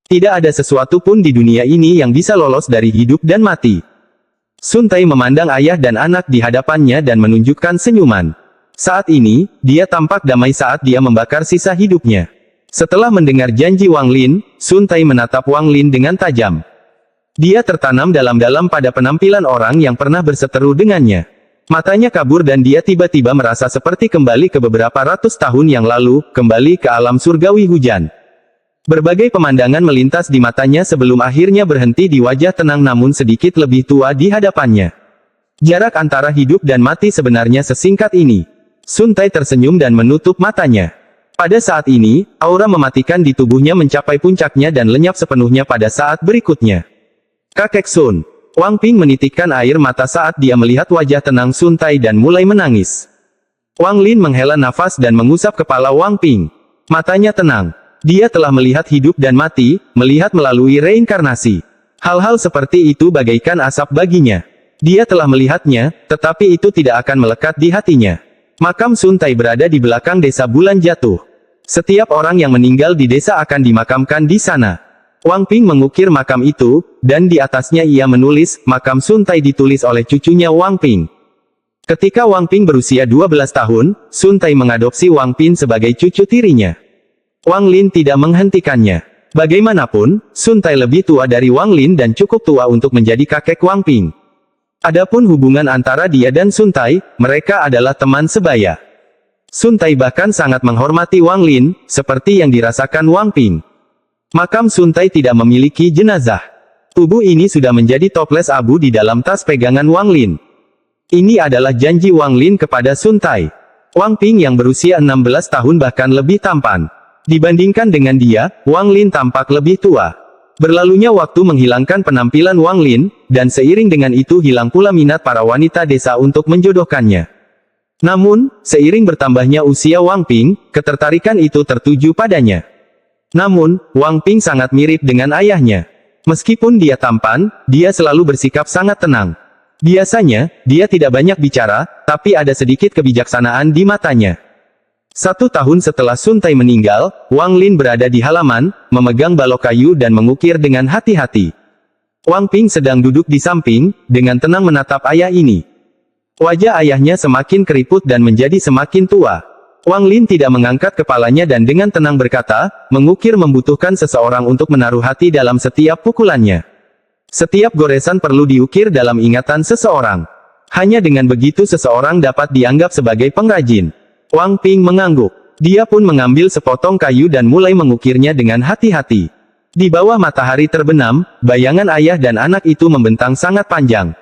Tidak ada sesuatu pun di dunia ini yang bisa lolos dari hidup dan mati. Sun Tai memandang ayah dan anak di hadapannya dan menunjukkan senyuman. Saat ini, dia tampak damai saat dia membakar sisa hidupnya. Setelah mendengar janji Wang Lin, Sun Tai menatap Wang Lin dengan tajam. Dia tertanam dalam-dalam pada penampilan orang yang pernah berseteru dengannya. Matanya kabur dan dia tiba-tiba merasa seperti kembali ke beberapa ratus tahun yang lalu, kembali ke alam surgawi hujan. Berbagai pemandangan melintas di matanya sebelum akhirnya berhenti di wajah tenang namun sedikit lebih tua di hadapannya. Jarak antara hidup dan mati sebenarnya sesingkat ini. Sun Tai tersenyum dan menutup matanya. Pada saat ini, aura mematikan di tubuhnya mencapai puncaknya dan lenyap sepenuhnya pada saat berikutnya. Kakek Sun. Wang Ping menitikkan air mata saat dia melihat wajah tenang Sun Tai dan mulai menangis. Wang Lin menghela nafas dan mengusap kepala Wang Ping. Matanya tenang. Dia telah melihat hidup dan mati, melihat melalui reinkarnasi. Hal-hal seperti itu bagaikan asap baginya. Dia telah melihatnya, tetapi itu tidak akan melekat di hatinya. Makam Sun Tai berada di belakang desa Bulan Jatuh. Setiap orang yang meninggal di desa akan dimakamkan di sana. Wang Ping mengukir makam itu, dan di atasnya ia menulis, makam Sun Tai ditulis oleh cucunya Wang Ping. Ketika Wang Ping berusia 12 tahun, Sun Tai mengadopsi Wang Ping sebagai cucu tirinya. Wang Lin tidak menghentikannya. Bagaimanapun, Sun Tai lebih tua dari Wang Lin dan cukup tua untuk menjadi kakek Wang Ping. Adapun hubungan antara dia dan Sun Tai, mereka adalah teman sebaya. Sun Tai bahkan sangat menghormati Wang Lin, seperti yang dirasakan Wang Ping. Makam Sun Tai tidak memiliki jenazah. Tubuh ini sudah menjadi toples abu di dalam tas pegangan Wang Lin. Ini adalah janji Wang Lin kepada Sun Tai. Wang Ping yang berusia 16 tahun bahkan lebih tampan. Dibandingkan dengan dia, Wang Lin tampak lebih tua. Berlalunya waktu menghilangkan penampilan Wang Lin, dan seiring dengan itu hilang pula minat para wanita desa untuk menjodohkannya. Namun, seiring bertambahnya usia Wang Ping, ketertarikan itu tertuju padanya. Namun, Wang Ping sangat mirip dengan ayahnya. Meskipun dia tampan, dia selalu bersikap sangat tenang. Biasanya, dia tidak banyak bicara, tapi ada sedikit kebijaksanaan di matanya. 1 tahun setelah Sun Tai meninggal, Wang Lin berada di halaman, memegang balok kayu dan mengukir dengan hati-hati. Wang Ping sedang duduk di samping, dengan tenang menatap ayah ini. Wajah ayahnya semakin keriput dan menjadi semakin tua. Wang Lin tidak mengangkat kepalanya dan dengan tenang berkata, mengukir membutuhkan seseorang untuk menaruh hati dalam setiap pukulannya. Setiap goresan perlu diukir dalam ingatan seseorang. Hanya dengan begitu seseorang dapat dianggap sebagai pengrajin. Wang Ping mengangguk. Dia pun mengambil sepotong kayu dan mulai mengukirnya dengan hati-hati. Di bawah matahari terbenam, bayangan ayah dan anak itu membentang sangat panjang.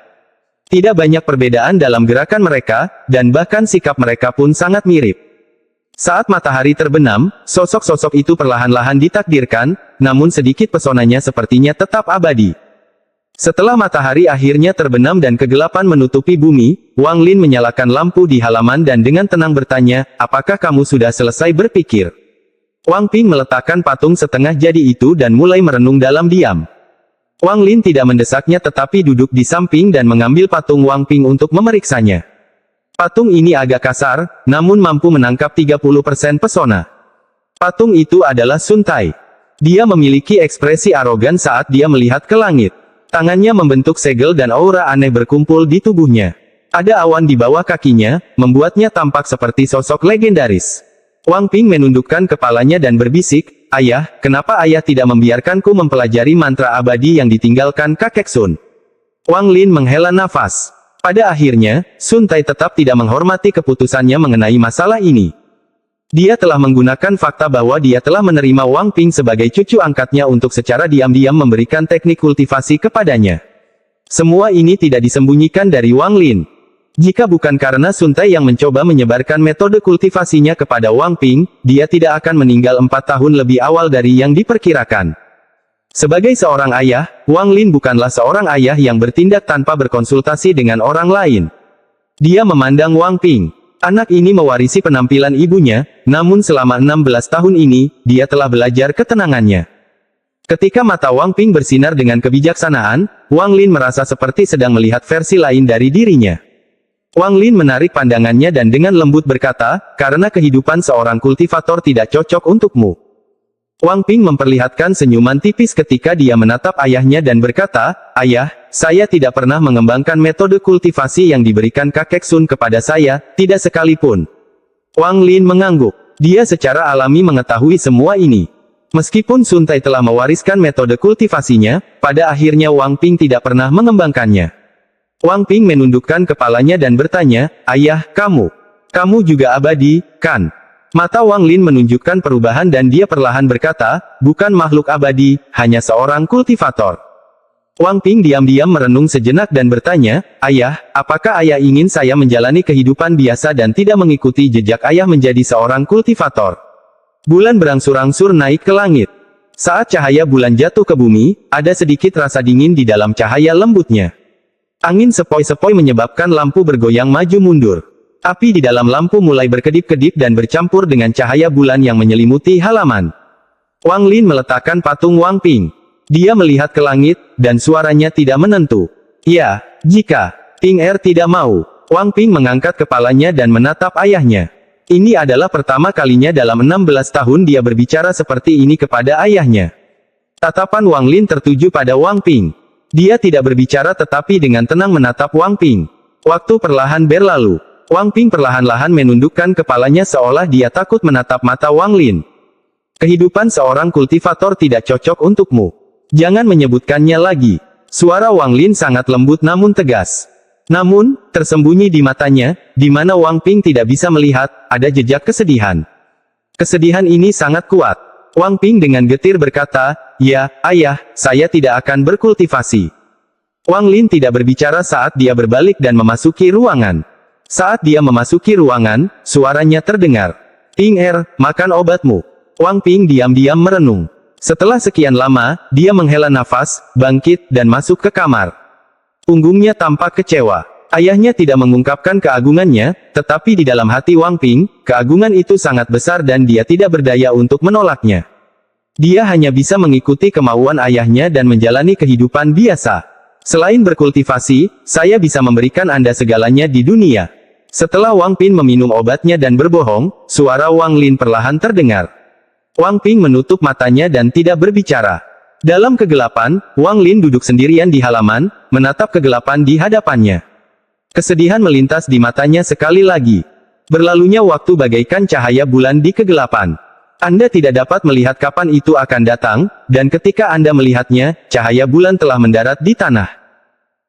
Tidak banyak perbedaan dalam gerakan mereka, dan bahkan sikap mereka pun sangat mirip. Saat matahari terbenam, sosok-sosok itu perlahan-lahan ditakdirkan, namun sedikit pesonanya sepertinya tetap abadi. Setelah matahari akhirnya terbenam dan kegelapan menutupi bumi, Wang Lin menyalakan lampu di halaman dan dengan tenang bertanya, apakah kamu sudah selesai berpikir? Wang Ping meletakkan patung setengah jadi itu dan mulai merenung dalam diam. Wang Lin tidak mendesaknya tetapi duduk di samping dan mengambil patung Wang Ping untuk memeriksanya. Patung ini agak kasar, namun mampu menangkap 30% pesona. Patung itu adalah Sun Tai. Dia memiliki ekspresi arogan saat dia melihat ke langit. Tangannya membentuk segel dan aura aneh berkumpul di tubuhnya. Ada awan di bawah kakinya, membuatnya tampak seperti sosok legendaris. Wang Ping menundukkan kepalanya dan berbisik, ayah, kenapa ayah tidak membiarkanku mempelajari mantra abadi yang ditinggalkan kakek Sun? Wang Lin menghela nafas. Pada akhirnya, Sun Tai tetap tidak menghormati keputusannya mengenai masalah ini. Dia telah menggunakan fakta bahwa dia telah menerima Wang Ping sebagai cucu angkatnya untuk secara diam-diam memberikan teknik kultivasi kepadanya. Semua ini tidak disembunyikan dari Wang Lin. Jika bukan karena Sun Tai yang mencoba menyebarkan metode kultivasinya kepada Wang Ping, dia tidak akan meninggal 4 tahun lebih awal dari yang diperkirakan. Sebagai seorang ayah, Wang Lin bukanlah seorang ayah yang bertindak tanpa berkonsultasi dengan orang lain. Dia memandang Wang Ping. Anak ini mewarisi penampilan ibunya, namun selama 16 tahun ini, dia telah belajar ketenangannya. Ketika mata Wang Ping bersinar dengan kebijaksanaan, Wang Lin merasa seperti sedang melihat versi lain dari dirinya. Wang Lin menarik pandangannya dan dengan lembut berkata, karena kehidupan seorang kultivator tidak cocok untukmu. Wang Ping memperlihatkan senyuman tipis ketika dia menatap ayahnya dan berkata, "Ayah, saya tidak pernah mengembangkan metode kultivasi yang diberikan kakek Sun kepada saya, tidak sekalipun." Wang Lin mengangguk. Dia secara alami mengetahui semua ini. Meskipun Sun Tai telah mewariskan metode kultivasinya, pada akhirnya Wang Ping tidak pernah mengembangkannya. Wang Ping menundukkan kepalanya dan bertanya, "Ayah, kamu juga abadi, kan?" Mata Wang Lin menunjukkan perubahan dan dia perlahan berkata, "Bukan makhluk abadi, hanya seorang kultivator." Wang Ping diam-diam merenung sejenak dan bertanya, "Ayah, apakah ayah ingin saya menjalani kehidupan biasa dan tidak mengikuti jejak ayah menjadi seorang kultivator?" Bulan berangsur-angsur naik ke langit. Saat cahaya bulan jatuh ke bumi, ada sedikit rasa dingin di dalam cahaya lembutnya. Angin sepoi-sepoi menyebabkan lampu bergoyang maju mundur. Api di dalam lampu mulai berkedip-kedip dan bercampur dengan cahaya bulan yang menyelimuti halaman. Wang Lin meletakkan patung Wang Ping. Dia melihat ke langit, dan suaranya tidak menentu. "Ya, jika Ping Er tidak mau." Wang Ping mengangkat kepalanya dan menatap ayahnya. Ini adalah pertama kalinya dalam 16 tahun dia berbicara seperti ini kepada ayahnya. Tatapan Wang Lin tertuju pada Wang Ping. Dia tidak berbicara tetapi dengan tenang menatap Wang Ping. Waktu perlahan berlalu. Wang Ping perlahan-lahan menundukkan kepalanya seolah dia takut menatap mata Wang Lin. "Kehidupan seorang kultivator tidak cocok untukmu. Jangan menyebutkannya lagi." Suara Wang Lin sangat lembut namun tegas. Namun, tersembunyi di matanya, di mana Wang Ping tidak bisa melihat, ada jejak kesedihan. Kesedihan ini sangat kuat. Wang Ping dengan getir berkata, "Ya, ayah, saya tidak akan berkultivasi." Wang Lin tidak berbicara saat dia berbalik dan memasuki ruangan. Saat dia memasuki ruangan, suaranya terdengar. "Ping Er, makan obatmu." Wang Ping diam-diam merenung. Setelah sekian lama, dia menghela nafas, bangkit, dan masuk ke kamar. Punggungnya tampak kecewa. Ayahnya tidak mengungkapkan keagungannya, tetapi di dalam hati Wang Ping, keagungan itu sangat besar dan dia tidak berdaya untuk menolaknya. Dia hanya bisa mengikuti kemauan ayahnya dan menjalani kehidupan biasa. "Selain berkultivasi, saya bisa memberikan Anda segalanya di dunia." Setelah Wang Ping meminum obatnya dan berbohong, suara Wang Lin perlahan terdengar. Wang Ping menutup matanya dan tidak berbicara. Dalam kegelapan, Wang Lin duduk sendirian di halaman, menatap kegelapan di hadapannya. Kesedihan melintas di matanya sekali lagi. Berlalunya waktu bagaikan cahaya bulan di kegelapan. Anda tidak dapat melihat kapan itu akan datang, dan ketika Anda melihatnya, cahaya bulan telah mendarat di tanah.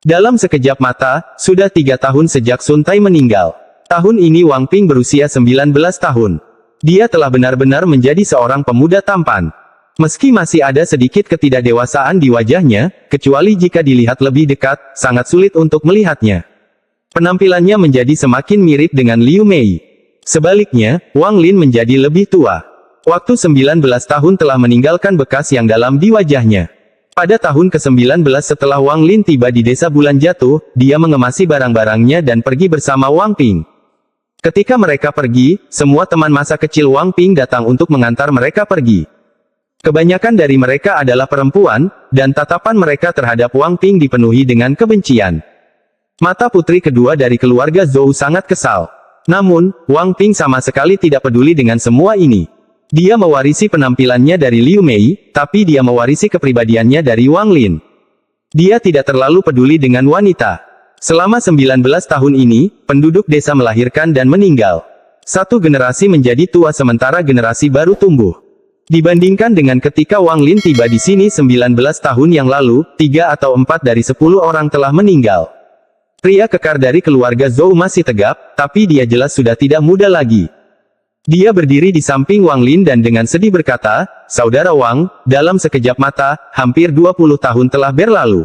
Dalam sekejap mata, sudah 3 tahun sejak Sun Tai meninggal. Tahun ini Wang Ping berusia 19 tahun. Dia telah benar-benar menjadi seorang pemuda tampan. Meski masih ada sedikit ketidakdewasaan di wajahnya, kecuali jika dilihat lebih dekat, sangat sulit untuk melihatnya. Penampilannya menjadi semakin mirip dengan Liu Mei. Sebaliknya, Wang Lin menjadi lebih tua. Waktu 19 tahun telah meninggalkan bekas yang dalam di wajahnya. Pada tahun ke-19 setelah Wang Lin tiba di desa bulan jatuh, dia mengemasi barang-barangnya dan pergi bersama Wang Ping. Ketika mereka pergi, semua teman masa kecil Wang Ping datang untuk mengantar mereka pergi. Kebanyakan dari mereka adalah perempuan, dan tatapan mereka terhadap Wang Ping dipenuhi dengan kebencian. Mata putri kedua dari keluarga Zhou sangat kesal. Namun, Wang Ping sama sekali tidak peduli dengan semua ini. Dia mewarisi penampilannya dari Liu Mei, tapi dia mewarisi kepribadiannya dari Wang Lin. Dia tidak terlalu peduli dengan wanita. Selama 19 tahun ini, penduduk desa melahirkan dan meninggal. Satu generasi menjadi tua sementara generasi baru tumbuh. Dibandingkan dengan ketika Wang Lin tiba di sini 19 tahun yang lalu, 3 atau 4 dari 10 orang telah meninggal. Pria kekar dari keluarga Zhou masih tegap, tapi dia jelas sudah tidak muda lagi. Dia berdiri di samping Wang Lin dan dengan sedih berkata, "Saudara Wang, dalam sekejap mata, hampir 20 tahun telah berlalu.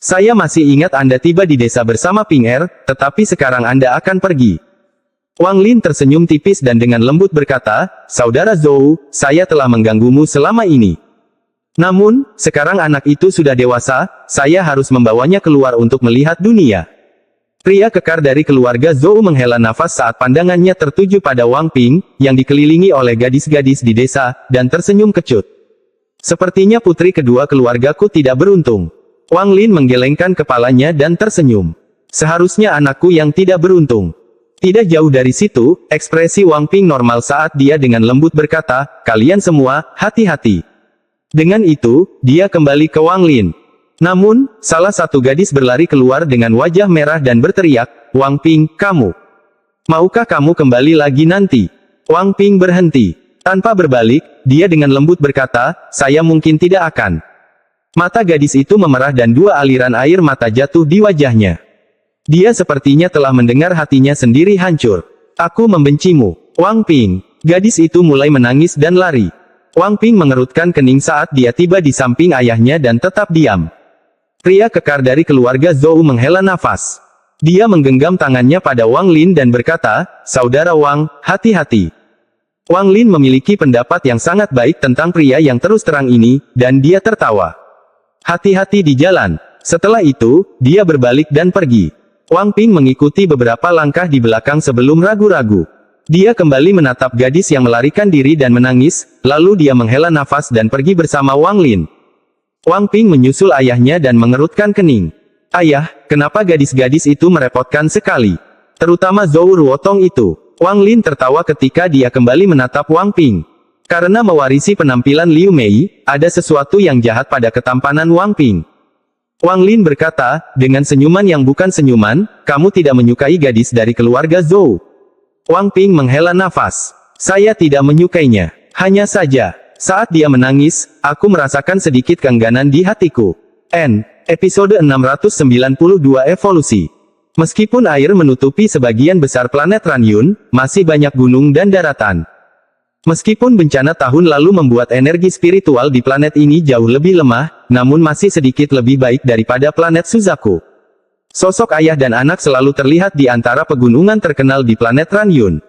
Saya masih ingat Anda tiba di desa bersama Ping Er, tetapi sekarang Anda akan pergi." Wang Lin tersenyum tipis dan dengan lembut berkata, "Saudara Zhou, saya telah mengganggumu selama ini. Namun, sekarang anak itu sudah dewasa, saya harus membawanya keluar untuk melihat dunia." Pria kekar dari keluarga Zhou menghela nafas saat pandangannya tertuju pada Wang Ping, yang dikelilingi oleh gadis-gadis di desa, dan tersenyum kecut. "Sepertinya putri kedua keluargaku tidak beruntung." Wang Lin menggelengkan kepalanya dan tersenyum. "Seharusnya anakku yang tidak beruntung." Tidak jauh dari situ, ekspresi Wang Ping normal saat dia dengan lembut berkata, "Kalian semua, hati-hati." Dengan itu, dia kembali ke Wang Lin. Namun, salah satu gadis berlari keluar dengan wajah merah dan berteriak, "Wang Ping, kamu. Maukah kamu kembali lagi nanti?" Wang Ping berhenti. Tanpa berbalik, dia dengan lembut berkata, "Saya mungkin tidak akan." Mata gadis itu memerah dan dua aliran air mata jatuh di wajahnya. Dia sepertinya telah mendengar hatinya sendiri hancur. "Aku membencimu, Wang Ping." Gadis itu mulai menangis dan lari. Wang Ping mengerutkan kening saat dia tiba di samping ayahnya dan tetap diam. Pria kekar dari keluarga Zhou menghela nafas. Dia menggenggam tangannya pada Wang Lin dan berkata, "Saudara Wang, hati-hati." Wang Lin memiliki pendapat yang sangat baik tentang pria yang terus terang ini, dan dia tertawa. "Hati-hati di jalan." Setelah itu, dia berbalik dan pergi. Wang Ping mengikuti beberapa langkah di belakang sebelum ragu-ragu. Dia kembali menatap gadis yang melarikan diri dan menangis, lalu dia menghela nafas dan pergi bersama Wang Lin. Wang Ping menyusul ayahnya dan mengerutkan kening. "Ayah, kenapa gadis-gadis itu merepotkan sekali? Terutama Zhou Ruotong itu." Wang Lin tertawa ketika dia kembali menatap Wang Ping. Karena mewarisi penampilan Liu Mei, ada sesuatu yang jahat pada ketampanan Wang Ping. Wang Lin berkata, dengan senyuman yang bukan senyuman, "Kamu tidak menyukai gadis dari keluarga Zhou." Wang Ping menghela nafas. "Saya tidak menyukainya. Hanya saja, saat dia menangis, aku merasakan sedikit keengganan di hatiku." Episode 692 Evolusi. Meskipun air menutupi sebagian besar planet Ranyun, masih banyak gunung dan daratan. Meskipun bencana tahun lalu membuat energi spiritual di planet ini jauh lebih lemah, namun masih sedikit lebih baik daripada planet Suzaku. Sosok ayah dan anak selalu terlihat di antara pegunungan terkenal di planet Ranyun.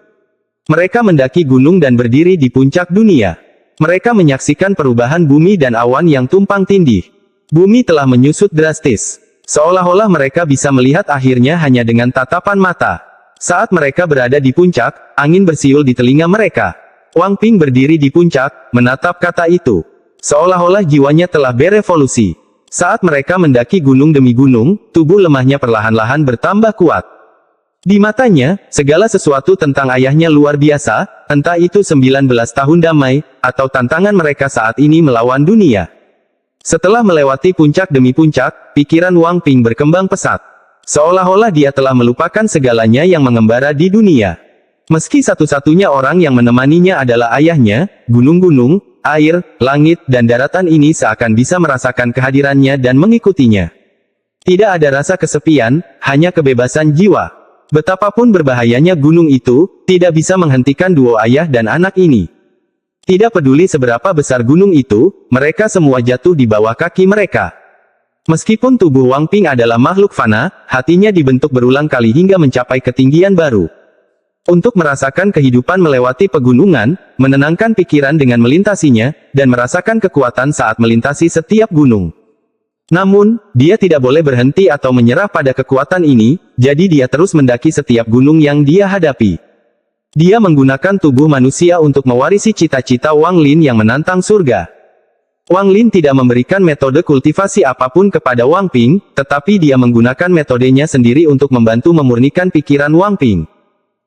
Mereka mendaki gunung dan berdiri di puncak dunia. Mereka menyaksikan perubahan bumi dan awan yang tumpang tindih. Bumi telah menyusut drastis. Seolah-olah mereka bisa melihat akhirnya hanya dengan tatapan mata. Saat mereka berada di puncak, angin bersiul di telinga mereka. Wang Ping berdiri di puncak, menatap kata itu. Seolah-olah jiwanya telah berevolusi. Saat mereka mendaki gunung demi gunung, tubuh lemahnya perlahan-lahan bertambah kuat. Di matanya, segala sesuatu tentang ayahnya luar biasa, entah itu 19 tahun damai, atau tantangan mereka saat ini melawan dunia. Setelah melewati puncak demi puncak, pikiran Wang Ping berkembang pesat. Seolah-olah dia telah melupakan segalanya yang mengembara di dunia. Meski satu-satunya orang yang menemaninya adalah ayahnya, gunung-gunung, air, langit, dan daratan ini seakan bisa merasakan kehadirannya dan mengikutinya. Tidak ada rasa kesepian, hanya kebebasan jiwa. Betapapun berbahayanya gunung itu, tidak bisa menghentikan duo ayah dan anak ini. Tidak peduli seberapa besar gunung itu, mereka semua jatuh di bawah kaki mereka. Meskipun tubuh Wang Ping adalah makhluk fana, hatinya dibentuk berulang kali hingga mencapai ketinggian baru. Untuk merasakan kehidupan melewati pegunungan, menenangkan pikiran dengan melintasinya, dan merasakan kekuatan saat melintasi setiap gunung. Namun, dia tidak boleh berhenti atau menyerah pada kekuatan ini, jadi dia terus mendaki setiap gunung yang dia hadapi. Dia menggunakan tubuh manusia untuk mewarisi cita-cita Wang Lin yang menantang surga. Wang Lin tidak memberikan metode kultivasi apapun kepada Wang Ping, tetapi dia menggunakan metodenya sendiri untuk membantu memurnikan pikiran Wang Ping.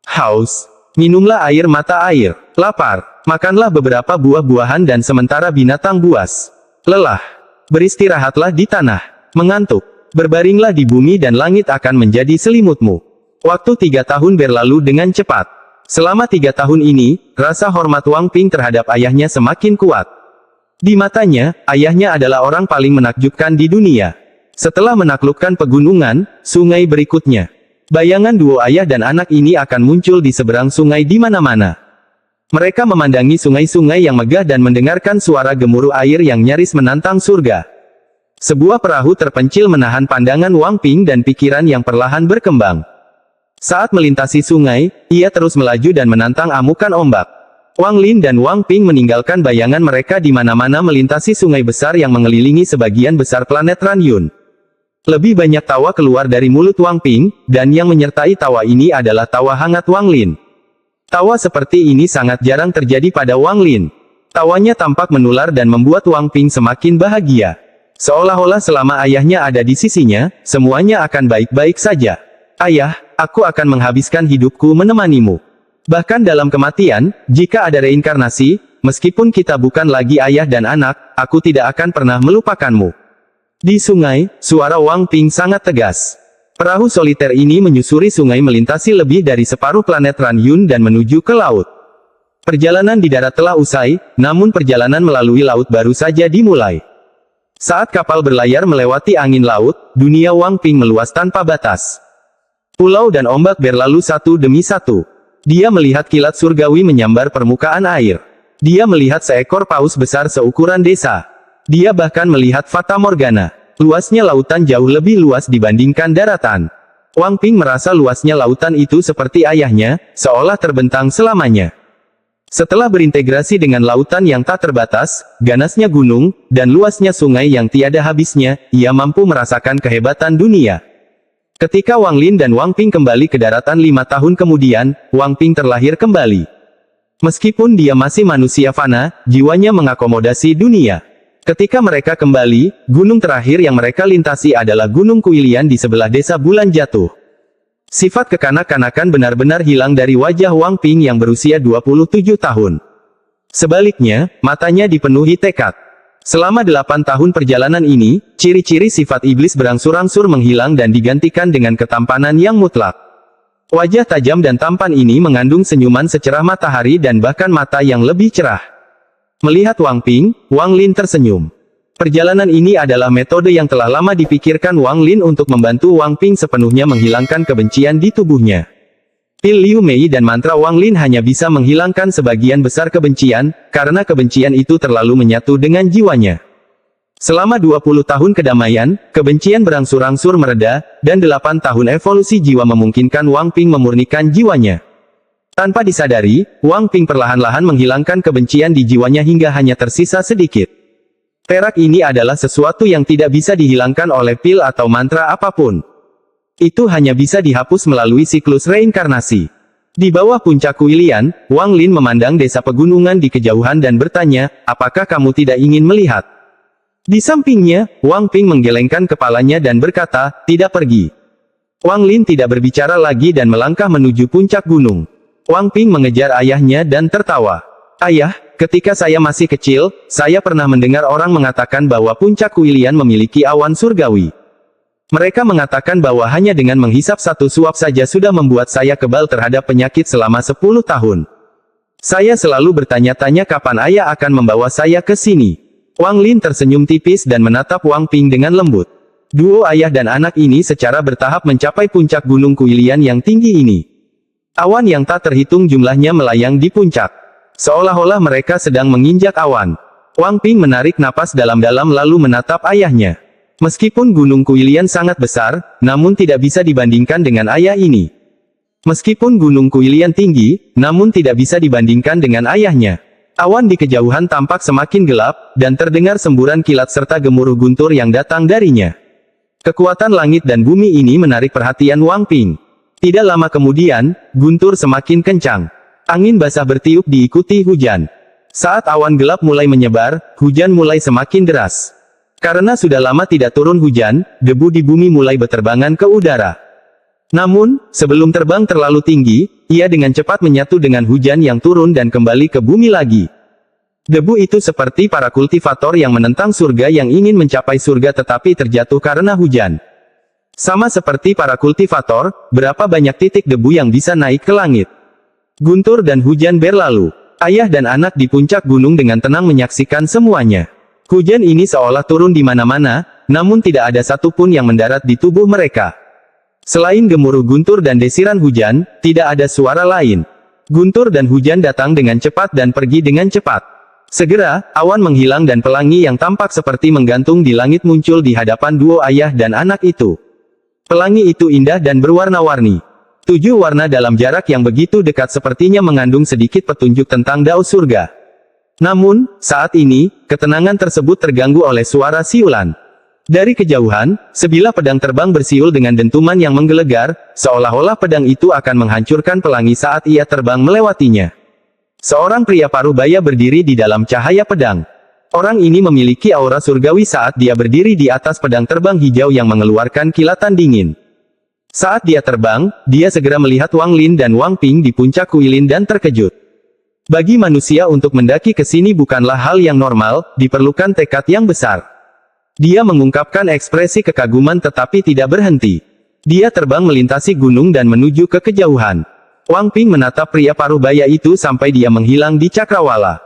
Haus. Minumlah air mata air. Lapar. Makanlah beberapa buah-buahan dan sementara binatang buas. Lelah. Beristirahatlah di tanah. Mengantuk. Berbaringlah di bumi dan langit akan menjadi selimutmu. Waktu 3 tahun berlalu dengan cepat. Selama 3 tahun ini, rasa hormat Wang Ping terhadap ayahnya semakin kuat. Di matanya, ayahnya adalah orang paling menakjubkan di dunia. Setelah menaklukkan pegunungan, sungai berikutnya. Bayangan duo ayah dan anak ini akan muncul di seberang sungai di mana-mana. Mereka memandangi sungai-sungai yang megah dan mendengarkan suara gemuruh air yang nyaris menantang surga. Sebuah perahu terpencil menahan pandangan Wang Ping dan pikiran yang perlahan berkembang. Saat melintasi sungai, ia terus melaju dan menantang amukan ombak. Wang Lin dan Wang Ping meninggalkan bayangan mereka di mana-mana melintasi sungai besar yang mengelilingi sebagian besar planet Ranyun. Lebih banyak tawa keluar dari mulut Wang Ping, dan yang menyertai tawa ini adalah tawa hangat Wang Lin. Tawa seperti ini sangat jarang terjadi pada Wang Lin. Tawanya tampak menular dan membuat Wang Ping semakin bahagia. Seolah-olah selama ayahnya ada di sisinya, semuanya akan baik-baik saja. "Ayah, aku akan menghabiskan hidupku menemanimu. Bahkan dalam kematian, jika ada reinkarnasi, meskipun kita bukan lagi ayah dan anak, aku tidak akan pernah melupakanmu. Di sungai, suara Wang Ping sangat tegas. Perahu soliter ini menyusuri sungai melintasi lebih dari separuh planet Ranyun dan menuju ke laut. Perjalanan di darat telah usai, namun perjalanan melalui laut baru saja dimulai. Saat kapal berlayar melewati angin laut, dunia Wang Ping meluas tanpa batas. Pulau dan ombak berlalu satu demi satu. Dia melihat kilat surgawi menyambar permukaan air. Dia melihat seekor paus besar seukuran desa. Dia bahkan melihat Fata Morgana. Luasnya lautan jauh lebih luas dibandingkan daratan. Wang Ping merasa luasnya lautan itu seperti ayahnya, seolah terbentang selamanya. Setelah berintegrasi dengan lautan yang tak terbatas, ganasnya gunung, dan luasnya sungai yang tiada habisnya, ia mampu merasakan kehebatan dunia. Ketika Wang Lin dan Wang Ping kembali ke daratan 5 tahun kemudian, Wang Ping terlahir kembali. Meskipun dia masih manusia fana, jiwanya mengakomodasi dunia. Ketika mereka kembali, gunung terakhir yang mereka lintasi adalah Gunung Kuilian di sebelah desa Bulan Jatuh. Sifat kekanak-kanakan benar-benar hilang dari wajah Wang Ping yang berusia 27 tahun. Sebaliknya, matanya dipenuhi tekad. Selama 8 tahun perjalanan ini, ciri-ciri sifat iblis berangsur-angsur menghilang dan digantikan dengan ketampanan yang mutlak. Wajah tajam dan tampan ini mengandung senyuman secerah matahari dan bahkan mata yang lebih cerah. Melihat Wang Ping, Wang Lin tersenyum. Perjalanan ini adalah metode yang telah lama dipikirkan Wang Lin untuk membantu Wang Ping sepenuhnya menghilangkan kebencian di tubuhnya. Pil Liu Mei dan mantra Wang Lin hanya bisa menghilangkan sebagian besar kebencian, karena kebencian itu terlalu menyatu dengan jiwanya. Selama 20 tahun kedamaian, kebencian berangsur-angsur mereda, dan 8 tahun evolusi jiwa memungkinkan Wang Ping memurnikan jiwanya. Tanpa disadari, Wang Ping perlahan-lahan menghilangkan kebencian di jiwanya hingga hanya tersisa sedikit. Perak ini adalah sesuatu yang tidak bisa dihilangkan oleh pil atau mantra apapun. Itu hanya bisa dihapus melalui siklus reinkarnasi. Di bawah puncak Kuilian, Wang Lin memandang desa pegunungan di kejauhan dan bertanya, apakah kamu tidak ingin melihat? Di sampingnya, Wang Ping menggelengkan kepalanya dan berkata, tidak pergi. Wang Lin tidak berbicara lagi dan melangkah menuju puncak gunung. Wang Ping mengejar ayahnya dan tertawa. Ayah, ketika saya masih kecil, saya pernah mendengar orang mengatakan bahwa puncak Kuilian memiliki awan surgawi. Mereka mengatakan bahwa hanya dengan menghisap satu suap saja sudah membuat saya kebal terhadap penyakit selama 10 tahun. Saya selalu bertanya-tanya kapan ayah akan membawa saya ke sini. Wang Lin tersenyum tipis dan menatap Wang Ping dengan lembut. Duo ayah dan anak ini secara bertahap mencapai puncak gunung Kuilian yang tinggi ini. Awan yang tak terhitung jumlahnya melayang di puncak. Seolah-olah mereka sedang menginjak awan. Wang Ping menarik napas dalam-dalam lalu menatap ayahnya. Meskipun gunung Kuilian sangat besar, namun tidak bisa dibandingkan dengan ayah ini. Meskipun gunung Kuilian tinggi, namun tidak bisa dibandingkan dengan ayahnya. Awan di kejauhan tampak semakin gelap, dan terdengar semburan kilat serta gemuruh guntur yang datang darinya. Kekuatan langit dan bumi ini menarik perhatian Wang Ping. Tidak lama kemudian, guntur semakin kencang. Angin basah bertiup diikuti hujan. Saat awan gelap mulai menyebar, hujan mulai semakin deras. Karena sudah lama tidak turun hujan, debu di bumi mulai berterbangan ke udara. Namun, sebelum terbang terlalu tinggi, ia dengan cepat menyatu dengan hujan yang turun dan kembali ke bumi lagi. Debu itu seperti para kultivator yang menentang surga yang ingin mencapai surga tetapi terjatuh karena hujan. Sama seperti para kultivator, berapa banyak titik debu yang bisa naik ke langit. Guntur dan hujan berlalu. Ayah dan anak di puncak gunung dengan tenang menyaksikan semuanya. Hujan ini seolah turun di mana-mana, namun tidak ada satupun yang mendarat di tubuh mereka. Selain gemuruh guntur dan desiran hujan, tidak ada suara lain. Guntur dan hujan datang dengan cepat dan pergi dengan cepat. Segera, awan menghilang dan pelangi yang tampak seperti menggantung di langit muncul di hadapan duo ayah dan anak itu. Pelangi itu indah dan berwarna-warni. 7 warna dalam jarak yang begitu dekat sepertinya mengandung sedikit petunjuk tentang dao surga. Namun, saat ini, ketenangan tersebut terganggu oleh suara siulan. Dari kejauhan, sebilah pedang terbang bersiul dengan dentuman yang menggelegar, seolah-olah pedang itu akan menghancurkan pelangi saat ia terbang melewatinya. Seorang pria parubaya berdiri di dalam cahaya pedang. Orang ini memiliki aura surgawi saat dia berdiri di atas pedang terbang hijau yang mengeluarkan kilatan dingin. Saat dia terbang, dia segera melihat Wang Lin dan Wang Ping di puncak kuilin dan terkejut. Bagi manusia untuk mendaki ke sini bukanlah hal yang normal, diperlukan tekad yang besar. Dia mengungkapkan ekspresi kekaguman tetapi tidak berhenti. Dia terbang melintasi gunung dan menuju ke kejauhan. Wang Ping menatap pria paruh baya itu sampai dia menghilang di cakrawala.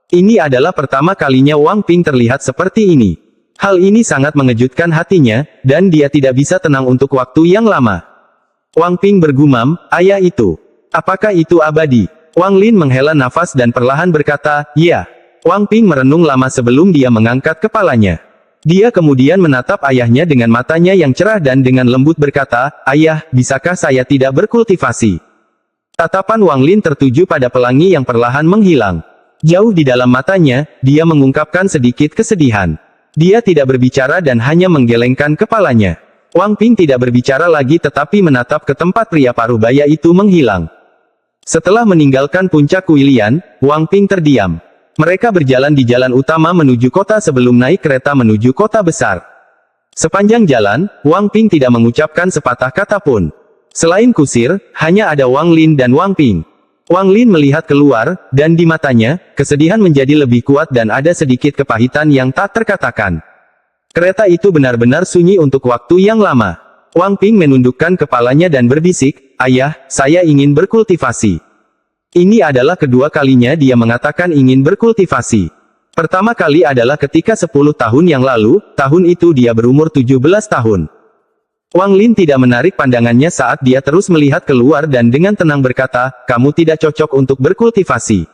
Ini adalah pertama kalinya Wang Ping terlihat seperti ini. Hal ini sangat mengejutkan hatinya, dan dia tidak bisa tenang untuk waktu yang lama. Wang Ping bergumam, ayah itu. Apakah itu abadi? Wang Lin menghela nafas dan perlahan berkata, ya. Wang Ping merenung lama sebelum dia mengangkat kepalanya. Dia kemudian menatap ayahnya dengan matanya yang cerah dan dengan lembut berkata, ayah, bisakah saya tidak berkultivasi? Tatapan Wang Lin tertuju pada pelangi yang perlahan menghilang. Jauh di dalam matanya, dia mengungkapkan sedikit kesedihan. Dia tidak berbicara dan hanya menggelengkan kepalanya. Wang Ping tidak berbicara lagi tetapi menatap ke tempat pria paruh baya itu menghilang. Setelah meninggalkan puncak kuilian, Wang Ping terdiam. Mereka berjalan di jalan utama menuju kota sebelum naik kereta menuju kota besar. Sepanjang jalan, Wang Ping tidak mengucapkan sepatah kata pun. Selain kusir, hanya ada Wang Lin dan Wang Ping. Wang Lin melihat keluar, dan di matanya, kesedihan menjadi lebih kuat dan ada sedikit kepahitan yang tak terkatakan. Kereta itu benar-benar sunyi untuk waktu yang lama. Wang Ping menundukkan kepalanya dan berbisik, ayah, saya ingin berkultivasi. Ini adalah kedua kalinya dia mengatakan ingin berkultivasi. Pertama kali adalah ketika 10 tahun yang lalu, tahun itu dia berumur 17 tahun. Wang Lin tidak menarik pandangannya saat dia terus melihat keluar dan dengan tenang berkata, kamu tidak cocok untuk berkultivasi.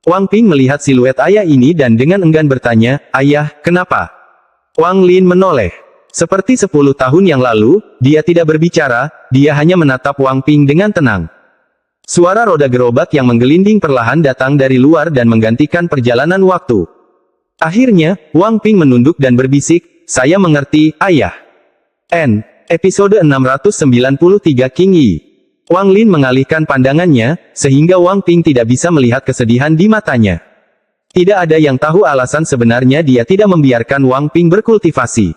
Wang Ping melihat siluet ayah ini dan dengan enggan bertanya, ayah, kenapa? Wang Lin menoleh. Seperti 10 tahun yang lalu, dia tidak berbicara, dia hanya menatap Wang Ping dengan tenang. Suara roda gerobak yang menggelinding perlahan datang dari luar dan menggantikan perjalanan waktu. Akhirnya, Wang Ping menunduk dan berbisik, saya mengerti, ayah. Episode 693 King Yi. Wang Lin mengalihkan pandangannya, sehingga Wang Ping tidak bisa melihat kesedihan di matanya. Tidak ada yang tahu alasan sebenarnya dia tidak membiarkan Wang Ping berkultivasi.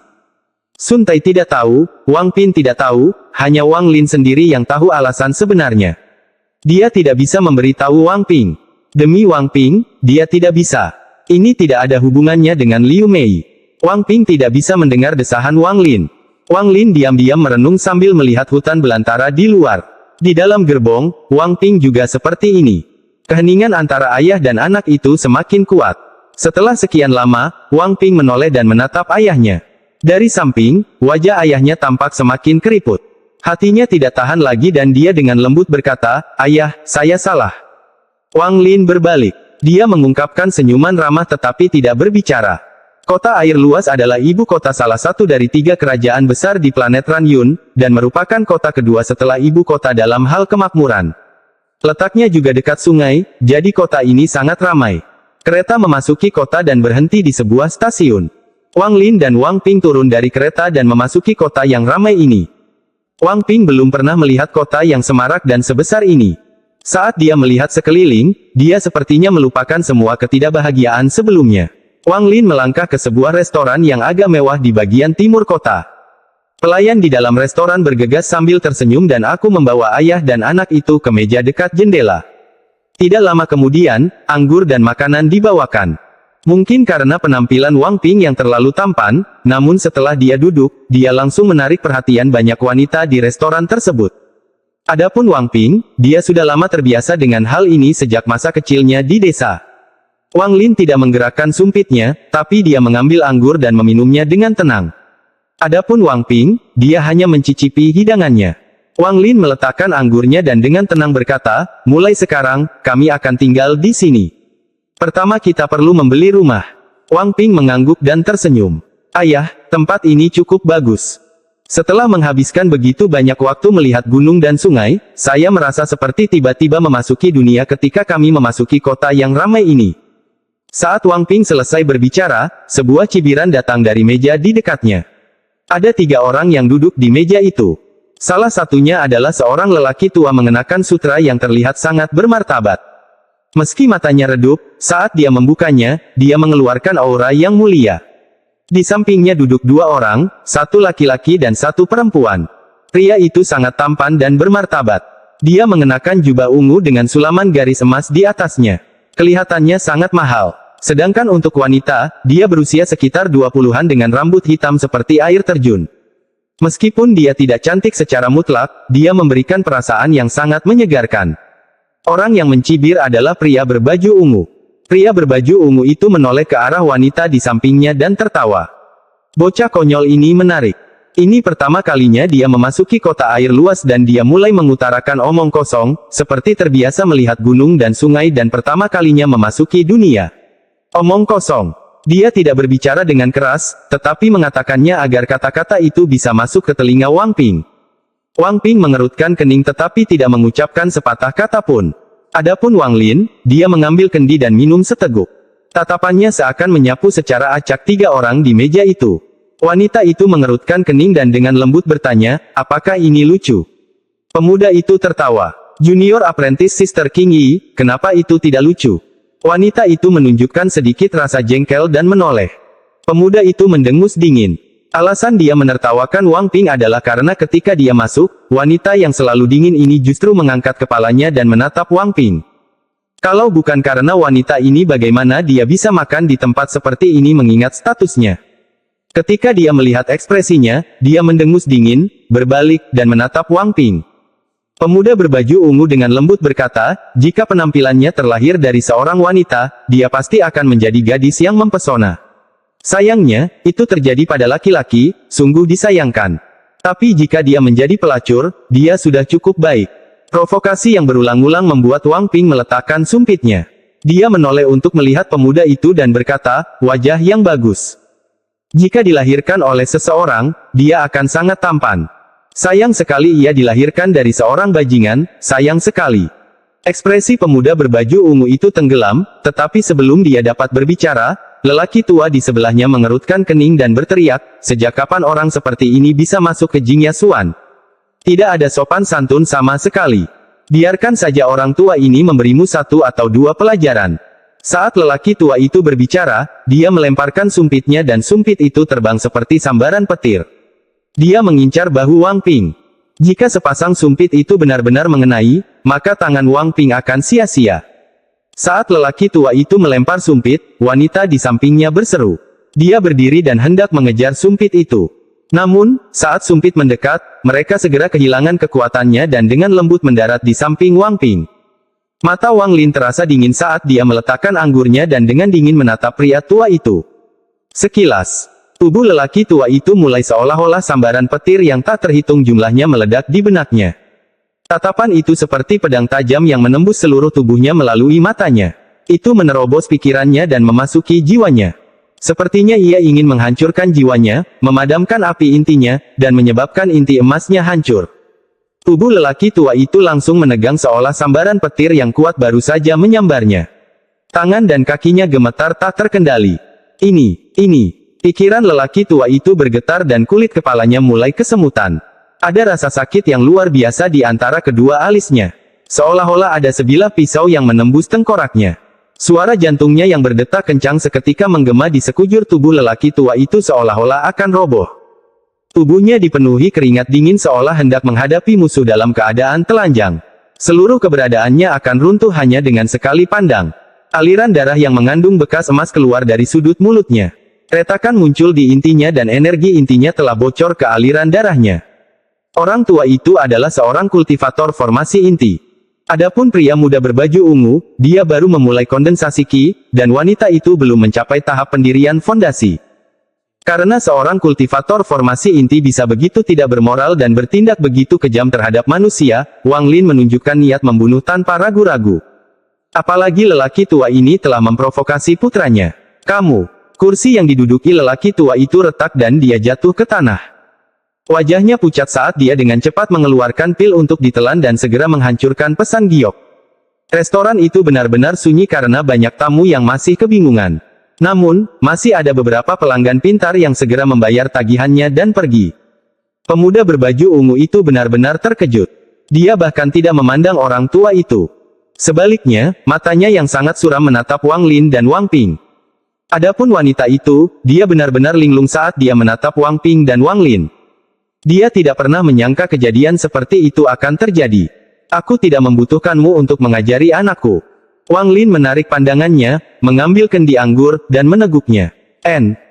Sun Tai tidak tahu, Wang Ping tidak tahu, hanya Wang Lin sendiri yang tahu alasan sebenarnya. Dia tidak bisa memberitahu Wang Ping. Demi Wang Ping, dia tidak bisa. Ini tidak ada hubungannya dengan Liu Mei. Wang Ping tidak bisa mendengar desahan Wang Lin. Wang Lin diam-diam merenung sambil melihat hutan belantara di luar. Di dalam gerbong, Wang Ping juga seperti ini. Keheningan antara ayah dan anak itu semakin kuat. Setelah sekian lama, Wang Ping menoleh dan menatap ayahnya. Dari samping, wajah ayahnya tampak semakin keriput. Hatinya tidak tahan lagi dan dia dengan lembut berkata, ayah, saya salah. Wang Lin berbalik. Dia mengungkapkan senyuman ramah tetapi tidak berbicara. Kota air luas adalah ibu kota salah satu dari 3 kerajaan besar di planet Ranyun, dan merupakan kota kedua setelah ibu kota dalam hal kemakmuran. Letaknya juga dekat sungai, jadi kota ini sangat ramai. Kereta memasuki kota dan berhenti di sebuah stasiun. Wang Lin dan Wang Ping turun dari kereta dan memasuki kota yang ramai ini. Wang Ping belum pernah melihat kota yang semarak dan sebesar ini. Saat dia melihat sekeliling, dia sepertinya melupakan semua ketidakbahagiaan sebelumnya. Wang Lin melangkah ke sebuah restoran yang agak mewah di bagian timur kota. Pelayan di dalam restoran bergegas sambil tersenyum dan aku membawa ayah dan anak itu ke meja dekat jendela. Tidak lama kemudian, anggur dan makanan dibawakan. Mungkin karena penampilan Wang Ping yang terlalu tampan, namun setelah dia duduk, dia langsung menarik perhatian banyak wanita di restoran tersebut. Adapun Wang Ping, dia sudah lama terbiasa dengan hal ini sejak masa kecilnya di desa. Wang Lin tidak menggerakkan sumpitnya, tapi dia mengambil anggur dan meminumnya dengan tenang. Adapun Wang Ping, dia hanya mencicipi hidangannya. Wang Lin meletakkan anggurnya dan dengan tenang berkata, mulai sekarang, kami akan tinggal di sini. Pertama kita perlu membeli rumah. Wang Ping mengangguk dan tersenyum. Ayah, tempat ini cukup bagus. Setelah menghabiskan begitu banyak waktu melihat gunung dan sungai, saya merasa seperti tiba-tiba memasuki dunia ketika kami memasuki kota yang ramai ini. Saat Wang Ping selesai berbicara, sebuah cibiran datang dari meja di dekatnya. Ada 3 orang yang duduk di meja itu. Salah satunya adalah seorang lelaki tua mengenakan sutra yang terlihat sangat bermartabat. Meski matanya redup, saat dia membukanya, dia mengeluarkan aura yang mulia. Di sampingnya duduk 2 orang, 1 laki-laki dan 1 perempuan. Pria itu sangat tampan dan bermartabat. Dia mengenakan jubah ungu dengan sulaman garis emas di atasnya. Kelihatannya sangat mahal. Sedangkan untuk wanita, dia berusia sekitar 20-an dengan rambut hitam seperti air terjun. Meskipun dia tidak cantik secara mutlak, dia memberikan perasaan yang sangat menyegarkan. Orang yang mencibir adalah pria berbaju ungu. Pria berbaju ungu itu menoleh ke arah wanita di sampingnya dan tertawa. Bocah konyol ini menarik. Ini pertama kalinya dia memasuki kota air luas dan dia mulai mengutarakan omong kosong, seperti terbiasa melihat gunung dan sungai dan pertama kalinya memasuki dunia. Omong kosong. Dia tidak berbicara dengan keras, tetapi mengatakannya agar kata-kata itu bisa masuk ke telinga Wang Ping. Wang Ping mengerutkan kening tetapi tidak mengucapkan sepatah kata pun. Adapun Wang Lin, dia mengambil kendi dan minum seteguk. Tatapannya seakan menyapu secara acak 3 orang di meja itu. Wanita itu mengerutkan kening dan dengan lembut bertanya, apakah ini lucu? Pemuda itu tertawa. Junior Apprentice Sister King Yi, kenapa itu tidak lucu? Wanita itu menunjukkan sedikit rasa jengkel dan menoleh. Pemuda itu mendengus dingin. Alasan dia menertawakan Wang Ping adalah karena ketika dia masuk, wanita yang selalu dingin ini justru mengangkat kepalanya dan menatap Wang Ping. Kalau bukan karena wanita ini bagaimana dia bisa makan di tempat seperti ini mengingat statusnya. Ketika dia melihat ekspresinya, dia mendengus dingin, berbalik, dan menatap Wang Ping. Pemuda berbaju ungu dengan lembut berkata, jika penampilannya terlahir dari seorang wanita, dia pasti akan menjadi gadis yang mempesona. Sayangnya, itu terjadi pada laki-laki, sungguh disayangkan. Tapi jika dia menjadi pelacur, dia sudah cukup baik. Provokasi yang berulang-ulang membuat Wang Ping meletakkan sumpitnya. Dia menoleh untuk melihat pemuda itu dan berkata, wajah yang bagus. Jika dilahirkan oleh seseorang, dia akan sangat tampan. Sayang sekali ia dilahirkan dari seorang bajingan, sayang sekali. Ekspresi pemuda berbaju ungu itu tenggelam, tetapi sebelum dia dapat berbicara, lelaki tua di sebelahnya mengerutkan kening dan berteriak, sejak kapan orang seperti ini bisa masuk ke Jingya Xuan? Tidak ada sopan santun sama sekali. Biarkan saja orang tua ini memberimu 1 atau 2 pelajaran. Saat lelaki tua itu berbicara, dia melemparkan sumpitnya dan sumpit itu terbang seperti sambaran petir. Dia mengincar bahu Wang Ping. Jika sepasang sumpit itu benar-benar mengenai, maka tangan Wang Ping akan sia-sia. Saat lelaki tua itu melempar sumpit, wanita di sampingnya berseru. Dia berdiri dan hendak mengejar sumpit itu. Namun, saat sumpit mendekat, mereka segera kehilangan kekuatannya dan dengan lembut mendarat di samping Wang Ping. Mata Wang Lin terasa dingin saat dia meletakkan anggurnya dan dengan dingin menatap pria tua itu. Sekilas, tubuh lelaki tua itu mulai seolah-olah sambaran petir yang tak terhitung jumlahnya meledak di benaknya. Tatapan itu seperti pedang tajam yang menembus seluruh tubuhnya melalui matanya. Itu menerobos pikirannya dan memasuki jiwanya. Sepertinya ia ingin menghancurkan jiwanya, memadamkan api intinya, dan menyebabkan inti emasnya hancur. Tubuh lelaki tua itu langsung menegang seolah sambaran petir yang kuat baru saja menyambarnya. Tangan dan kakinya gemetar tak terkendali. Ini. Pikiran lelaki tua itu bergetar dan kulit kepalanya mulai kesemutan. Ada rasa sakit yang luar biasa di antara kedua alisnya. Seolah-olah ada sebilah pisau yang menembus tengkoraknya. Suara jantungnya yang berdetak kencang seketika menggema di sekujur tubuh lelaki tua itu seolah-olah akan roboh. Tubuhnya dipenuhi keringat dingin seolah hendak menghadapi musuh dalam keadaan telanjang. Seluruh keberadaannya akan runtuh hanya dengan sekali pandang. Aliran darah yang mengandung bekas emas keluar dari sudut mulutnya. Retakan muncul di intinya dan energi intinya telah bocor ke aliran darahnya. Orang tua itu adalah seorang kultivator formasi inti. Adapun pria muda berbaju ungu, dia baru memulai kondensasi Qi, dan wanita itu belum mencapai tahap pendirian fondasi. Karena seorang kultivator formasi inti bisa begitu tidak bermoral dan bertindak begitu kejam terhadap manusia, Wang Lin menunjukkan niat membunuh tanpa ragu-ragu. Apalagi lelaki tua ini telah memprovokasi putranya. Kursi yang diduduki lelaki tua itu retak dan dia jatuh ke tanah. Wajahnya pucat saat dia dengan cepat mengeluarkan pil untuk ditelan dan segera menghancurkan pesan giok. Restoran itu benar-benar sunyi karena banyak tamu yang masih kebingungan. Namun, masih ada beberapa pelanggan pintar yang segera membayar tagihannya dan pergi. Pemuda berbaju ungu itu benar-benar terkejut. Dia bahkan tidak memandang orang tua itu. Sebaliknya, matanya yang sangat suram menatap Wang Lin dan Wang Ping. Adapun wanita itu, dia benar-benar linglung saat dia menatap Wang Ping dan Wang Lin. Dia tidak pernah menyangka kejadian seperti itu akan terjadi. Aku tidak membutuhkanmu untuk mengajari anakku. Wang Lin menarik pandangannya, mengambil kendi anggur, dan meneguknya.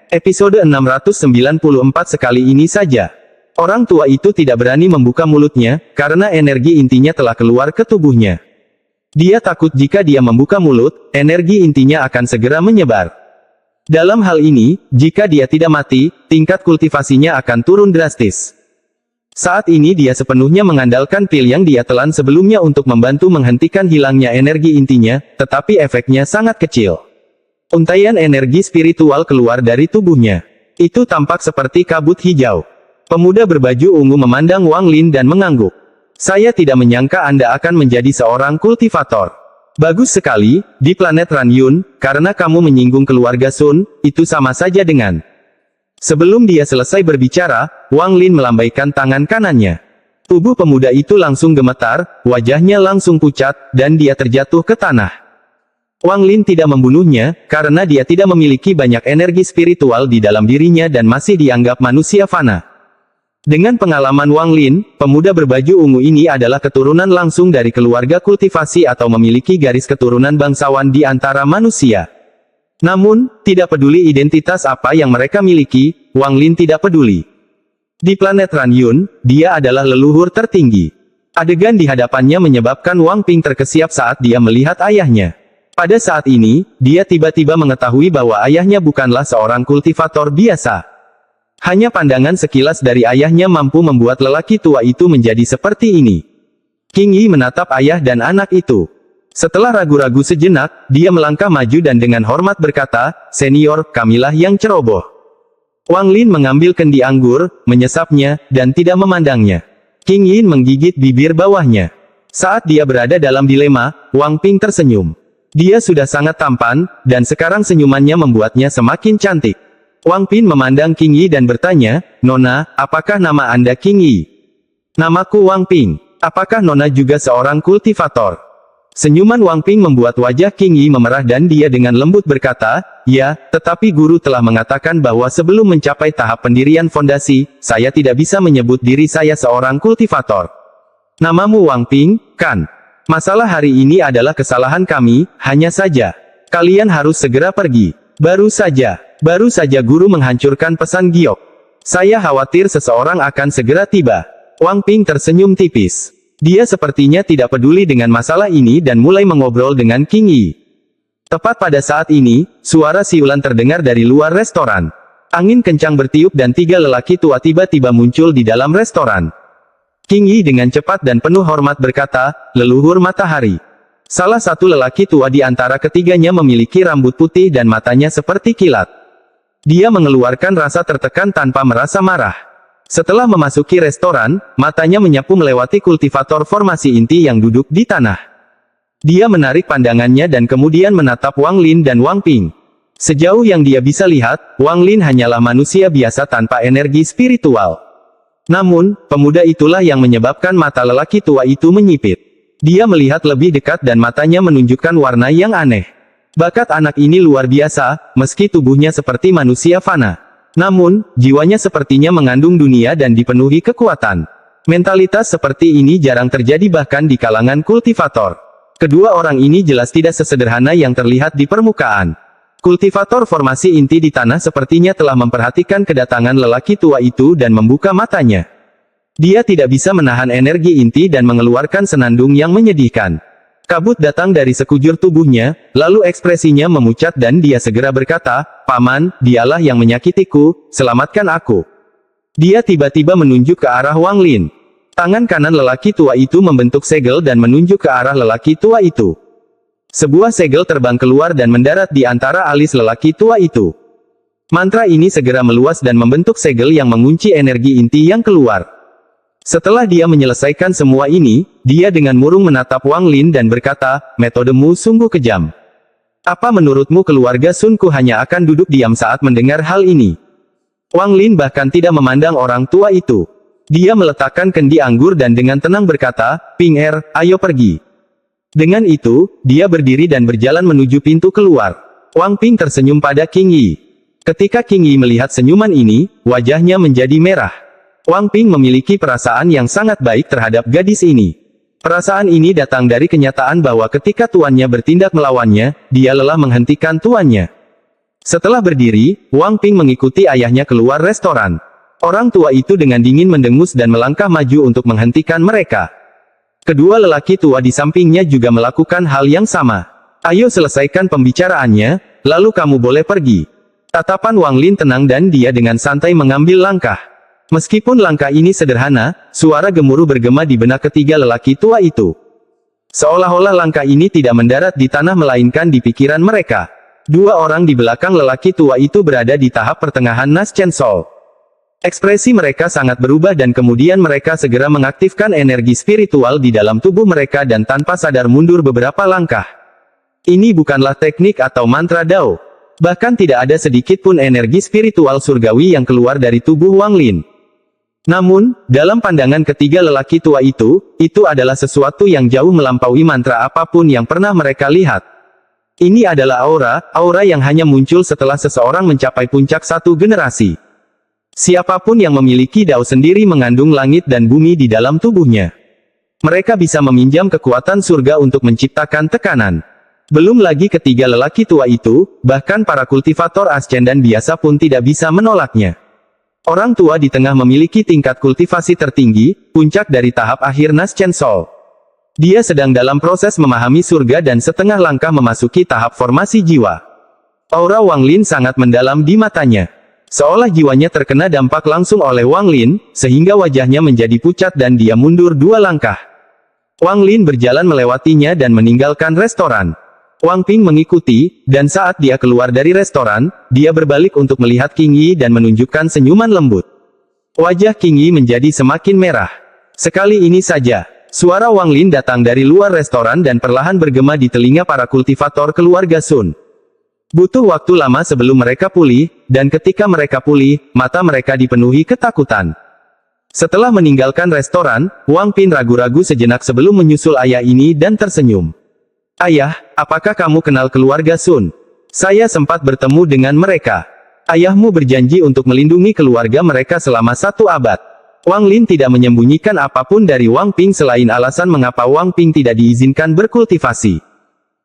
Episode 694 sekali ini saja. Orang tua itu tidak berani membuka mulutnya, karena energi intinya telah keluar ke tubuhnya. Dia takut jika dia membuka mulut, energi intinya akan segera menyebar. Dalam hal ini, jika dia tidak mati, tingkat kultivasinya akan turun drastis. Saat ini dia sepenuhnya mengandalkan pil yang dia telan sebelumnya untuk membantu menghentikan hilangnya energi intinya, tetapi efeknya sangat kecil. Untaian energi spiritual keluar dari tubuhnya. Itu tampak seperti kabut hijau. Pemuda berbaju ungu memandang Wang Lin dan mengangguk. Saya tidak menyangka Anda akan menjadi seorang kultivator. Bagus sekali, di planet Ranyun, karena kamu menyinggung keluarga Sun, itu sama saja dengan... Sebelum dia selesai berbicara, Wang Lin melambaikan tangan kanannya. Tubuh pemuda itu langsung gemetar, wajahnya langsung pucat, dan dia terjatuh ke tanah. Wang Lin tidak membunuhnya, karena dia tidak memiliki banyak energi spiritual di dalam dirinya dan masih dianggap manusia fana. Dengan pengalaman Wang Lin, pemuda berbaju ungu ini adalah keturunan langsung dari keluarga kultivasi atau memiliki garis keturunan bangsawan di antara manusia. Namun, tidak peduli identitas apa yang mereka miliki, Wang Lin tidak peduli. Di planet Ranyun, dia adalah leluhur tertinggi. Adegan di hadapannya menyebabkan Wang Ping terkesiap saat dia melihat ayahnya. Pada saat ini, dia tiba-tiba mengetahui bahwa ayahnya bukanlah seorang kultivator biasa. Hanya pandangan sekilas dari ayahnya mampu membuat lelaki tua itu menjadi seperti ini. King Yi menatap ayah dan anak itu. Setelah ragu-ragu sejenak, dia melangkah maju dan dengan hormat berkata, "Senior, kamilah yang ceroboh." Wang Lin mengambil kendi anggur, menyesapnya, dan tidak memandangnya. King Yin menggigit bibir bawahnya. Saat dia berada dalam dilema, Wang Ping tersenyum. Dia sudah sangat tampan, dan sekarang senyumannya membuatnya semakin cantik. Wang Ping memandang King Yi dan bertanya, "Nona, apakah nama Anda King Yi?" "Namaku Wang Ping. Apakah Nona juga seorang kultivator?" Senyuman Wang Ping membuat wajah King Yi memerah dan dia dengan lembut berkata, "Ya, tetapi guru telah mengatakan bahwa sebelum mencapai tahap pendirian fondasi, saya tidak bisa menyebut diri saya seorang kultivator." "Namamu Wang Ping, kan? Masalah hari ini adalah kesalahan kami, hanya saja. Kalian harus segera pergi." Baru saja guru menghancurkan pesan giok. "Saya khawatir seseorang akan segera tiba." Wang Ping tersenyum tipis. Dia sepertinya tidak peduli dengan masalah ini dan mulai mengobrol dengan King Yi. Tepat pada saat ini, suara siulan terdengar dari luar restoran. Angin kencang bertiup dan 3 lelaki tua tiba-tiba muncul di dalam restoran. King Yi dengan cepat dan penuh hormat berkata, "Leluhur matahari." Salah satu lelaki tua di antara ketiganya memiliki rambut putih dan matanya seperti kilat. Dia mengeluarkan rasa tertekan tanpa merasa marah. Setelah memasuki restoran, matanya menyapu melewati kultivator formasi inti yang duduk di tanah. Dia menarik pandangannya dan kemudian menatap Wang Lin dan Wang Ping. Sejauh yang dia bisa lihat, Wang Lin hanyalah manusia biasa tanpa energi spiritual. Namun, pemuda itulah yang menyebabkan mata lelaki tua itu menyipit. Dia melihat lebih dekat dan matanya menunjukkan warna yang aneh. Bakat anak ini luar biasa, meski tubuhnya seperti manusia fana. Namun, jiwanya sepertinya mengandung dunia dan dipenuhi kekuatan. Mentalitas seperti ini jarang terjadi bahkan di kalangan kultivator. Kedua orang ini jelas tidak sesederhana yang terlihat di permukaan. Kultivator formasi inti di tanah sepertinya telah memperhatikan kedatangan lelaki tua itu dan membuka matanya. Dia tidak bisa menahan energi inti dan mengeluarkan senandung yang menyedihkan. Kabut datang dari sekujur tubuhnya, lalu ekspresinya memucat dan dia segera berkata, "Paman, dialah yang menyakitiku, selamatkan aku." Dia tiba-tiba menunjuk ke arah Wang Lin. Tangan kanan lelaki tua itu membentuk segel dan menunjuk ke arah lelaki tua itu. Sebuah segel terbang keluar dan mendarat di antara alis lelaki tua itu. Mantra ini segera meluas dan membentuk segel yang mengunci energi inti yang keluar. Setelah dia menyelesaikan semua ini, dia dengan murung menatap Wang Lin dan berkata, "Metodemu sungguh kejam. Apa menurutmu keluarga Sunku hanya akan duduk diam saat mendengar hal ini?" Wang Lin bahkan tidak memandang orang tua itu. Dia meletakkan kendi anggur dan dengan tenang berkata, "Ping Er, ayo pergi." Dengan itu, dia berdiri dan berjalan menuju pintu keluar. Wang Ping tersenyum pada King Yi. Ketika King Yi melihat senyuman ini, wajahnya menjadi merah. Wang Ping memiliki perasaan yang sangat baik terhadap gadis ini. Perasaan ini datang dari kenyataan bahwa ketika tuannya bertindak melawannya, dia lelah menghentikan tuannya. Setelah berdiri, Wang Ping mengikuti ayahnya keluar restoran. Orang tua itu dengan dingin mendengus dan melangkah maju untuk menghentikan mereka. Kedua lelaki tua di sampingnya juga melakukan hal yang sama. Ayo selesaikan pembicaraannya, lalu kamu boleh pergi. Tatapan Wang Lin tenang dan dia dengan santai mengambil langkah. Meskipun langkah ini sederhana, suara gemuruh bergema di benak ketiga lelaki tua itu. Seolah-olah langkah ini tidak mendarat di tanah melainkan di pikiran mereka. Dua orang di belakang lelaki tua itu berada di tahap pertengahan Nas Chen Sol. Ekspresi mereka sangat berubah dan kemudian mereka segera mengaktifkan energi spiritual di dalam tubuh mereka dan tanpa sadar mundur beberapa langkah. Ini bukanlah teknik atau mantra Dao. Bahkan tidak ada sedikit pun energi spiritual surgawi yang keluar dari tubuh Wang Lin. Namun, dalam pandangan ketiga lelaki tua itu adalah sesuatu yang jauh melampaui mantra apapun yang pernah mereka lihat. Ini adalah aura yang hanya muncul setelah seseorang mencapai puncak satu generasi. Siapapun yang memiliki Dao sendiri mengandung langit dan bumi di dalam tubuhnya. Mereka bisa meminjam kekuatan surga untuk menciptakan tekanan. Belum lagi ketiga lelaki tua itu, bahkan para kultivator ascendan biasa pun tidak bisa menolaknya. Orang tua di tengah memiliki tingkat kultivasi tertinggi, puncak dari tahap akhir Nas Chen Sol. Dia sedang dalam proses memahami surga dan setengah langkah memasuki tahap formasi jiwa. Aura Wang Lin sangat mendalam di matanya. Seolah jiwanya terkena dampak langsung oleh Wang Lin, sehingga wajahnya menjadi pucat dan dia mundur dua langkah. Wang Lin berjalan melewatinya dan meninggalkan restoran. Wang Ping mengikuti, dan saat dia keluar dari restoran, dia berbalik untuk melihat Qing Yi dan menunjukkan senyuman lembut. Wajah Qing Yi menjadi semakin merah. Sekali ini saja, suara Wang Lin datang dari luar restoran dan perlahan bergema di telinga para kultivator keluarga Sun. Butuh waktu lama sebelum mereka pulih, dan ketika mereka pulih, mata mereka dipenuhi ketakutan. Setelah meninggalkan restoran, Wang Ping ragu-ragu sejenak sebelum menyusul ayah ini dan tersenyum. Ayah, apakah kamu kenal keluarga Sun? Saya sempat bertemu dengan mereka. Ayahmu berjanji untuk melindungi keluarga mereka selama 1 abad. Wang Lin tidak menyembunyikan apapun dari Wang Ping selain alasan mengapa Wang Ping tidak diizinkan berkultivasi.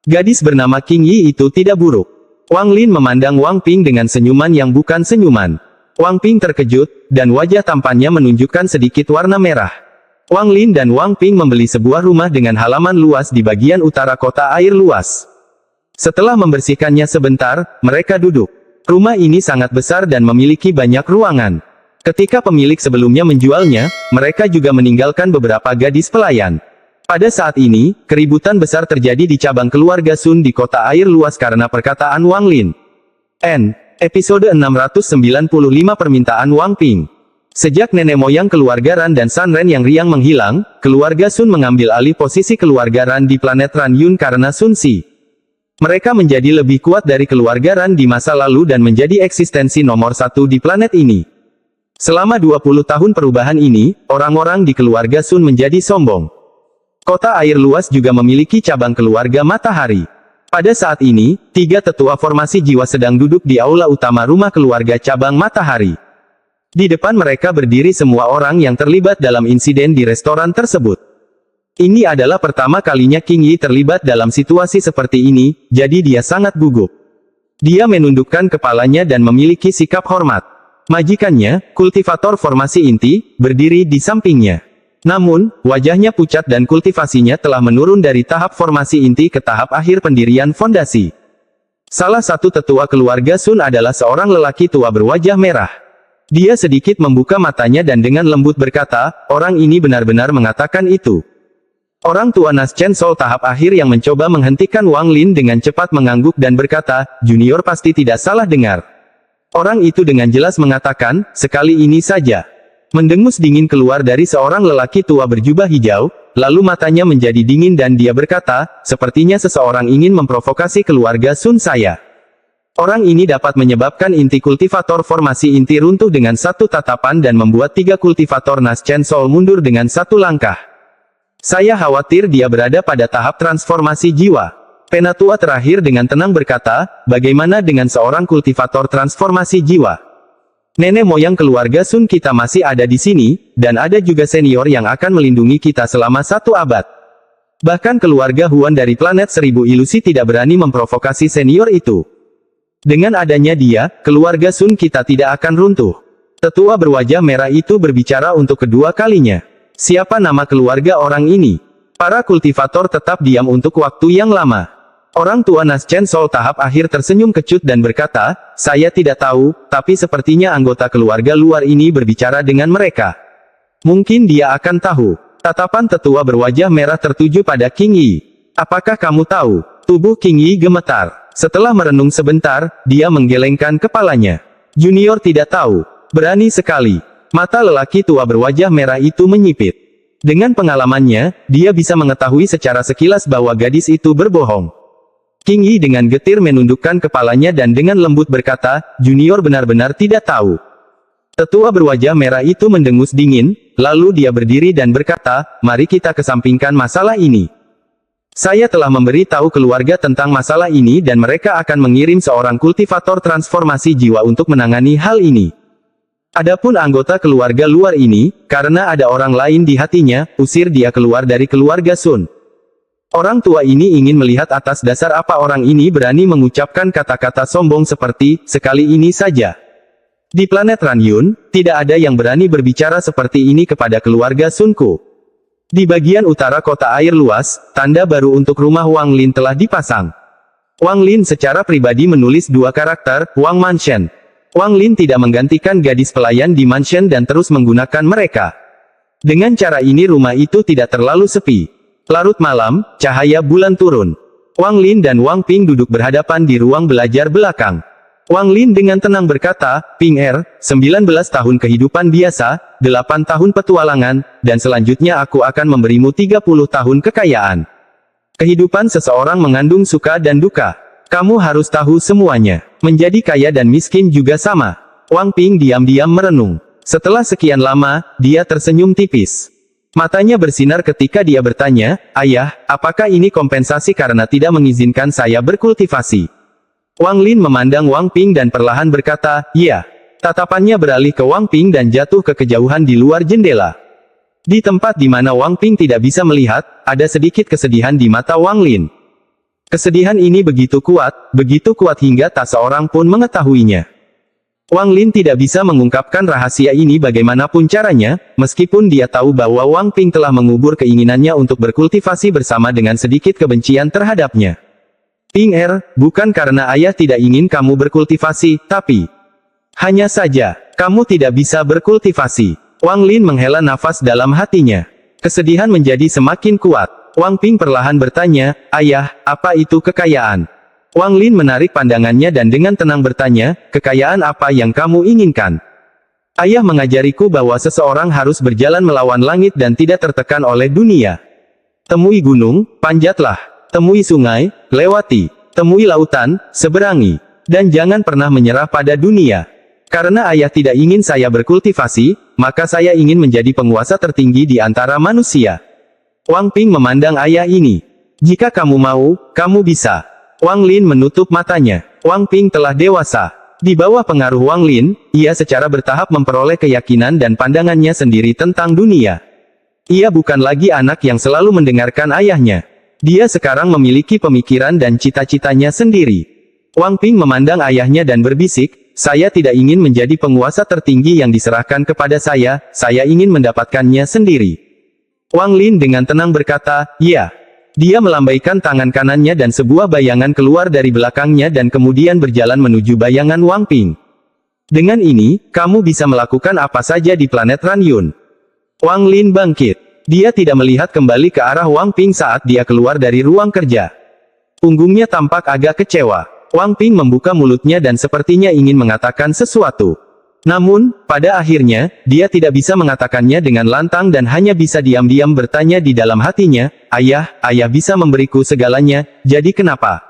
Gadis bernama Qing Yi itu tidak buruk. Wang Lin memandang Wang Ping dengan senyuman yang bukan senyuman. Wang Ping terkejut, dan wajah tampannya menunjukkan sedikit warna merah. Wang Lin dan Wang Ping membeli sebuah rumah dengan halaman luas di bagian utara kota air luas. Setelah membersihkannya sebentar, mereka duduk. Rumah ini sangat besar dan memiliki banyak ruangan. Ketika pemilik sebelumnya menjualnya, mereka juga meninggalkan beberapa gadis pelayan. Pada saat ini, keributan besar terjadi di cabang keluarga Sun di kota air luas karena perkataan Wang Lin. Episode 695 Permintaan Wang Ping. Sejak nenek moyang keluarga Ran dan San Ren yang riang menghilang, keluarga Sun mengambil alih posisi keluarga Ran di planet Ran Yun karena Sun Si. Mereka menjadi lebih kuat dari keluarga Ran di masa lalu dan menjadi eksistensi nomor 1 di planet ini. Selama 20 tahun perubahan ini, orang-orang di keluarga Sun menjadi sombong. Kota air luas juga memiliki cabang keluarga matahari. Pada saat ini, 3 tetua formasi jiwa sedang duduk di aula utama rumah keluarga cabang matahari. Di depan mereka berdiri semua orang yang terlibat dalam insiden di restoran tersebut. Ini adalah pertama kalinya Qing Yi terlibat dalam situasi seperti ini, jadi dia sangat gugup. Dia menundukkan kepalanya dan memiliki sikap hormat. Majikannya, kultivator formasi inti, berdiri di sampingnya. Namun, wajahnya pucat dan kultivasinya telah menurun dari tahap formasi inti ke tahap akhir pendirian fondasi. Salah satu tetua keluarga Sun adalah seorang lelaki tua berwajah merah. Dia sedikit membuka matanya dan dengan lembut berkata, orang ini benar-benar mengatakan itu. Orang tua Nas Chen Sol tahap akhir yang mencoba menghentikan Wang Lin dengan cepat mengangguk dan berkata, junior pasti tidak salah dengar. Orang itu dengan jelas mengatakan, sekali ini saja. Mendengus dingin keluar dari seorang lelaki tua berjubah hijau, lalu matanya menjadi dingin dan dia berkata, sepertinya seseorang ingin memprovokasi keluarga Sun saya. Orang ini dapat menyebabkan inti kultivator formasi inti runtuh dengan 1 tatapan dan membuat 3 kultivator Nas Chen Sol mundur dengan 1 langkah. Saya khawatir dia berada pada tahap transformasi jiwa. Penatua terakhir dengan tenang berkata, bagaimana dengan seorang kultivator transformasi jiwa? Nenek moyang keluarga Sun kita masih ada di sini, dan ada juga senior yang akan melindungi kita selama 1 abad. Bahkan keluarga Huan dari planet 1000 ilusi tidak berani memprovokasi senior itu. Dengan adanya dia, keluarga Sun kita tidak akan runtuh. Tetua berwajah merah itu berbicara untuk kedua kalinya. Siapa nama keluarga orang ini? Para kultivator tetap diam untuk waktu yang lama. Orang tua Nas Chen Sol tahap akhir tersenyum kecut dan berkata, saya tidak tahu, tapi sepertinya anggota keluarga luar ini berbicara dengan mereka. Mungkin dia akan tahu. Tatapan tetua berwajah merah tertuju pada King Yi. Apakah kamu tahu? Tubuh King Yi gemetar. Setelah merenung sebentar, dia menggelengkan kepalanya. Junior tidak tahu. Berani sekali. Mata lelaki tua berwajah merah itu menyipit. Dengan pengalamannya, dia bisa mengetahui secara sekilas bahwa gadis itu berbohong. King Yi dengan getir menundukkan kepalanya dan dengan lembut berkata, Junior benar-benar tidak tahu. Tetua berwajah merah itu mendengus dingin, lalu dia berdiri dan berkata, mari kita kesampingkan masalah ini. Saya telah memberi tahu keluarga tentang masalah ini dan mereka akan mengirim seorang kultivator transformasi jiwa untuk menangani hal ini. Adapun anggota keluarga luar ini, karena ada orang lain di hatinya, usir dia keluar dari keluarga Sun. Orang tua ini ingin melihat atas dasar apa orang ini berani mengucapkan kata-kata sombong seperti, sekali ini saja. Di planet Ranyun, tidak ada yang berani berbicara seperti ini kepada keluarga Sunku. Di bagian utara kota air luas, tanda baru untuk rumah Wang Lin telah dipasang. Wang Lin secara pribadi menulis 2 karakter, Wang Mansion. Wang Lin tidak menggantikan gadis pelayan di mansion dan terus menggunakan mereka. Dengan cara ini rumah itu tidak terlalu sepi. Larut malam, cahaya bulan turun. Wang Lin dan Wang Ping duduk berhadapan di ruang belajar belakang. Wang Lin dengan tenang berkata, Ping 19 tahun kehidupan biasa, 8 tahun petualangan, dan selanjutnya aku akan memberimu 30 tahun kekayaan. Kehidupan seseorang mengandung suka dan duka. Kamu harus tahu semuanya. Menjadi kaya dan miskin juga sama. Wang Ping diam-diam merenung. Setelah sekian lama, dia tersenyum tipis. Matanya bersinar ketika dia bertanya, Ayah, apakah ini kompensasi karena tidak mengizinkan saya berkultivasi? Wang Lin memandang Wang Ping dan perlahan berkata, iya. Tatapannya beralih ke Wang Ping dan jatuh ke kejauhan di luar jendela. Di tempat di mana Wang Ping tidak bisa melihat, ada sedikit kesedihan di mata Wang Lin. Kesedihan ini begitu kuat hingga tak seorang pun mengetahuinya. Wang Lin tidak bisa mengungkapkan rahasia ini bagaimanapun caranya, meskipun dia tahu bahwa Wang Ping telah mengubur keinginannya untuk berkultivasi bersama dengan sedikit kebencian terhadapnya. Ping bukan karena ayah tidak ingin kamu berkultivasi, tapi hanya saja, kamu tidak bisa berkultivasi. Wang Lin menghela nafas dalam hatinya. Kesedihan menjadi semakin kuat. Wang Ping perlahan bertanya, Ayah, apa itu kekayaan? Wang Lin menarik pandangannya dan dengan tenang bertanya, kekayaan apa yang kamu inginkan? Ayah mengajariku bahwa seseorang harus berjalan melawan langit dan tidak tertekan oleh dunia. Temui gunung, panjatlah. Temui sungai, lewati. Temui lautan, seberangi. Dan jangan pernah menyerah pada dunia. Karena ayah tidak ingin saya berkultivasi, maka saya ingin menjadi penguasa tertinggi di antara manusia. Wang Ping memandang ayah ini. Jika kamu mau, kamu bisa. Wang Lin menutup matanya. Wang Ping telah dewasa. Di bawah pengaruh Wang Lin, ia secara bertahap memperoleh keyakinan dan pandangannya sendiri tentang dunia. Ia bukan lagi anak yang selalu mendengarkan ayahnya. Dia sekarang memiliki pemikiran dan cita-citanya sendiri. Wang Ping memandang ayahnya dan berbisik, saya tidak ingin menjadi penguasa tertinggi yang diserahkan kepada saya ingin mendapatkannya sendiri. Wang Lin dengan tenang berkata, iya. Dia melambaikan tangan kanannya dan sebuah bayangan keluar dari belakangnya dan kemudian berjalan menuju bayangan Wang Ping. Dengan ini, kamu bisa melakukan apa saja di planet Ranyun. Wang Lin bangkit. Dia tidak melihat kembali ke arah Wang Ping saat dia keluar dari ruang kerja. Punggungnya tampak agak kecewa. Wang Ping membuka mulutnya dan sepertinya ingin mengatakan sesuatu. Namun, pada akhirnya, dia tidak bisa mengatakannya dengan lantang dan hanya bisa diam-diam bertanya di dalam hatinya, ayah bisa memberiku segalanya, jadi kenapa?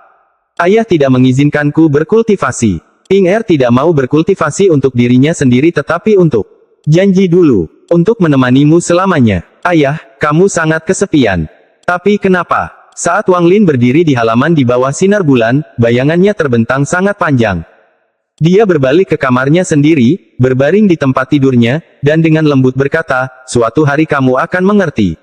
Ayah tidak mengizinkanku berkultivasi. Ping tidak mau berkultivasi untuk dirinya sendiri tetapi untuk janji dulu, untuk menemanimu selamanya. Ayah, kamu sangat kesepian. Tapi kenapa? Saat Wang Lin berdiri di halaman di bawah sinar bulan, bayangannya terbentang sangat panjang. Dia berbalik ke kamarnya sendiri, berbaring di tempat tidurnya, dan dengan lembut berkata, "Suatu hari kamu akan mengerti.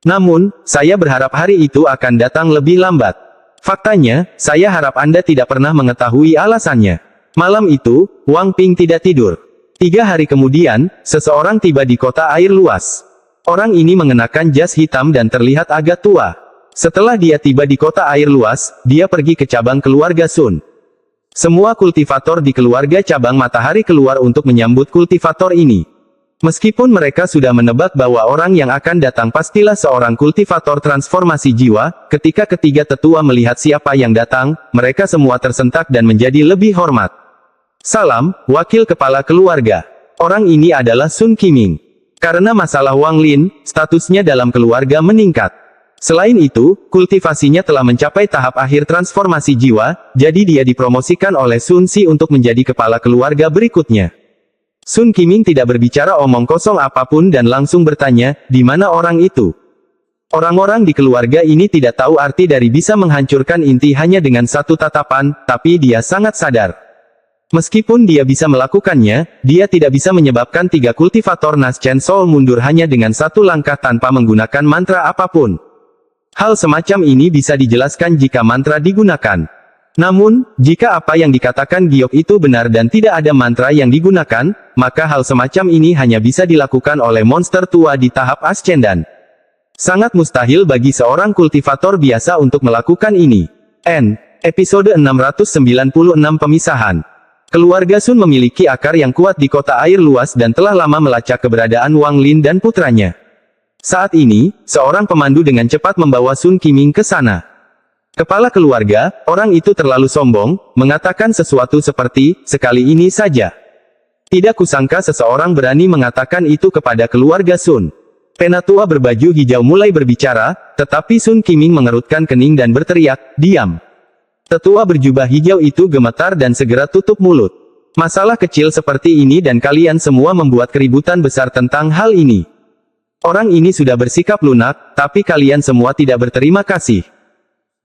Namun, saya berharap hari itu akan datang lebih lambat." Faktanya, saya harap Anda tidak pernah mengetahui alasannya. Malam itu, Wang Ping tidak tidur. 3 hari kemudian, seseorang tiba di kota air luas. Orang ini mengenakan jas hitam dan terlihat agak tua. Setelah dia tiba di kota air luas, dia pergi ke cabang keluarga Sun. Semua kultivator di keluarga cabang matahari keluar untuk menyambut kultivator ini. Meskipun mereka sudah menebak bahwa orang yang akan datang pastilah seorang kultivator transformasi jiwa, ketika ketiga tetua melihat siapa yang datang, mereka semua tersentak dan menjadi lebih hormat. "Salam, wakil kepala keluarga. Orang ini adalah Sun Qiming. Karena masalah Wang Lin, statusnya dalam keluarga meningkat. Selain itu, kultivasinya telah mencapai tahap akhir transformasi jiwa, jadi dia dipromosikan oleh Sun Si untuk menjadi kepala keluarga berikutnya." Sun Qiming tidak berbicara omong kosong apapun dan langsung bertanya, "Di mana orang itu?" Orang-orang di keluarga ini tidak tahu arti dari bisa menghancurkan inti hanya dengan satu tatapan, tapi dia sangat sadar. Meskipun dia bisa melakukannya, dia tidak bisa menyebabkan 3 kultivator Naschen Soul mundur hanya dengan satu langkah tanpa menggunakan mantra apapun. Hal semacam ini bisa dijelaskan jika mantra digunakan. Namun, jika apa yang dikatakan Giok itu benar dan tidak ada mantra yang digunakan, maka hal semacam ini hanya bisa dilakukan oleh monster tua di tahap ascendan. Sangat mustahil bagi seorang kultivator biasa untuk melakukan ini. Episode 696 Pemisahan. Keluarga Sun memiliki akar yang kuat di kota air luas dan telah lama melacak keberadaan Wang Lin dan putranya. Saat ini, seorang pemandu dengan cepat membawa Sun Qiming ke sana. Kepala keluarga, orang itu terlalu sombong, mengatakan sesuatu seperti, "Sekali ini saja." Tidak kusangka seseorang berani mengatakan itu kepada keluarga Sun. Penatua berbaju hijau mulai berbicara, tetapi Sun Qiming mengerutkan kening dan berteriak, "Diam!" Tetua berjubah hijau itu gemetar dan segera tutup mulut. Masalah kecil seperti ini dan kalian semua membuat keributan besar tentang hal ini. Orang ini sudah bersikap lunak, tapi kalian semua tidak berterima kasih.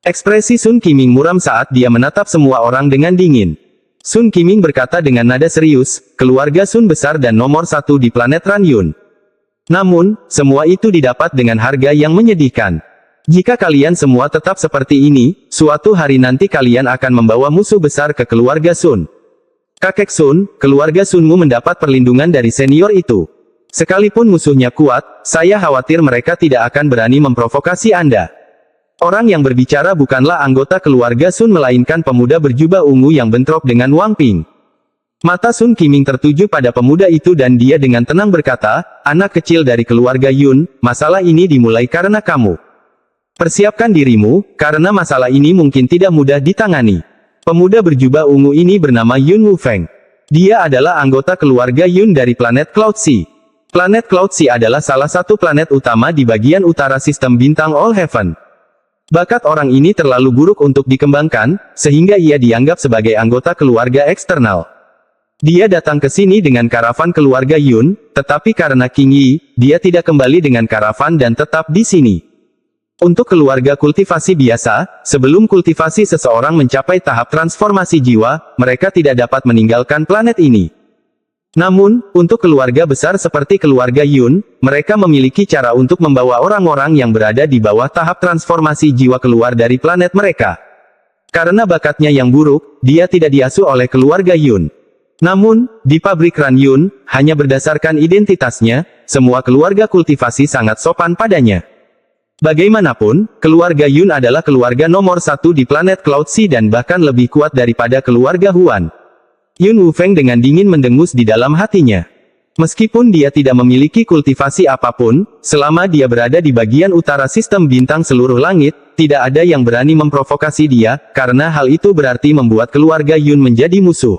Ekspresi Sun Qiming muram saat dia menatap semua orang dengan dingin. Sun Qiming berkata dengan nada serius, "Keluarga Sun besar dan nomor 1 di planet Ranyun. Namun, semua itu didapat dengan harga yang menyedihkan. Jika kalian semua tetap seperti ini, suatu hari nanti kalian akan membawa musuh besar ke keluarga Sun. Kakek Sun, keluarga Sunmu mendapat perlindungan dari senior itu. Sekalipun musuhnya kuat, saya khawatir mereka tidak akan berani memprovokasi Anda." Orang yang berbicara bukanlah anggota keluarga Sun melainkan pemuda berjubah ungu yang bentrok dengan Wang Ping. Mata Sun Qiming tertuju pada pemuda itu dan dia dengan tenang berkata, "Anak kecil dari keluarga Yun, masalah ini dimulai karena kamu. Persiapkan dirimu, karena masalah ini mungkin tidak mudah ditangani." Pemuda berjubah ungu ini bernama Yun Wufeng. Dia adalah anggota keluarga Yun dari planet Cloud Sea. Planet Cloud Sea adalah salah satu planet utama di bagian utara sistem bintang All Heaven. Bakat orang ini terlalu buruk untuk dikembangkan, sehingga ia dianggap sebagai anggota keluarga eksternal. Dia datang ke sini dengan karavan keluarga Yun, tetapi karena King Yi, dia tidak kembali dengan karavan dan tetap di sini. Untuk keluarga kultivasi biasa, sebelum kultivasi seseorang mencapai tahap transformasi jiwa, mereka tidak dapat meninggalkan planet ini. Namun, untuk keluarga besar seperti keluarga Yun, mereka memiliki cara untuk membawa orang-orang yang berada di bawah tahap transformasi jiwa keluar dari planet mereka. Karena bakatnya yang buruk, dia tidak diasuh oleh keluarga Yun. Namun, di pabrik Ranyun, hanya berdasarkan identitasnya, semua keluarga kultivasi sangat sopan padanya. Bagaimanapun, keluarga Yun adalah keluarga nomor 1 di planet Cloud Sea dan bahkan lebih kuat daripada keluarga Huan. Yun Wufeng dengan dingin mendengus di dalam hatinya. Meskipun dia tidak memiliki kultivasi apapun, selama dia berada di bagian utara sistem bintang seluruh langit, tidak ada yang berani memprovokasi dia, karena hal itu berarti membuat keluarga Yun menjadi musuh.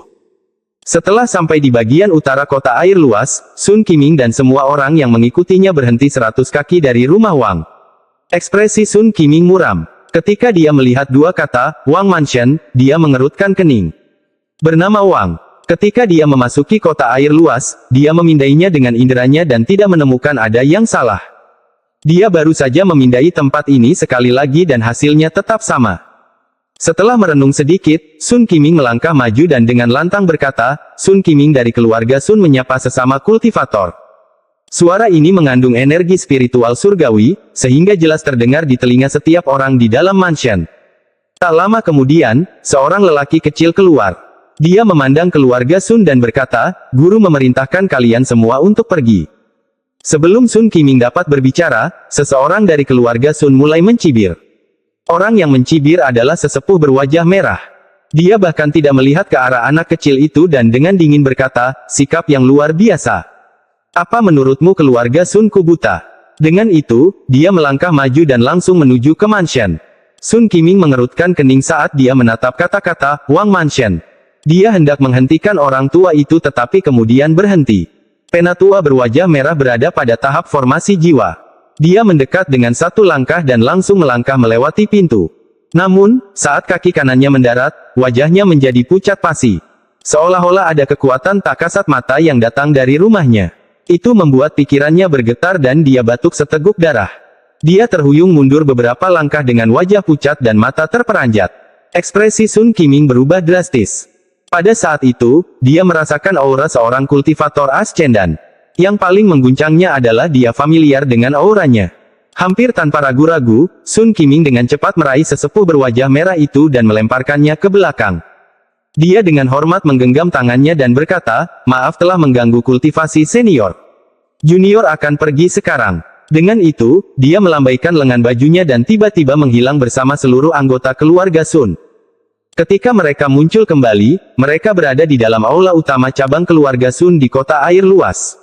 Setelah sampai di bagian utara kota air luas, Sun Qiming dan semua orang yang mengikutinya berhenti 100 kaki dari rumah Wang. Ekspresi Sun Qiming muram. Ketika dia melihat dua kata, Wang Mansion, dia mengerutkan kening. Bernama Wang. Ketika dia memasuki kota air luas, dia memindainya dengan inderanya dan tidak menemukan ada yang salah. Dia baru saja memindai tempat ini sekali lagi dan hasilnya tetap sama. Setelah merenung sedikit, Sun Qiming melangkah maju dan dengan lantang berkata, Sun Qiming dari keluarga Sun menyapa sesama kultivator. Suara ini mengandung energi spiritual surgawi, sehingga jelas terdengar di telinga setiap orang di dalam mansion. Tak lama kemudian, seorang lelaki kecil keluar. Dia memandang keluarga Sun dan berkata, guru memerintahkan kalian semua untuk pergi. Sebelum Sun Qiming dapat berbicara, seseorang dari keluarga Sun mulai mencibir. Orang yang mencibir adalah sesepuh berwajah merah. Dia bahkan tidak melihat ke arah anak kecil itu dan dengan dingin berkata, sikap yang luar biasa. Apa menurutmu keluarga Sun Kubuta? Dengan itu, dia melangkah maju dan langsung menuju ke mansion. Sun Qiming mengerutkan kening saat dia menatap kata-kata, Wang Mansion. Dia hendak menghentikan orang tua itu tetapi kemudian berhenti. Penatua berwajah merah berada pada tahap formasi jiwa. Dia mendekat dengan satu langkah dan langsung melangkah melewati pintu. Namun, saat kaki kanannya mendarat, wajahnya menjadi pucat pasi. Seolah-olah ada kekuatan tak kasat mata yang datang dari rumahnya. Itu membuat pikirannya bergetar dan dia batuk seteguk darah. Dia terhuyung mundur beberapa langkah dengan wajah pucat dan mata terperanjat. Ekspresi Sun Qiming berubah drastis. Pada saat itu, dia merasakan aura seorang kultivator ascendan. Yang paling mengguncangnya adalah dia familiar dengan auranya. Hampir tanpa ragu-ragu, Sun Qiming dengan cepat meraih sesepuh berwajah merah itu dan melemparkannya ke belakang. Dia dengan hormat menggenggam tangannya dan berkata, maaf telah mengganggu kultivasi senior. Junior akan pergi sekarang. Dengan itu, dia melambaikan lengan bajunya dan tiba-tiba menghilang bersama seluruh anggota keluarga Sun. Ketika mereka muncul kembali, mereka berada di dalam aula utama cabang keluarga Sun di kota air luas.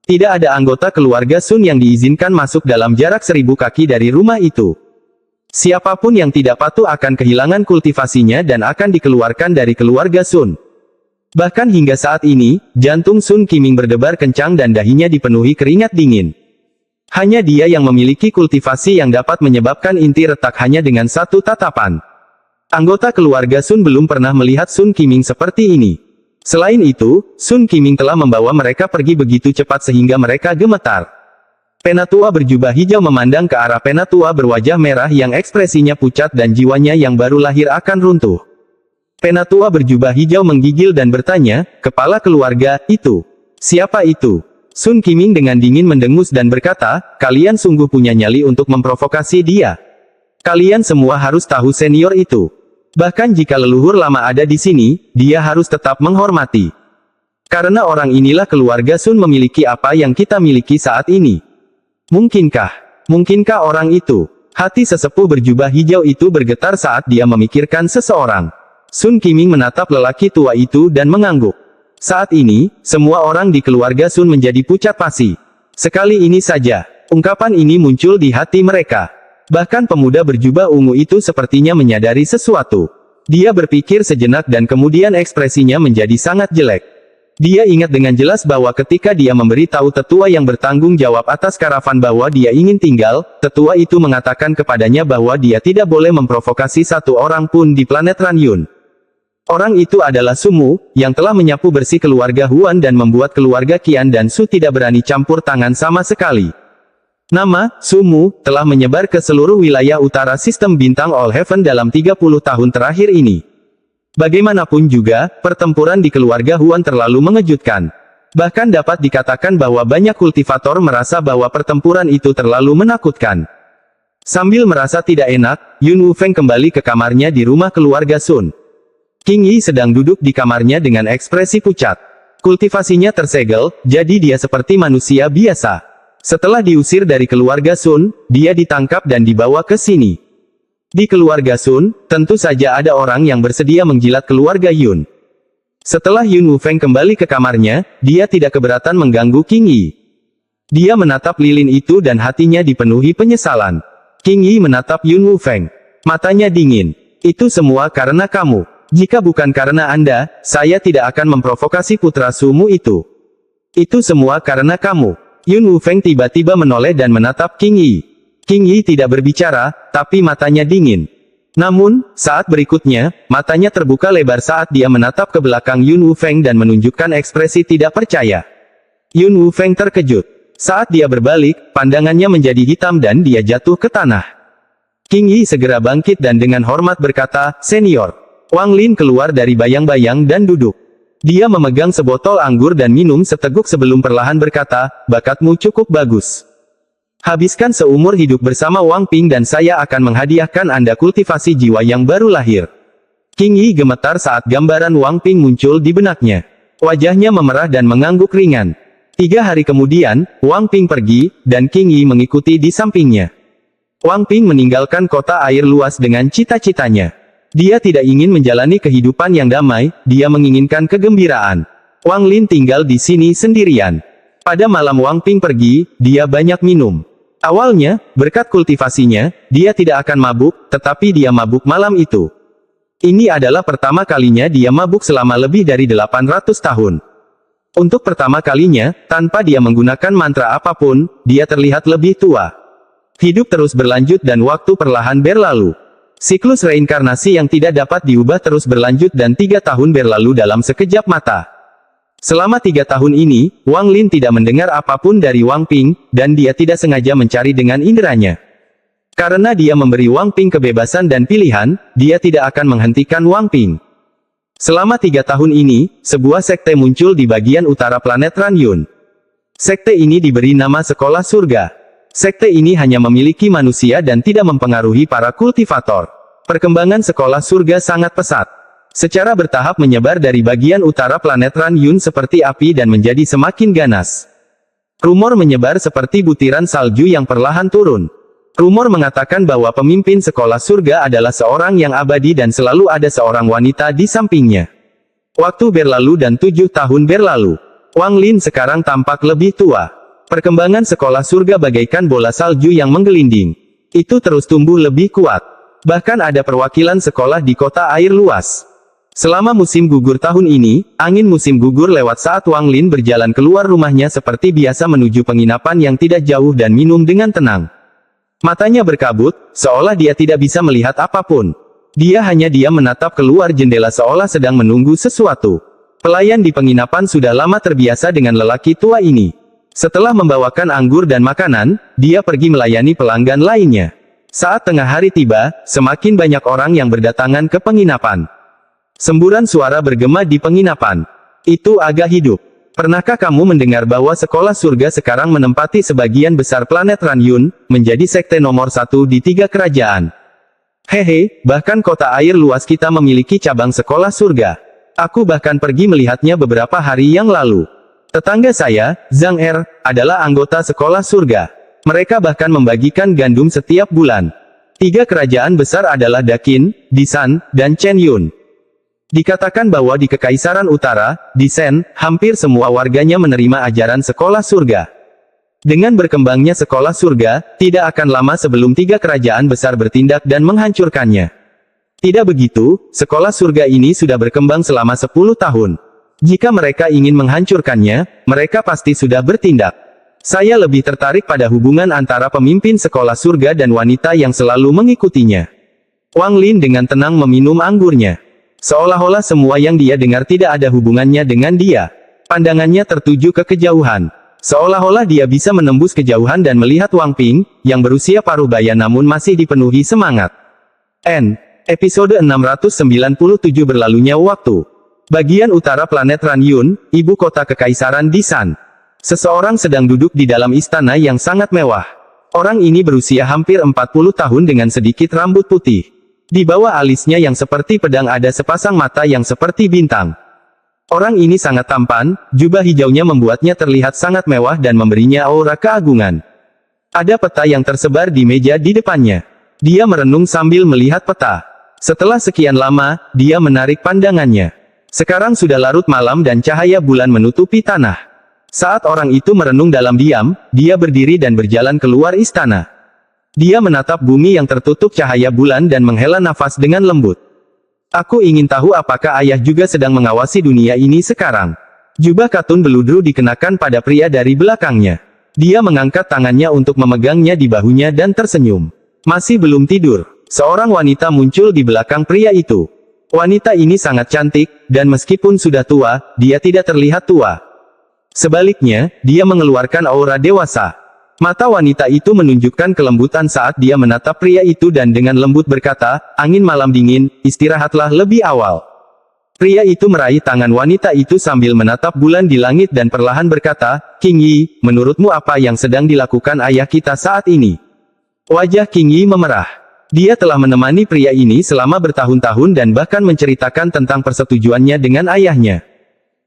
Tidak ada anggota keluarga Sun yang diizinkan masuk dalam jarak 1000 kaki dari rumah itu. Siapapun yang tidak patuh akan kehilangan kultivasinya dan akan dikeluarkan dari keluarga Sun. Bahkan hingga saat ini, jantung Sun Qiming berdebar kencang dan dahinya dipenuhi keringat dingin. Hanya dia yang memiliki kultivasi yang dapat menyebabkan inti retak hanya dengan satu tatapan. Anggota keluarga Sun belum pernah melihat Sun Qiming seperti ini. Selain itu, Sun Qiming telah membawa mereka pergi begitu cepat sehingga mereka gemetar. Penatua berjubah hijau memandang ke arah penatua berwajah merah yang ekspresinya pucat dan jiwanya yang baru lahir akan runtuh. Penatua berjubah hijau menggigil dan bertanya, kepala keluarga, itu. Siapa itu? Sun Qiming dengan dingin mendengus dan berkata, kalian sungguh punya nyali untuk memprovokasi dia. Kalian semua harus tahu senior itu. Bahkan jika leluhur lama ada di sini, dia harus tetap menghormati. Karena orang inilah keluarga Sun memiliki apa yang kita miliki saat ini. Mungkinkah orang itu? Hati sesepuh berjubah hijau itu bergetar saat dia memikirkan seseorang. Sun Qiming menatap lelaki tua itu dan mengangguk. Saat ini, semua orang di keluarga Sun menjadi pucat pasi. Sekali ini saja, ungkapan ini muncul di hati mereka. Bahkan pemuda berjubah ungu itu sepertinya menyadari sesuatu. Dia berpikir sejenak dan kemudian ekspresinya menjadi sangat jelek. Dia ingat dengan jelas bahwa ketika dia memberi tahu tetua yang bertanggung jawab atas karavan bahwa dia ingin tinggal, tetua itu mengatakan kepadanya bahwa dia tidak boleh memprovokasi satu orang pun di planet Ranyun. Orang itu adalah Sumu, yang telah menyapu bersih keluarga Huan dan membuat keluarga Qian dan Su tidak berani campur tangan sama sekali. Nama, Sumu, telah menyebar ke seluruh wilayah utara sistem bintang All Heaven dalam 30 tahun terakhir ini. Bagaimanapun juga, pertempuran di keluarga Huan terlalu mengejutkan. Bahkan dapat dikatakan bahwa banyak kultivator merasa bahwa pertempuran itu terlalu menakutkan. Sambil merasa tidak enak, Yun Wufeng kembali ke kamarnya di rumah keluarga Sun. King Yi sedang duduk di kamarnya dengan ekspresi pucat. Kultivasinya tersegel, jadi dia seperti manusia biasa. Setelah diusir dari keluarga Sun, dia ditangkap dan dibawa ke sini. Di keluarga Sun, tentu saja ada orang yang bersedia menjilat keluarga Yun. Setelah Yun Wufeng kembali ke kamarnya, dia tidak keberatan mengganggu King Yi. Dia menatap lilin itu dan hatinya dipenuhi penyesalan. King Yi menatap Yun Wufeng. Matanya dingin. Itu semua karena kamu. Jika bukan karena Anda, saya tidak akan memprovokasi putra Sumu itu. Itu semua karena kamu. Yun Wufeng tiba-tiba menoleh dan menatap King Yi. King Yi tidak berbicara, tapi matanya dingin. Namun, saat berikutnya, matanya terbuka lebar saat dia menatap ke belakang Yun Wufeng dan menunjukkan ekspresi tidak percaya. Yun Wufeng terkejut. Saat dia berbalik, pandangannya menjadi hitam dan dia jatuh ke tanah. King Yi segera bangkit dan dengan hormat berkata, "Senior." Wang Lin keluar dari bayang-bayang dan duduk. Dia memegang sebotol anggur dan minum seteguk sebelum perlahan berkata, "Bakatmu cukup bagus. Habiskan seumur hidup bersama Wang Ping dan saya akan menghadiahkan Anda kultivasi jiwa yang baru lahir." King Yi gemetar saat gambaran Wang Ping muncul di benaknya. Wajahnya memerah dan mengangguk ringan. 3 hari kemudian, Wang Ping pergi, dan King Yi mengikuti di sampingnya. Wang Ping meninggalkan kota air luas dengan cita-citanya. Dia tidak ingin menjalani kehidupan yang damai, dia menginginkan kegembiraan. Wang Lin tinggal di sini sendirian. Pada malam Wang Ping pergi, dia banyak minum. Awalnya, berkat kultivasinya, dia tidak akan mabuk, tetapi dia mabuk malam itu. Ini adalah pertama kalinya dia mabuk selama lebih dari 800 tahun. Untuk pertama kalinya, tanpa dia menggunakan mantra apapun, dia terlihat lebih tua. Hidup terus berlanjut dan waktu perlahan berlalu. Siklus reinkarnasi yang tidak dapat diubah terus berlanjut dan 3 tahun berlalu dalam sekejap mata. Selama 3 tahun ini, Wang Lin tidak mendengar apapun dari Wang Ping, dan dia tidak sengaja mencari dengan inderanya. Karena dia memberi Wang Ping kebebasan dan pilihan, dia tidak akan menghentikan Wang Ping. Selama 3 tahun ini, sebuah sekte muncul di bagian utara planet Ranyun. Sekte ini diberi nama Sekolah Surga. Sekte ini hanya memiliki manusia dan tidak mempengaruhi para kultivator. Perkembangan Sekolah Surga sangat pesat. Secara bertahap menyebar dari bagian utara planet Ranyun seperti api dan menjadi semakin ganas. Rumor menyebar seperti butiran salju yang perlahan turun. Rumor mengatakan bahwa pemimpin Sekolah Surga adalah seorang yang abadi dan selalu ada seorang wanita di sampingnya. Waktu berlalu dan 7 tahun berlalu. Wang Lin sekarang tampak lebih tua. Perkembangan Sekolah Surga bagaikan bola salju yang menggelinding. Itu terus tumbuh lebih kuat. Bahkan ada perwakilan sekolah di kota air luas. Selama musim gugur tahun ini, angin musim gugur lewat saat Wang Lin berjalan keluar rumahnya seperti biasa menuju penginapan yang tidak jauh dan minum dengan tenang. Matanya berkabut, seolah dia tidak bisa melihat apapun. Dia hanya diam menatap keluar jendela seolah sedang menunggu sesuatu. Pelayan di penginapan sudah lama terbiasa dengan lelaki tua ini. Setelah membawakan anggur dan makanan, dia pergi melayani pelanggan lainnya. Saat tengah hari tiba, semakin banyak orang yang berdatangan ke penginapan. Semburan suara bergema di penginapan. Itu agak hidup. Pernahkah kamu mendengar bahwa Sekolah Surga sekarang menempati sebagian besar planet Ranyun, menjadi sekte nomor 1 di 3 kerajaan? Hehe, bahkan kota air luas kita memiliki cabang Sekolah Surga. Aku bahkan pergi melihatnya beberapa hari yang lalu. Tetangga saya, Zhang Er, adalah anggota Sekolah Surga. Mereka bahkan membagikan gandum setiap bulan. 3 kerajaan besar adalah Dakin, Disan, dan Chen Yun. Dikatakan bahwa di Kekaisaran Utara, Disen, hampir semua warganya menerima ajaran Sekolah Surga. Dengan berkembangnya Sekolah Surga, tidak akan lama sebelum 3 kerajaan besar bertindak dan menghancurkannya. Tidak begitu, Sekolah Surga ini sudah berkembang selama 10 tahun. Jika mereka ingin menghancurkannya, mereka pasti sudah bertindak. Saya lebih tertarik pada hubungan antara pemimpin Sekolah Surga dan wanita yang selalu mengikutinya. Wang Lin dengan tenang meminum anggurnya. Seolah-olah semua yang dia dengar tidak ada hubungannya dengan dia. Pandangannya tertuju ke kejauhan. Seolah-olah dia bisa menembus kejauhan dan melihat Wang Ping, yang berusia paruh baya namun masih dipenuhi semangat. Episode 697 berlalunya waktu. Bagian utara planet Ranyun, ibu kota Kekaisaran Disan. Seseorang sedang duduk di dalam istana yang sangat mewah. Orang ini berusia hampir 40 tahun dengan sedikit rambut putih. Di bawah alisnya yang seperti pedang ada sepasang mata yang seperti bintang. Orang ini sangat tampan, jubah hijaunya membuatnya terlihat sangat mewah dan memberinya aura keagungan. Ada peta yang tersebar di meja di depannya. Dia merenung sambil melihat peta. Setelah sekian lama, dia menarik pandangannya. Sekarang sudah larut malam dan cahaya bulan menutupi tanah. Saat orang itu merenung dalam diam, dia berdiri dan berjalan keluar istana. Dia menatap bumi yang tertutup cahaya bulan dan menghela nafas dengan lembut. Aku ingin tahu apakah ayah juga sedang mengawasi dunia ini sekarang. Jubah katun beludru dikenakan pada pria dari belakangnya. Dia mengangkat tangannya untuk memegangnya di bahunya dan tersenyum. Masih belum tidur. Seorang wanita muncul di belakang pria itu. Wanita ini sangat cantik, dan meskipun sudah tua, dia tidak terlihat tua. Sebaliknya, dia mengeluarkan aura dewasa. Mata wanita itu menunjukkan kelembutan saat dia menatap pria itu dan dengan lembut berkata, "Angin malam dingin, istirahatlah lebih awal." Pria itu meraih tangan wanita itu sambil menatap bulan di langit dan perlahan berkata, "King Yi, menurutmu apa yang sedang dilakukan ayah kita saat ini?" Wajah King Yi memerah. Dia telah menemani pria ini selama bertahun-tahun dan bahkan menceritakan tentang persetujuannya dengan ayahnya.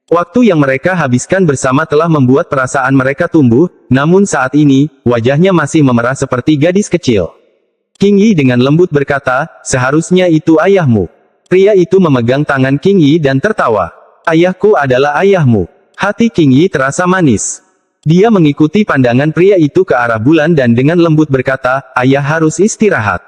Waktu yang mereka habiskan bersama telah membuat perasaan mereka tumbuh, namun saat ini, wajahnya masih memerah seperti gadis kecil. King Yi dengan lembut berkata, "Seharusnya itu ayahmu." Pria itu memegang tangan King Yi dan tertawa. "Ayahku adalah ayahmu." Hati King Yi terasa manis. Dia mengikuti pandangan pria itu ke arah bulan dan dengan lembut berkata, "Ayah harus istirahat."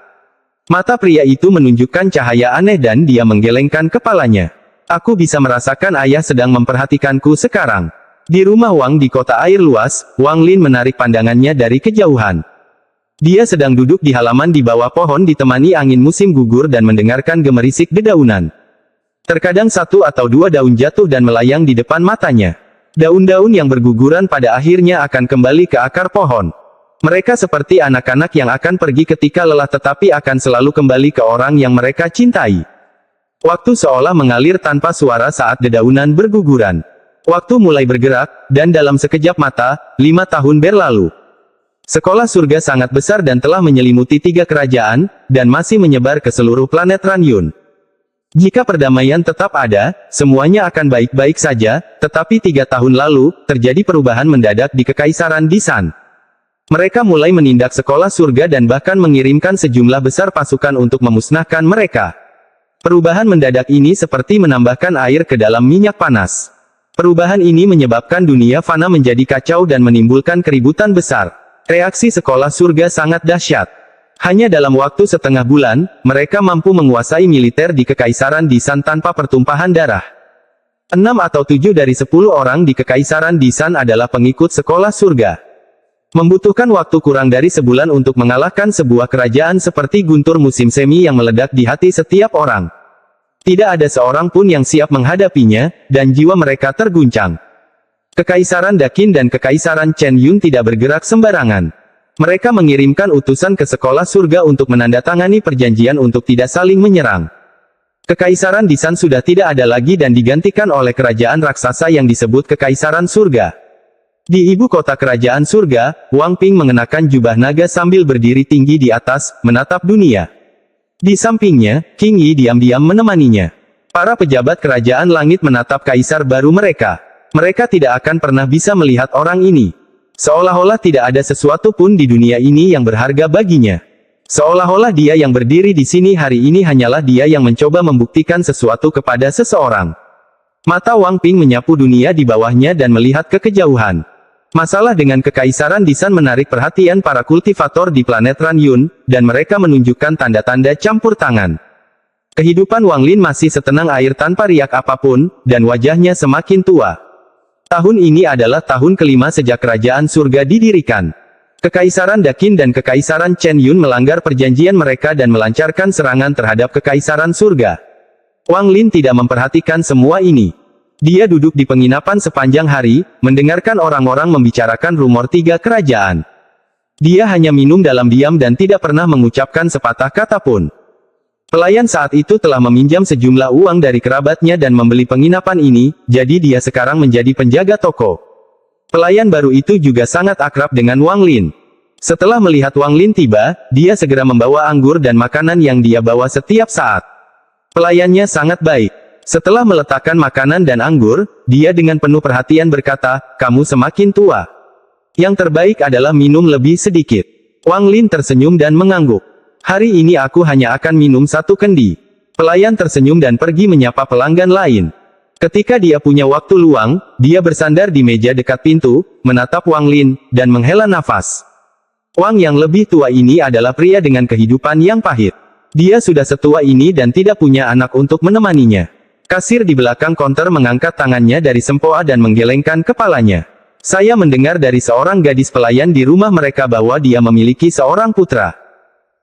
Mata pria itu menunjukkan cahaya aneh dan dia menggelengkan kepalanya. "Aku bisa merasakan ayah sedang memperhatikanku sekarang." Di rumah Wang di kota air luas, Wang Lin menarik pandangannya dari kejauhan. Dia sedang duduk di halaman di bawah pohon ditemani angin musim gugur dan mendengarkan gemerisik dedaunan. Terkadang satu atau dua daun jatuh dan melayang di depan matanya. Daun-daun yang berguguran pada akhirnya akan kembali ke akar pohon. Mereka seperti anak-anak yang akan pergi ketika lelah tetapi akan selalu kembali ke orang yang mereka cintai. Waktu seolah mengalir tanpa suara saat dedaunan berguguran. Waktu mulai bergerak, dan dalam sekejap mata, 5 tahun berlalu. Sekolah surga sangat besar dan telah menyelimuti 3 kerajaan, dan masih menyebar ke seluruh planet Ranyun. Jika perdamaian tetap ada, semuanya akan baik-baik saja, tetapi 3 tahun lalu, terjadi perubahan mendadak di Kekaisaran Disan. Mereka mulai menindak sekolah surga dan bahkan mengirimkan sejumlah besar pasukan untuk memusnahkan mereka. Perubahan mendadak ini seperti menambahkan air ke dalam minyak panas. Perubahan ini menyebabkan dunia fana menjadi kacau dan menimbulkan keributan besar. Reaksi sekolah surga sangat dahsyat. Hanya dalam waktu setengah bulan, mereka mampu menguasai militer di Kekaisaran Disan tanpa pertumpahan darah. 6 atau 7 dari 10 orang di Kekaisaran Disan adalah pengikut sekolah surga. Membutuhkan waktu kurang dari sebulan untuk mengalahkan sebuah kerajaan seperti guntur musim semi yang meledak di hati setiap orang. Tidak ada seorang pun yang siap menghadapinya, dan jiwa mereka terguncang. Kekaisaran Dakin dan Kekaisaran Chen Yun tidak bergerak sembarangan. Mereka mengirimkan utusan ke sekolah surga untuk menandatangani perjanjian untuk tidak saling menyerang. Kekaisaran Disan sudah tidak ada lagi dan digantikan oleh kerajaan raksasa yang disebut Kekaisaran Surga. Di ibu kota kerajaan surga, Wang Ping mengenakan jubah naga sambil berdiri tinggi di atas, menatap dunia. Di sampingnya, King Yi diam-diam menemaninya. Para pejabat kerajaan langit menatap kaisar baru mereka. Mereka tidak akan pernah bisa melihat orang ini. Seolah-olah tidak ada sesuatu pun di dunia ini yang berharga baginya. Seolah-olah dia yang berdiri di sini hari ini hanyalah dia yang mencoba membuktikan sesuatu kepada seseorang. Mata Wang Ping menyapu dunia di bawahnya dan melihat ke kejauhan. Masalah dengan Kekaisaran Disan menarik perhatian para kultivator di planet Ranyun, dan mereka menunjukkan tanda-tanda campur tangan. Kehidupan Wang Lin masih setenang air tanpa riak apapun, dan wajahnya semakin tua. Tahun ini adalah tahun kelima sejak kerajaan surga didirikan. Kekaisaran Dakin dan Kekaisaran Chen Yun melanggar perjanjian mereka dan melancarkan serangan terhadap Kekaisaran surga. Wang Lin tidak memperhatikan semua ini. Dia duduk di penginapan sepanjang hari, mendengarkan orang-orang membicarakan rumor 3 kerajaan. Dia hanya minum dalam diam dan tidak pernah mengucapkan sepatah kata pun. Pelayan saat itu telah meminjam sejumlah uang dari kerabatnya dan membeli penginapan ini, jadi dia sekarang menjadi penjaga toko. Pelayan baru itu juga sangat akrab dengan Wang Lin. Setelah melihat Wang Lin tiba, dia segera membawa anggur dan makanan yang dia bawa setiap saat. Pelayannya sangat baik. Setelah meletakkan makanan dan anggur, dia dengan penuh perhatian berkata, "Kamu semakin tua. Yang terbaik adalah minum lebih sedikit." Wang Lin tersenyum dan mengangguk. "Hari ini aku hanya akan minum 1 kendi." Pelayan tersenyum dan pergi menyapa pelanggan lain. Ketika dia punya waktu luang, dia bersandar di meja dekat pintu, menatap Wang Lin, dan menghela nafas. Wang yang lebih tua ini adalah pria dengan kehidupan yang pahit. Dia sudah setua ini dan tidak punya anak untuk menemaninya. Kasir di belakang konter mengangkat tangannya dari sempoa dan menggelengkan kepalanya. "Saya mendengar dari seorang gadis pelayan di rumah mereka bahwa dia memiliki seorang putra.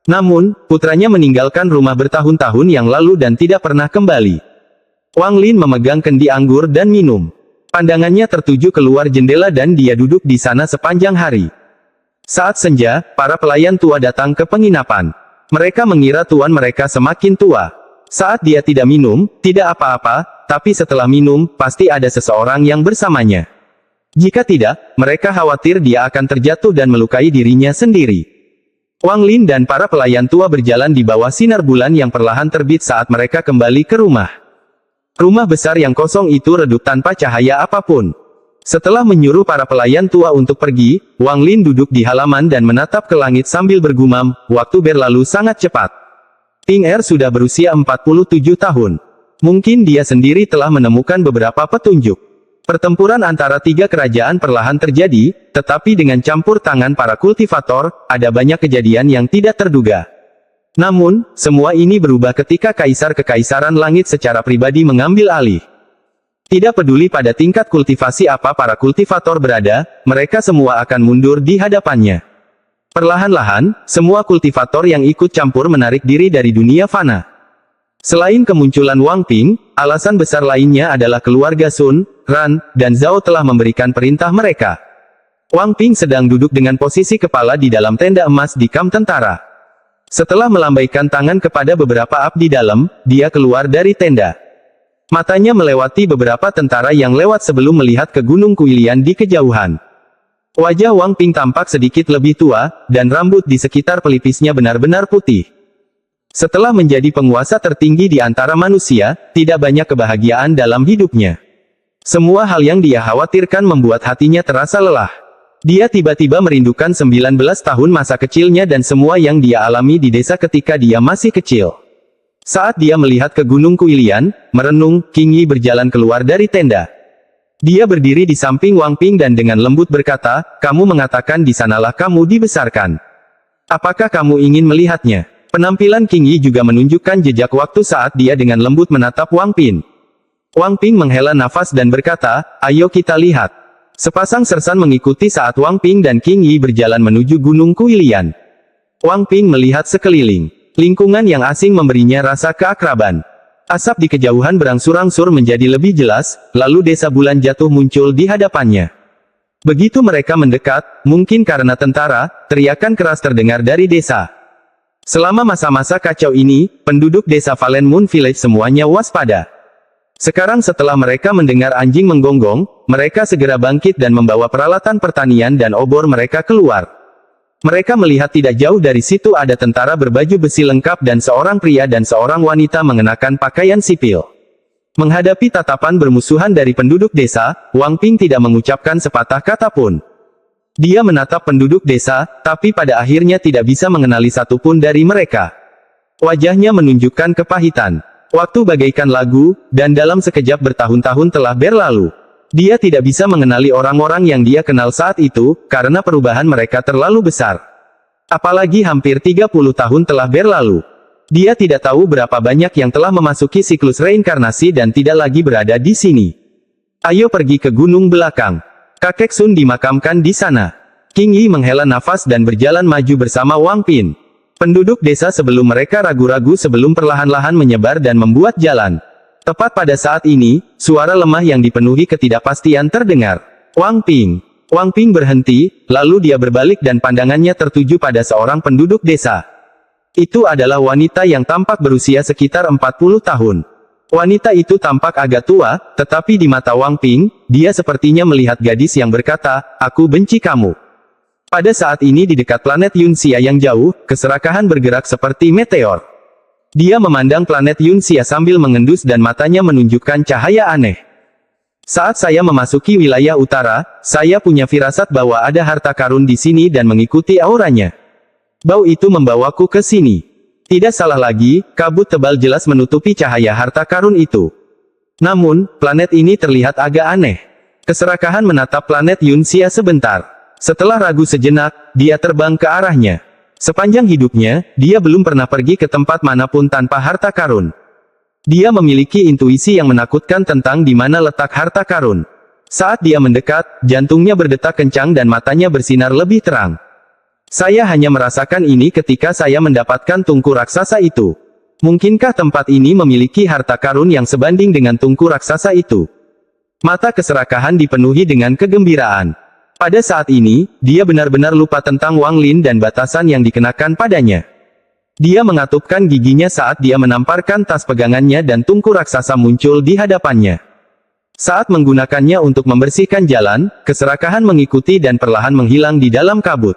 Namun, putranya meninggalkan rumah bertahun-tahun yang lalu dan tidak pernah kembali." Wang Lin memegang kendi anggur dan minum. Pandangannya tertuju keluar jendela dan dia duduk di sana sepanjang hari. Saat senja, para pelayan tua datang ke penginapan. Mereka mengira tuan mereka semakin tua. Saat dia tidak minum, tidak apa-apa, tapi setelah minum, pasti ada seseorang yang bersamanya. Jika tidak, mereka khawatir dia akan terjatuh dan melukai dirinya sendiri. Wang Lin dan para pelayan tua berjalan di bawah sinar bulan yang perlahan terbit saat mereka kembali ke rumah. Rumah besar yang kosong itu redup tanpa cahaya apapun. Setelah menyuruh para pelayan tua untuk pergi, Wang Lin duduk di halaman dan menatap ke langit sambil bergumam, waktu berlalu sangat cepat. Ping Er sudah berusia 47 tahun. Mungkin dia sendiri telah menemukan beberapa petunjuk. Pertempuran antara tiga kerajaan perlahan terjadi, tetapi dengan campur tangan para kultivator, ada banyak kejadian yang tidak terduga. Namun, semua ini berubah ketika Kaisar Kekaisaran Langit secara pribadi mengambil alih. Tidak peduli pada tingkat kultivasi apa para kultivator berada, mereka semua akan mundur di hadapannya. Perlahan-lahan, semua kultivator yang ikut campur menarik diri dari dunia fana. Selain kemunculan Wang Ping, alasan besar lainnya adalah keluarga Sun, Ran, dan Zhao telah memberikan perintah mereka. Wang Ping sedang duduk dengan posisi kepala di dalam tenda emas di kamp tentara. Setelah melambaikan tangan kepada beberapa abdi dalam, dia keluar dari tenda. Matanya melewati beberapa tentara yang lewat sebelum melihat ke Gunung Kuilian di kejauhan. Wajah Wang Ping tampak sedikit lebih tua, dan rambut di sekitar pelipisnya benar-benar putih. Setelah menjadi penguasa tertinggi di antara manusia, tidak banyak kebahagiaan dalam hidupnya. Semua hal yang dia khawatirkan membuat hatinya terasa lelah. Dia tiba-tiba merindukan 19 tahun masa kecilnya dan semua yang dia alami di desa ketika dia masih kecil. Saat dia melihat ke Gunung Kuilian, merenung, Qing Yi berjalan keluar dari tenda. Dia berdiri di samping Wang Ping dan dengan lembut berkata, "Kamu mengatakan di sanalah kamu dibesarkan. Apakah kamu ingin melihatnya?" Penampilan Qing Yi juga menunjukkan jejak waktu saat dia dengan lembut menatap Wang Ping. Wang Ping menghela nafas dan berkata, "Ayo kita lihat." Sepasang sersan mengikuti saat Wang Ping dan Qing Yi berjalan menuju Gunung Kuilian. Wang Ping melihat sekeliling. Lingkungan yang asing memberinya rasa keakraban. Asap di kejauhan berangsur-angsur menjadi lebih jelas, lalu desa bulan jatuh muncul di hadapannya. Begitu mereka mendekat, mungkin karena tentara, teriakan keras terdengar dari desa. Selama masa-masa kacau ini, penduduk desa Valen Moon Village semuanya waspada. Sekarang setelah mereka mendengar anjing menggonggong, mereka segera bangkit dan membawa peralatan pertanian dan obor mereka keluar. Mereka melihat tidak jauh dari situ ada tentara berbaju besi lengkap dan seorang pria dan seorang wanita mengenakan pakaian sipil. Menghadapi tatapan bermusuhan dari penduduk desa, Wang Ping tidak mengucapkan sepatah kata pun. Dia menatap penduduk desa, tapi pada akhirnya tidak bisa mengenali satupun dari mereka. Wajahnya menunjukkan kepahitan. Waktu bagaikan lagu, dan dalam sekejap bertahun-tahun telah berlalu. Dia tidak bisa mengenali orang-orang yang dia kenal saat itu, karena perubahan mereka terlalu besar. Apalagi hampir 30 tahun telah berlalu. Dia tidak tahu berapa banyak yang telah memasuki siklus reinkarnasi dan tidak lagi berada di sini. Ayo pergi ke gunung belakang. Kakek Sun dimakamkan di sana. Qing Yi menghela nafas dan berjalan maju bersama Wang Ping. Penduduk desa sebelum mereka ragu-ragu sebelum perlahan-lahan menyebar dan membuat jalan. Tepat pada saat ini, suara lemah yang dipenuhi ketidakpastian terdengar. Wang Ping. Wang Ping berhenti, lalu dia berbalik dan pandangannya tertuju pada seorang penduduk desa. Itu adalah wanita yang tampak berusia sekitar 40 tahun. Wanita itu tampak agak tua, tetapi di mata Wang Ping, dia sepertinya melihat gadis yang berkata, "Aku benci kamu." Pada saat ini di dekat planet Yunxia yang jauh, keserakahan bergerak seperti meteor. Dia memandang planet Yunxia sambil mengendus dan matanya menunjukkan cahaya aneh. Saat saya memasuki wilayah utara, saya punya firasat bahwa ada harta karun di sini dan mengikuti auranya. Bau itu membawaku ke sini. Tidak salah lagi, kabut tebal jelas menutupi cahaya harta karun itu. Namun, planet ini terlihat agak aneh. Keserakahan menatap planet Yunxia sebentar. Setelah ragu sejenak, dia terbang ke arahnya. Sepanjang hidupnya, dia belum pernah pergi ke tempat manapun tanpa harta karun. Dia memiliki intuisi yang menakutkan tentang di mana letak harta karun. Saat dia mendekat, jantungnya berdetak kencang dan matanya bersinar lebih terang. Saya hanya merasakan ini ketika saya mendapatkan tungku raksasa itu. Mungkinkah tempat ini memiliki harta karun yang sebanding dengan tungku raksasa itu? Mata keserakahan dipenuhi dengan kegembiraan. Pada saat ini, dia benar-benar lupa tentang Wang Lin dan batasan yang dikenakan padanya. Dia mengatupkan giginya saat dia menamparkan tas pegangannya dan tungku raksasa muncul di hadapannya. Saat menggunakannya untuk membersihkan jalan, keserakahan mengikuti dan perlahan menghilang di dalam kabut.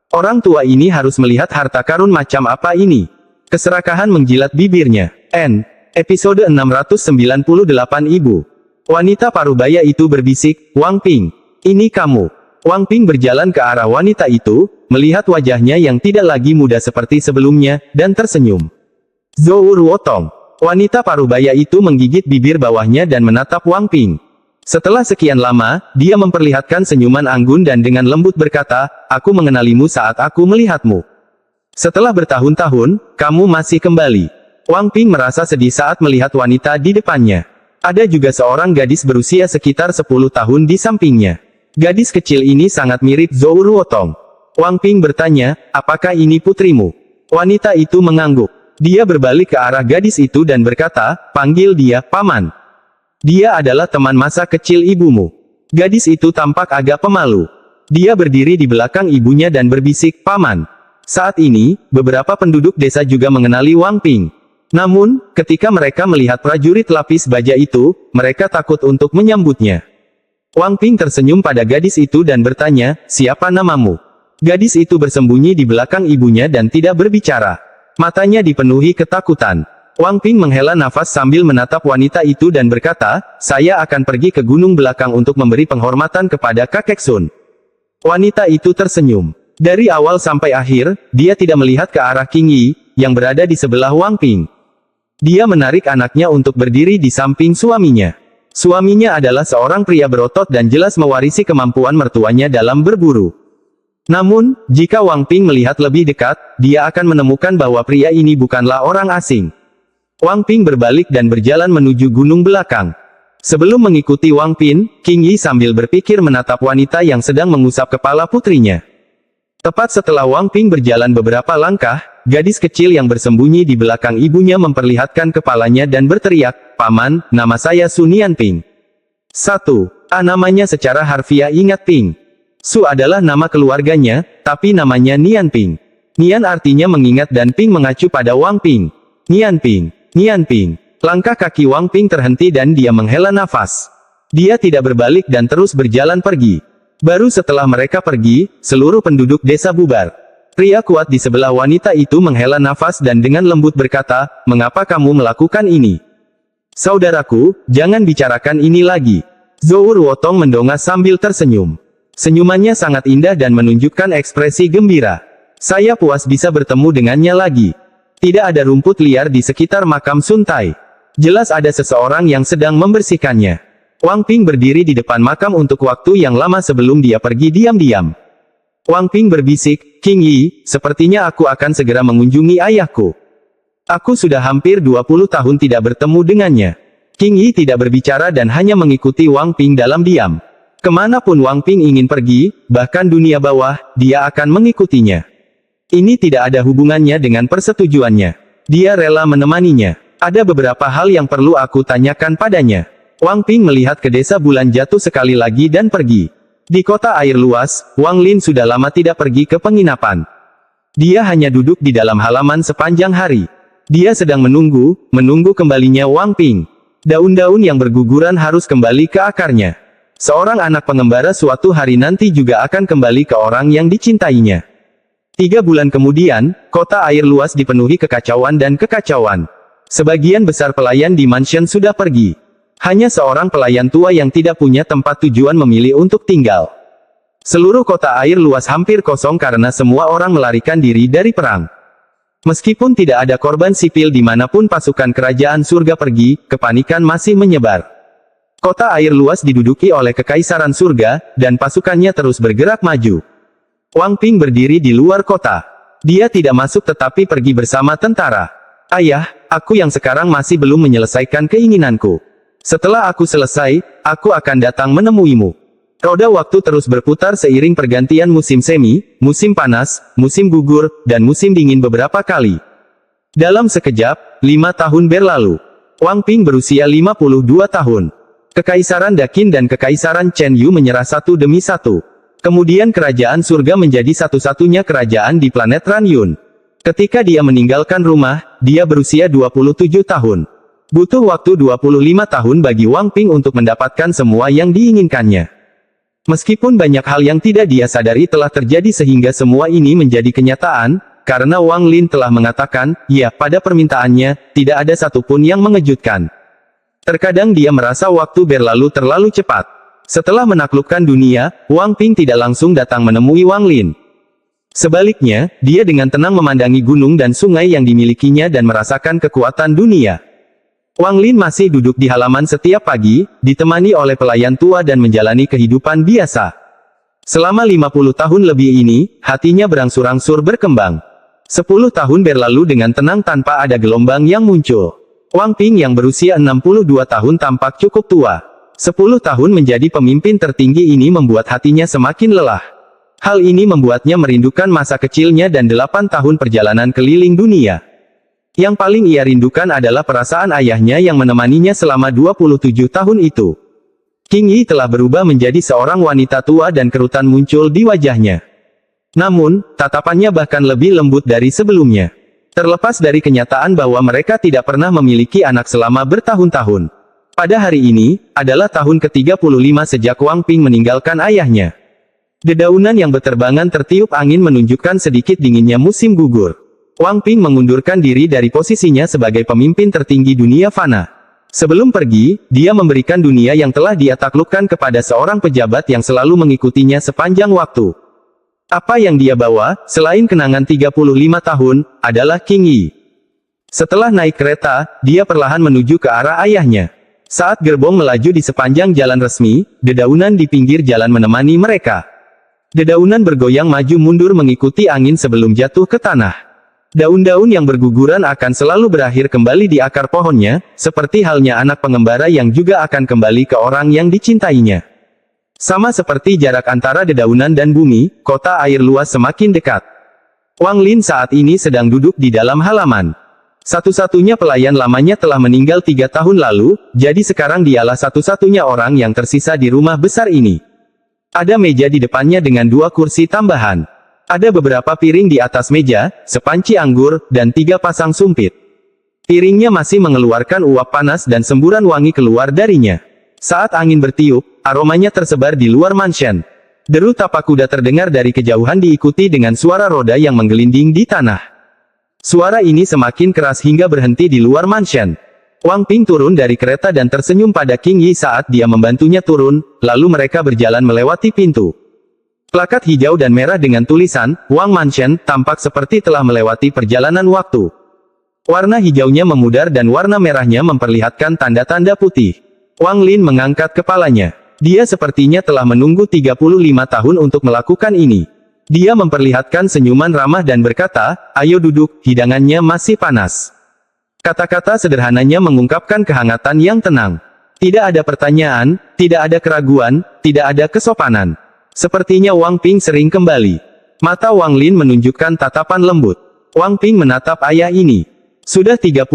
Orang tua ini harus melihat harta karun macam apa ini. Keserakahan menjilat bibirnya. Episode 698 Ibu. Wanita parubaya itu berbisik, Wang Ping. Ini kamu. Wang Ping berjalan ke arah wanita itu, melihat wajahnya yang tidak lagi muda seperti sebelumnya, dan tersenyum. Zhou Ruotong. Wanita parubaya itu menggigit bibir bawahnya dan menatap Wang Ping. Setelah sekian lama, dia memperlihatkan senyuman anggun dan dengan lembut berkata, aku mengenalimu saat aku melihatmu. Setelah bertahun-tahun, kamu masih kembali. Wang Ping merasa sedih saat melihat wanita di depannya. Ada juga seorang gadis berusia sekitar 10 tahun di sampingnya. Gadis kecil ini sangat mirip Zhou Ruotong. Wang Ping bertanya, apakah ini putrimu? Wanita itu mengangguk. Dia berbalik ke arah gadis itu dan berkata, panggil dia, Paman. Dia adalah teman masa kecil ibumu. Gadis itu tampak agak pemalu. Dia berdiri di belakang ibunya dan berbisik, Paman. Saat ini, beberapa penduduk desa juga mengenali Wang Ping. Namun, ketika mereka melihat prajurit lapis baja itu, mereka takut untuk menyambutnya. Wang Ping tersenyum pada gadis itu dan bertanya, siapa namamu? Gadis itu bersembunyi di belakang ibunya dan tidak berbicara. Matanya dipenuhi ketakutan. Wang Ping menghela nafas sambil menatap wanita itu dan berkata, saya akan pergi ke gunung belakang untuk memberi penghormatan kepada kakek Sun. Wanita itu tersenyum. Dari awal sampai akhir, dia tidak melihat ke arah Qing Yi, yang berada di sebelah Wang Ping. Dia menarik anaknya untuk berdiri di samping suaminya. Suaminya adalah seorang pria berotot dan jelas mewarisi kemampuan mertuanya dalam berburu. Namun, jika Wang Ping melihat lebih dekat, dia akan menemukan bahwa pria ini bukanlah orang asing. Wang Ping berbalik dan berjalan menuju gunung belakang. Sebelum mengikuti Wang Ping, Qing Yi sambil berpikir menatap wanita yang sedang mengusap kepala putrinya. Tepat setelah Wang Ping berjalan beberapa langkah, gadis kecil yang bersembunyi di belakang ibunya memperlihatkan kepalanya dan berteriak, Paman, nama saya Su Nianping. 1. Namanya secara harfiah ingat Ping. Su adalah nama keluarganya, tapi namanya Nianping. Nian artinya mengingat dan Ping mengacu pada Wang Ping. Nianping. Nianping. Langkah kaki Wang Ping terhenti dan dia menghela nafas. Dia tidak berbalik dan terus berjalan pergi. Baru setelah mereka pergi, seluruh penduduk desa bubar. Pria kuat di sebelah wanita itu menghela nafas dan dengan lembut berkata, mengapa kamu melakukan ini? Saudaraku, jangan bicarakan ini lagi. Zhou Ruotong mendongak sambil tersenyum. Senyumannya sangat indah dan menunjukkan ekspresi gembira. Saya puas bisa bertemu dengannya lagi. Tidak ada rumput liar di sekitar makam Sun Tai. Jelas ada seseorang yang sedang membersihkannya. Wang Ping berdiri di depan makam untuk waktu yang lama sebelum dia pergi diam-diam. Wang Ping berbisik, Qing Yi, sepertinya aku akan segera mengunjungi ayahku. Aku sudah hampir 20 tahun tidak bertemu dengannya. Qing Yi tidak berbicara dan hanya mengikuti Wang Ping dalam diam. Kemanapun Wang Ping ingin pergi, bahkan dunia bawah, dia akan mengikutinya. Ini tidak ada hubungannya dengan persetujuannya. Dia rela menemaninya. Ada beberapa hal yang perlu aku tanyakan padanya. Wang Ping melihat ke desa bulan jatuh sekali lagi dan pergi. Di kota air luas, Wang Lin sudah lama tidak pergi ke penginapan. Dia hanya duduk di dalam halaman sepanjang hari. Dia sedang menunggu kembalinya Wang Ping. Daun-daun yang berguguran harus kembali ke akarnya. Seorang anak pengembara suatu hari nanti juga akan kembali ke orang yang dicintainya. 3 bulan kemudian, kota air luas dipenuhi kekacauan dan kekacauan. Sebagian besar pelayan di mansion sudah pergi. Hanya seorang pelayan tua yang tidak punya tempat tujuan memilih untuk tinggal. Seluruh kota air luas hampir kosong karena semua orang melarikan diri dari perang. Meskipun tidak ada korban sipil dimanapun pasukan kerajaan surga pergi, kepanikan masih menyebar. Kota air luas diduduki oleh kekaisaran surga, dan pasukannya terus bergerak maju. Wang Ping berdiri di luar kota. Dia tidak masuk tetapi pergi bersama tentara. Ayah, aku yang sekarang masih belum menyelesaikan keinginanku. Setelah aku selesai, aku akan datang menemuimu. Roda waktu terus berputar seiring pergantian musim semi, musim panas, musim gugur, dan musim dingin beberapa kali. Dalam sekejap, 5 tahun berlalu. Wang Ping berusia 52 tahun. Kekaisaran Dakin dan Kekaisaran Chen Yu menyerah satu demi satu. Kemudian kerajaan surga menjadi satu-satunya kerajaan di planet Ranyun. Ketika dia meninggalkan rumah, dia berusia 27 tahun. Butuh waktu 25 tahun bagi Wang Ping untuk mendapatkan semua yang diinginkannya. Meskipun banyak hal yang tidak dia sadari telah terjadi sehingga semua ini menjadi kenyataan, karena Wang Lin telah mengatakan, ya, pada permintaannya, tidak ada satupun yang mengejutkan. Terkadang dia merasa waktu berlalu terlalu cepat. Setelah menaklukkan dunia, Wang Ping tidak langsung datang menemui Wang Lin. Sebaliknya, dia dengan tenang memandangi gunung dan sungai yang dimilikinya dan merasakan kekuatan dunia. Wang Lin masih duduk di halaman setiap pagi, ditemani oleh pelayan tua dan menjalani kehidupan biasa. Selama 50 tahun lebih ini, hatinya berangsur-angsur berkembang. 10 tahun berlalu dengan tenang tanpa ada gelombang yang muncul. Wang Ping yang berusia 62 tahun tampak cukup tua. 10 tahun menjadi pemimpin tertinggi ini membuat hatinya semakin lelah. Hal ini membuatnya merindukan masa kecilnya dan 8 tahun perjalanan keliling dunia. Yang paling ia rindukan adalah perasaan ayahnya yang menemaninya selama 27 tahun itu. Qing Yi telah berubah menjadi seorang wanita tua dan kerutan muncul di wajahnya. Namun, tatapannya bahkan lebih lembut dari sebelumnya. Terlepas dari kenyataan bahwa mereka tidak pernah memiliki anak selama bertahun-tahun. Pada hari ini, adalah tahun ke-35 sejak Wang Ping meninggalkan ayahnya. Dedaunan yang berterbangan tertiup angin menunjukkan sedikit dinginnya musim gugur. Wang Ping mengundurkan diri dari posisinya sebagai pemimpin tertinggi dunia fana. Sebelum pergi, dia memberikan dunia yang telah dia taklukkan kepada seorang pejabat yang selalu mengikutinya sepanjang waktu. Apa yang dia bawa, selain kenangan 35 tahun, adalah Qing Yi. Setelah naik kereta, dia perlahan menuju ke arah ayahnya. Saat gerbong melaju di sepanjang jalan resmi, dedaunan di pinggir jalan menemani mereka. Dedaunan bergoyang maju mundur mengikuti angin sebelum jatuh ke tanah. Daun-daun yang berguguran akan selalu berakhir kembali di akar pohonnya, seperti halnya anak pengembara yang juga akan kembali ke orang yang dicintainya. Sama seperti jarak antara dedaunan dan bumi, kota air luas semakin dekat. Wang Lin saat ini sedang duduk di dalam halaman. Satu-satunya pelayan lamanya telah meninggal 3 tahun lalu, jadi sekarang dialah satu-satunya orang yang tersisa di rumah besar ini. Ada meja di depannya dengan 2 kursi tambahan. Ada beberapa piring di atas meja, sepanci anggur, dan 3 pasang sumpit. Piringnya masih mengeluarkan uap panas dan semburan wangi keluar darinya. Saat angin bertiup, aromanya tersebar di luar mansion. Deru tapak kuda terdengar dari kejauhan diikuti dengan suara roda yang menggelinding di tanah. Suara ini semakin keras hingga berhenti di luar mansion. Wang Ping turun dari kereta dan tersenyum pada Qing Yi saat dia membantunya turun, lalu mereka berjalan melewati pintu. Plakat hijau dan merah dengan tulisan, Wang Mansion, tampak seperti telah melewati perjalanan waktu. Warna hijaunya memudar dan warna merahnya memperlihatkan tanda-tanda putih. Wang Lin mengangkat kepalanya. Dia sepertinya telah menunggu 35 tahun untuk melakukan ini. Dia memperlihatkan senyuman ramah dan berkata, ayo duduk, hidangannya masih panas. Kata-kata sederhananya mengungkapkan kehangatan yang tenang. Tidak ada pertanyaan, tidak ada keraguan, tidak ada kesopanan. Sepertinya Wang Ping sering kembali. Mata Wang Lin menunjukkan tatapan lembut. Wang Ping menatap ayah ini. Sudah 35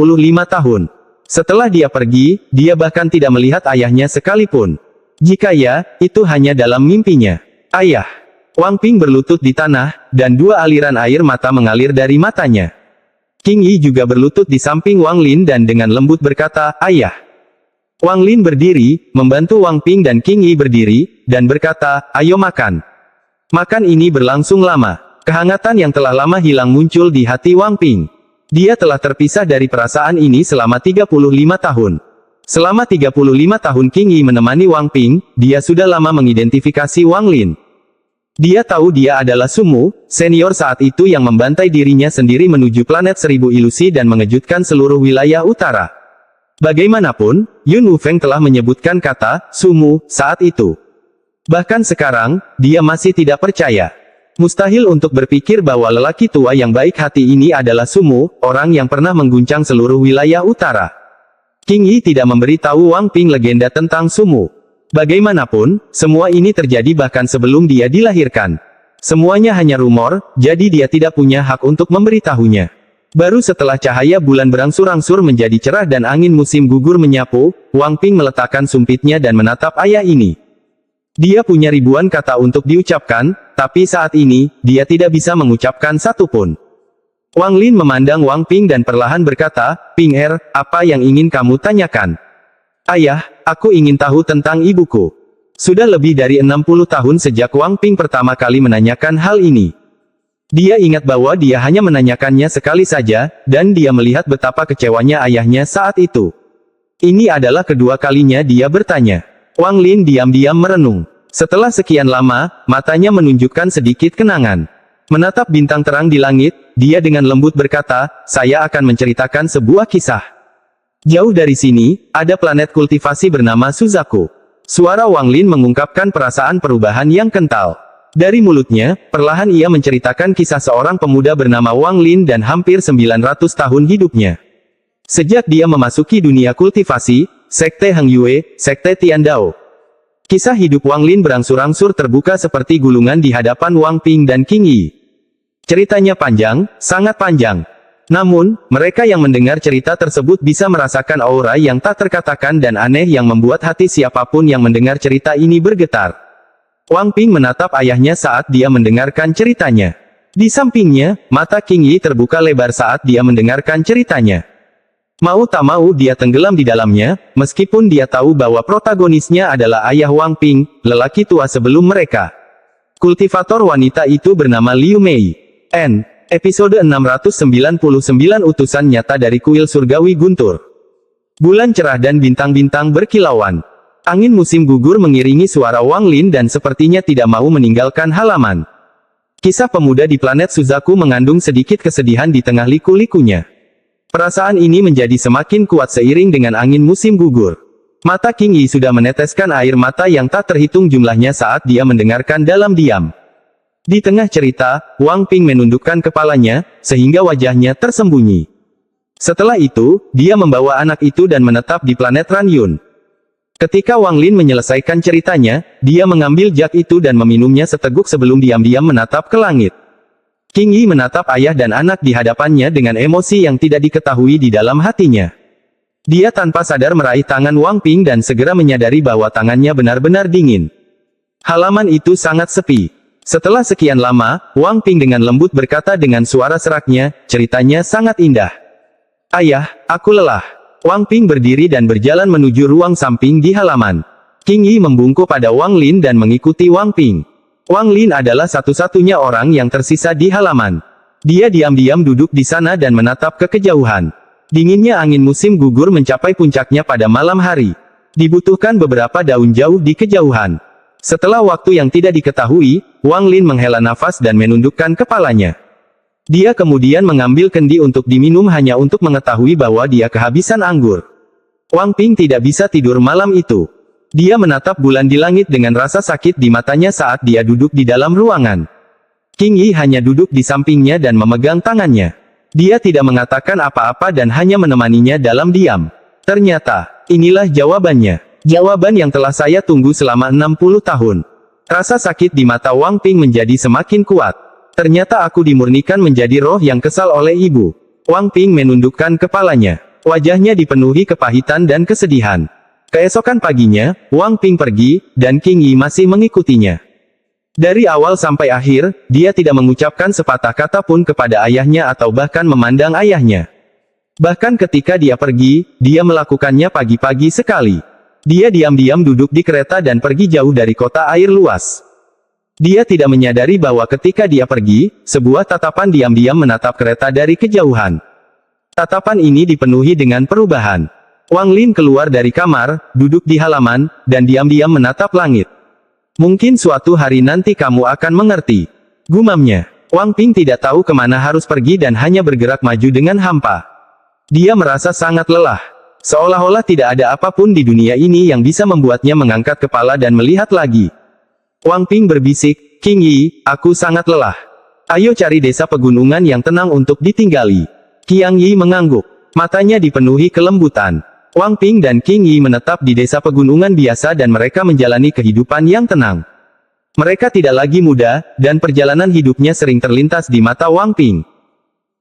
tahun. Setelah dia pergi, dia bahkan tidak melihat ayahnya sekalipun. Jika ya, itu hanya dalam mimpinya. Ayah. Wang Ping berlutut di tanah, dan 2 aliran air mata mengalir dari matanya. Qing Yi juga berlutut di samping Wang Lin dan dengan lembut berkata, ayah. Wang Lin berdiri, membantu Wang Ping dan Qing Yi berdiri, dan berkata, ayo makan. Makan ini berlangsung lama. Kehangatan yang telah lama hilang muncul di hati Wang Ping. Dia telah terpisah dari perasaan ini selama 35 tahun. Selama 35 tahun Qing Yi menemani Wang Ping, dia sudah lama mengidentifikasi Wang Lin. Dia tahu dia adalah Sumu, senior saat itu yang membantai dirinya sendiri menuju planet 1000 ilusi dan mengejutkan seluruh wilayah utara. Bagaimanapun, Yun Wufeng telah menyebutkan kata Sumu saat itu. Bahkan sekarang, dia masih tidak percaya. Mustahil untuk berpikir bahwa lelaki tua yang baik hati ini adalah Sumu, orang yang pernah mengguncang seluruh wilayah utara. Qing Yi tidak memberitahu Wang Ping legenda tentang Sumu. Bagaimanapun, semua ini terjadi bahkan sebelum dia dilahirkan. Semuanya hanya rumor, jadi dia tidak punya hak untuk memberitahunya. Baru setelah cahaya bulan berangsur-angsur menjadi cerah dan angin musim gugur menyapu, Wang Ping meletakkan sumpitnya dan menatap ayah ini. Dia punya ribuan kata untuk diucapkan, tapi saat ini, dia tidak bisa mengucapkan satu pun. Wang Lin memandang Wang Ping dan perlahan berkata, "Ping Er, apa yang ingin kamu tanyakan?" "Ayah, aku ingin tahu tentang ibuku." Sudah lebih dari 60 tahun sejak Wang Ping pertama kali menanyakan hal ini. Dia ingat bahwa dia hanya menanyakannya sekali saja, dan dia melihat betapa kecewanya ayahnya saat itu. Ini adalah kedua kalinya dia bertanya. Wang Lin diam-diam merenung. Setelah sekian lama, matanya menunjukkan sedikit kenangan. Menatap bintang terang di langit, dia dengan lembut berkata, "Saya akan menceritakan sebuah kisah. Jauh dari sini, ada planet kultivasi bernama Suzaku." Suara Wang Lin mengungkapkan perasaan perubahan yang kental. Dari mulutnya, perlahan ia menceritakan kisah seorang pemuda bernama Wang Lin dan hampir 900 tahun hidupnya. Sejak dia memasuki dunia kultivasi, Sekte Heng Yue, Sekte Tiandao. Kisah hidup Wang Lin berangsur-angsur terbuka seperti gulungan di hadapan Wang Ping dan Qing Yi. Ceritanya panjang, sangat panjang. Namun, mereka yang mendengar cerita tersebut bisa merasakan aura yang tak terkatakan dan aneh yang membuat hati siapapun yang mendengar cerita ini bergetar. Wang Ping menatap ayahnya saat dia mendengarkan ceritanya. Di sampingnya, mata Qing Yi terbuka lebar saat dia mendengarkan ceritanya. Mau tak mau dia tenggelam di dalamnya, meskipun dia tahu bahwa protagonisnya adalah ayah Wang Ping, lelaki tua sebelum mereka. Kultivator wanita itu bernama Liu Mei. Episode 699 Utusan Nyata dari Kuil Surgawi Guntur. Bulan cerah dan bintang-bintang berkilauan. Angin musim gugur mengiringi suara Wang Lin dan sepertinya tidak mau meninggalkan halaman. Kisah pemuda di planet Suzaku mengandung sedikit kesedihan di tengah liku-likunya. Perasaan ini menjadi semakin kuat seiring dengan angin musim gugur. Mata Qing Yi sudah meneteskan air mata yang tak terhitung jumlahnya saat dia mendengarkan dalam diam. Di tengah cerita, Wang Ping menundukkan kepalanya, sehingga wajahnya tersembunyi. Setelah itu, dia membawa anak itu dan menetap di planet Ranyun. Ketika Wang Lin menyelesaikan ceritanya, dia mengambil jak itu dan meminumnya seteguk sebelum diam-diam menatap ke langit. Qing Yi menatap ayah dan anak di hadapannya dengan emosi yang tidak diketahui di dalam hatinya. Dia tanpa sadar meraih tangan Wang Ping dan segera menyadari bahwa tangannya benar-benar dingin. Halaman itu sangat sepi. Setelah sekian lama, Wang Ping dengan lembut berkata dengan suara seraknya, "Ceritanya sangat indah. Ayah, aku lelah." Wang Ping berdiri dan berjalan menuju ruang samping di halaman. Qing Yi membungkuk pada Wang Lin dan mengikuti Wang Ping. Wang Lin adalah satu-satunya orang yang tersisa di halaman. Dia diam-diam duduk di sana dan menatap ke kejauhan. Dinginnya angin musim gugur mencapai puncaknya pada malam hari. Dibutuhkan beberapa daun jauh di kejauhan. Setelah waktu yang tidak diketahui, Wang Lin menghela nafas dan menundukkan kepalanya. Dia kemudian mengambil kendi untuk diminum hanya untuk mengetahui bahwa dia kehabisan anggur. Wang Ping tidak bisa tidur malam itu. Dia menatap bulan di langit dengan rasa sakit di matanya saat dia duduk di dalam ruangan. Qing Yi hanya duduk di sampingnya dan memegang tangannya. Dia tidak mengatakan apa-apa dan hanya menemaninya dalam diam. Ternyata, inilah jawabannya. Jawaban yang telah saya tunggu selama 60 tahun. Rasa sakit di mata Wang Ping menjadi semakin kuat. Ternyata aku dimurnikan menjadi roh yang kesal oleh ibu. Wang Ping menundukkan kepalanya. Wajahnya dipenuhi kepahitan dan kesedihan. Keesokan paginya, Wang Ping pergi, dan Qing Yi masih mengikutinya. Dari awal sampai akhir, dia tidak mengucapkan sepatah kata pun kepada ayahnya atau bahkan memandang ayahnya. Bahkan ketika dia pergi, dia melakukannya pagi-pagi sekali. Dia diam-diam duduk di kereta dan pergi jauh dari kota air luas. Dia tidak menyadari bahwa ketika dia pergi, sebuah tatapan diam-diam menatap kereta dari kejauhan. Tatapan ini dipenuhi dengan perubahan. Wang Lin keluar dari kamar, duduk di halaman, dan diam-diam menatap langit. "Mungkin suatu hari nanti kamu akan mengerti," gumamnya. Wang Ping tidak tahu kemana harus pergi dan hanya bergerak maju dengan hampa. Dia merasa sangat lelah. Seolah-olah tidak ada apapun di dunia ini yang bisa membuatnya mengangkat kepala dan melihat lagi. Wang Ping berbisik, "Qing Yi, aku sangat lelah. Ayo cari desa pegunungan yang tenang untuk ditinggali." Qiang Yi mengangguk. Matanya dipenuhi kelembutan. Wang Ping dan Qing Yi menetap di desa pegunungan biasa dan mereka menjalani kehidupan yang tenang. Mereka tidak lagi muda, dan perjalanan hidupnya sering terlintas di mata Wang Ping.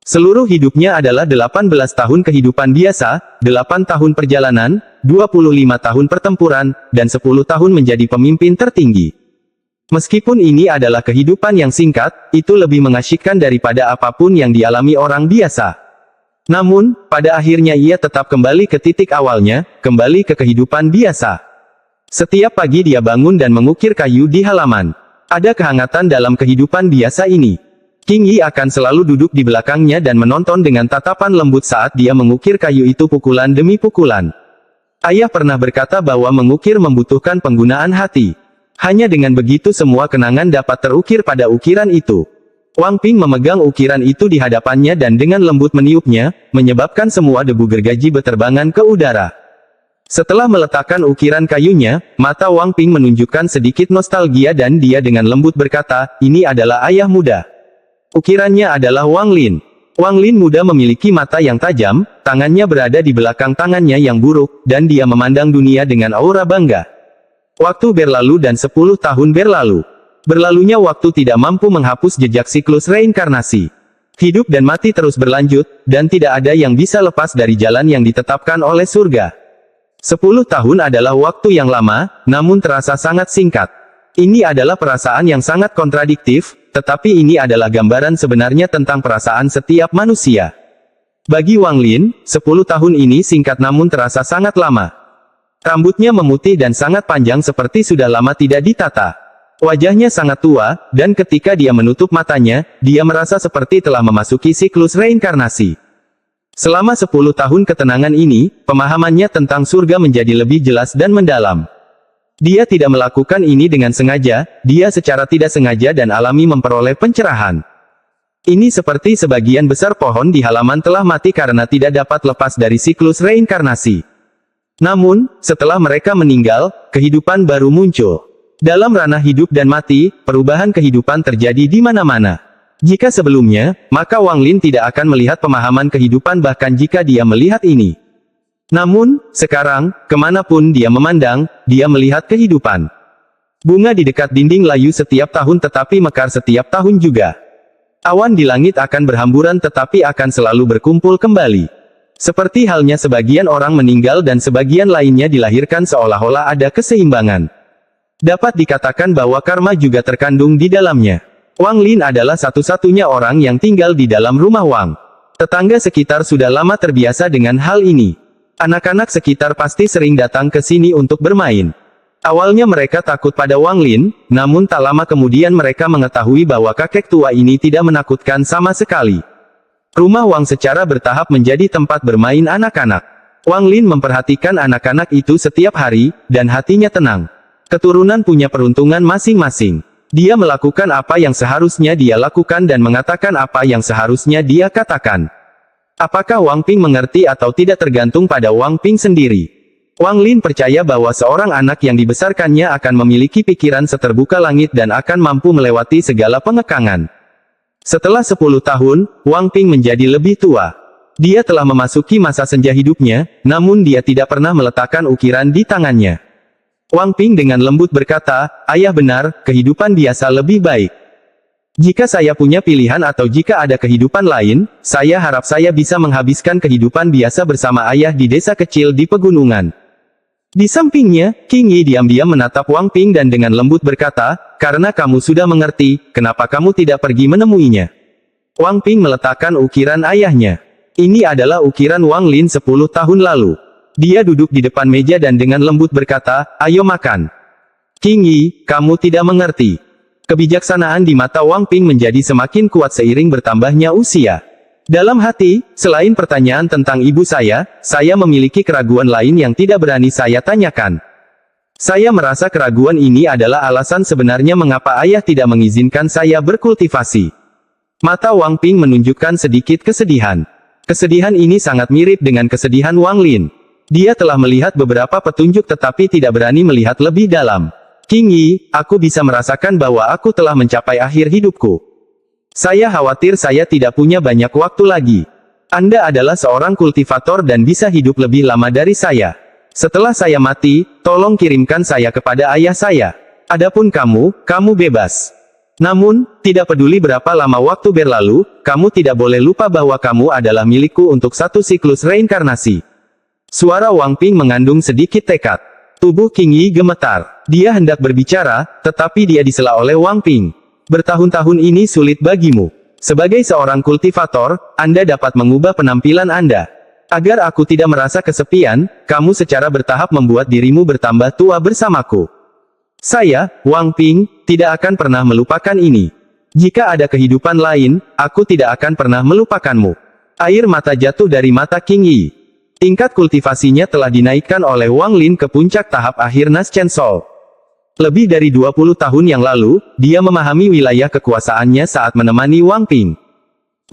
Seluruh hidupnya adalah 18 tahun kehidupan biasa, 8 tahun perjalanan, 25 tahun pertempuran, dan 10 tahun menjadi pemimpin tertinggi. Meskipun ini adalah kehidupan yang singkat, itu lebih mengasyikkan daripada apapun yang dialami orang biasa. Namun, pada akhirnya ia tetap kembali ke titik awalnya, kembali ke kehidupan biasa. Setiap pagi dia bangun dan mengukir kayu di halaman. Ada kehangatan dalam kehidupan biasa ini. King Yi akan selalu duduk di belakangnya dan menonton dengan tatapan lembut saat dia mengukir kayu itu pukulan demi pukulan. Ayah pernah berkata bahwa mengukir membutuhkan penggunaan hati. Hanya dengan begitu semua kenangan dapat terukir pada ukiran itu. Wang Ping memegang ukiran itu di hadapannya dan dengan lembut meniupnya, menyebabkan semua debu gergaji berterbangan ke udara. Setelah meletakkan ukiran kayunya, mata Wang Ping menunjukkan sedikit nostalgia dan dia dengan lembut berkata, "Ini adalah ayah muda." Ukirannya adalah Wang Lin. Wang Lin muda memiliki mata yang tajam, tangannya berada di belakang tangannya yang buruk, dan dia memandang dunia dengan aura bangga. Waktu berlalu dan 10 tahun berlalu. Berlalunya waktu tidak mampu menghapus jejak siklus reinkarnasi. Hidup dan mati terus berlanjut, dan tidak ada yang bisa lepas dari jalan yang ditetapkan oleh surga. 10 tahun adalah waktu yang lama, namun terasa sangat singkat. Ini adalah perasaan yang sangat kontradiktif, tetapi ini adalah gambaran sebenarnya tentang perasaan setiap manusia. Bagi Wang Lin, 10 tahun ini singkat namun terasa sangat lama. Rambutnya memutih dan sangat panjang seperti sudah lama tidak ditata. Wajahnya sangat tua, dan ketika dia menutup matanya, dia merasa seperti telah memasuki siklus reinkarnasi. Selama 10 tahun ketenangan ini, pemahamannya tentang surga menjadi lebih jelas dan mendalam. Dia tidak melakukan ini dengan sengaja, dia secara tidak sengaja dan alami memperoleh pencerahan. Ini seperti sebagian besar pohon di halaman telah mati karena tidak dapat lepas dari siklus reinkarnasi. Namun, setelah mereka meninggal, kehidupan baru muncul. Dalam ranah hidup dan mati, perubahan kehidupan terjadi di mana-mana. Jika sebelumnya, maka Wang Lin tidak akan melihat pemahaman kehidupan bahkan jika dia melihat ini. Namun, sekarang, kemanapun dia memandang, dia melihat kehidupan. Bunga di dekat dinding layu setiap tahun tetapi mekar setiap tahun juga. Awan di langit akan berhamburan tetapi akan selalu berkumpul kembali. Seperti halnya sebagian orang meninggal dan sebagian lainnya dilahirkan seolah-olah ada keseimbangan. Dapat dikatakan bahwa karma juga terkandung di dalamnya. Wang Lin adalah satu-satunya orang yang tinggal di dalam rumah Wang. Tetangga sekitar sudah lama terbiasa dengan hal ini. Anak-anak sekitar pasti sering datang ke sini untuk bermain. Awalnya mereka takut pada Wang Lin, namun tak lama kemudian mereka mengetahui bahwa kakek tua ini tidak menakutkan sama sekali. Rumah Wang secara bertahap menjadi tempat bermain anak-anak. Wang Lin memperhatikan anak-anak itu setiap hari, dan hatinya tenang. Keturunan punya peruntungan masing-masing. Dia melakukan apa yang seharusnya dia lakukan dan mengatakan apa yang seharusnya dia katakan. Apakah Wang Ping mengerti atau tidak tergantung pada Wang Ping sendiri. Wang Lin percaya bahwa seorang anak yang dibesarkannya akan memiliki pikiran seterbuka langit dan akan mampu melewati segala pengekangan. Setelah 10 tahun, Wang Ping menjadi lebih tua. Dia telah memasuki masa senja hidupnya, namun dia tidak pernah meletakkan ukiran di tangannya. Wang Ping dengan lembut berkata, "Ayah benar, kehidupan biasa lebih baik. Jika saya punya pilihan atau jika ada kehidupan lain, saya harap saya bisa menghabiskan kehidupan biasa bersama ayah di desa kecil di pegunungan." Di sampingnya, King Yi diam-diam menatap Wang Ping dan dengan lembut berkata, "Karena kamu sudah mengerti, kenapa kamu tidak pergi menemuinya?" Wang Ping meletakkan ukiran ayahnya. Ini adalah ukiran Wang Lin 10 tahun lalu. Dia duduk di depan meja dan dengan lembut berkata, "Ayo makan." "King Yi, kamu tidak mengerti." Kebijaksanaan di mata Wang Ping menjadi semakin kuat seiring bertambahnya usia. Dalam hati, selain pertanyaan tentang ibu saya memiliki keraguan lain yang tidak berani saya tanyakan. Saya merasa keraguan ini adalah alasan sebenarnya mengapa ayah tidak mengizinkan saya berkultivasi. Mata Wang Ping menunjukkan sedikit kesedihan. Kesedihan ini sangat mirip dengan kesedihan Wang Lin. Dia telah melihat beberapa petunjuk tetapi tidak berani melihat lebih dalam. "King Yi, aku bisa merasakan bahwa aku telah mencapai akhir hidupku. Saya khawatir saya tidak punya banyak waktu lagi. Anda adalah seorang kultivator dan bisa hidup lebih lama dari saya. Setelah saya mati, tolong kirimkan saya kepada ayah saya. Adapun kamu bebas." Namun, tidak peduli berapa lama waktu berlalu, kamu tidak boleh lupa bahwa kamu adalah milikku untuk satu siklus reinkarnasi. Suara Wang Ping mengandung sedikit tekad. Tubuh Qing Yi gemetar. Dia hendak berbicara, tetapi dia disela oleh Wang Ping. Bertahun-tahun ini sulit bagimu. Sebagai seorang kultivator, Anda dapat mengubah penampilan Anda. Agar aku tidak merasa kesepian, kamu secara bertahap membuat dirimu bertambah tua bersamaku. Saya, Wang Ping, tidak akan pernah melupakan ini. Jika ada kehidupan lain, aku tidak akan pernah melupakanmu. Air mata jatuh dari mata Qing Yi. Tingkat kultivasinya telah dinaikkan oleh Wang Lin ke puncak tahap akhir Naschen Soul. Lebih dari 20 tahun yang lalu, dia memahami wilayah kekuasaannya saat menemani Wang Ping.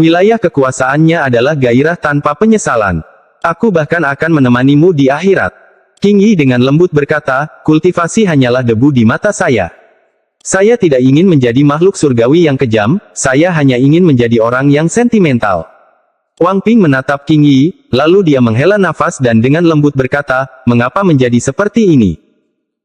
Wilayah kekuasaannya adalah gairah tanpa penyesalan. Aku bahkan akan menemanimu di akhirat. Qing Yi dengan lembut berkata, kultivasi hanyalah debu di mata saya. Saya tidak ingin menjadi makhluk surgawi yang kejam, saya hanya ingin menjadi orang yang sentimental. Wang Ping menatap Qing Yi, lalu dia menghela nafas dan dengan lembut berkata, mengapa menjadi seperti ini?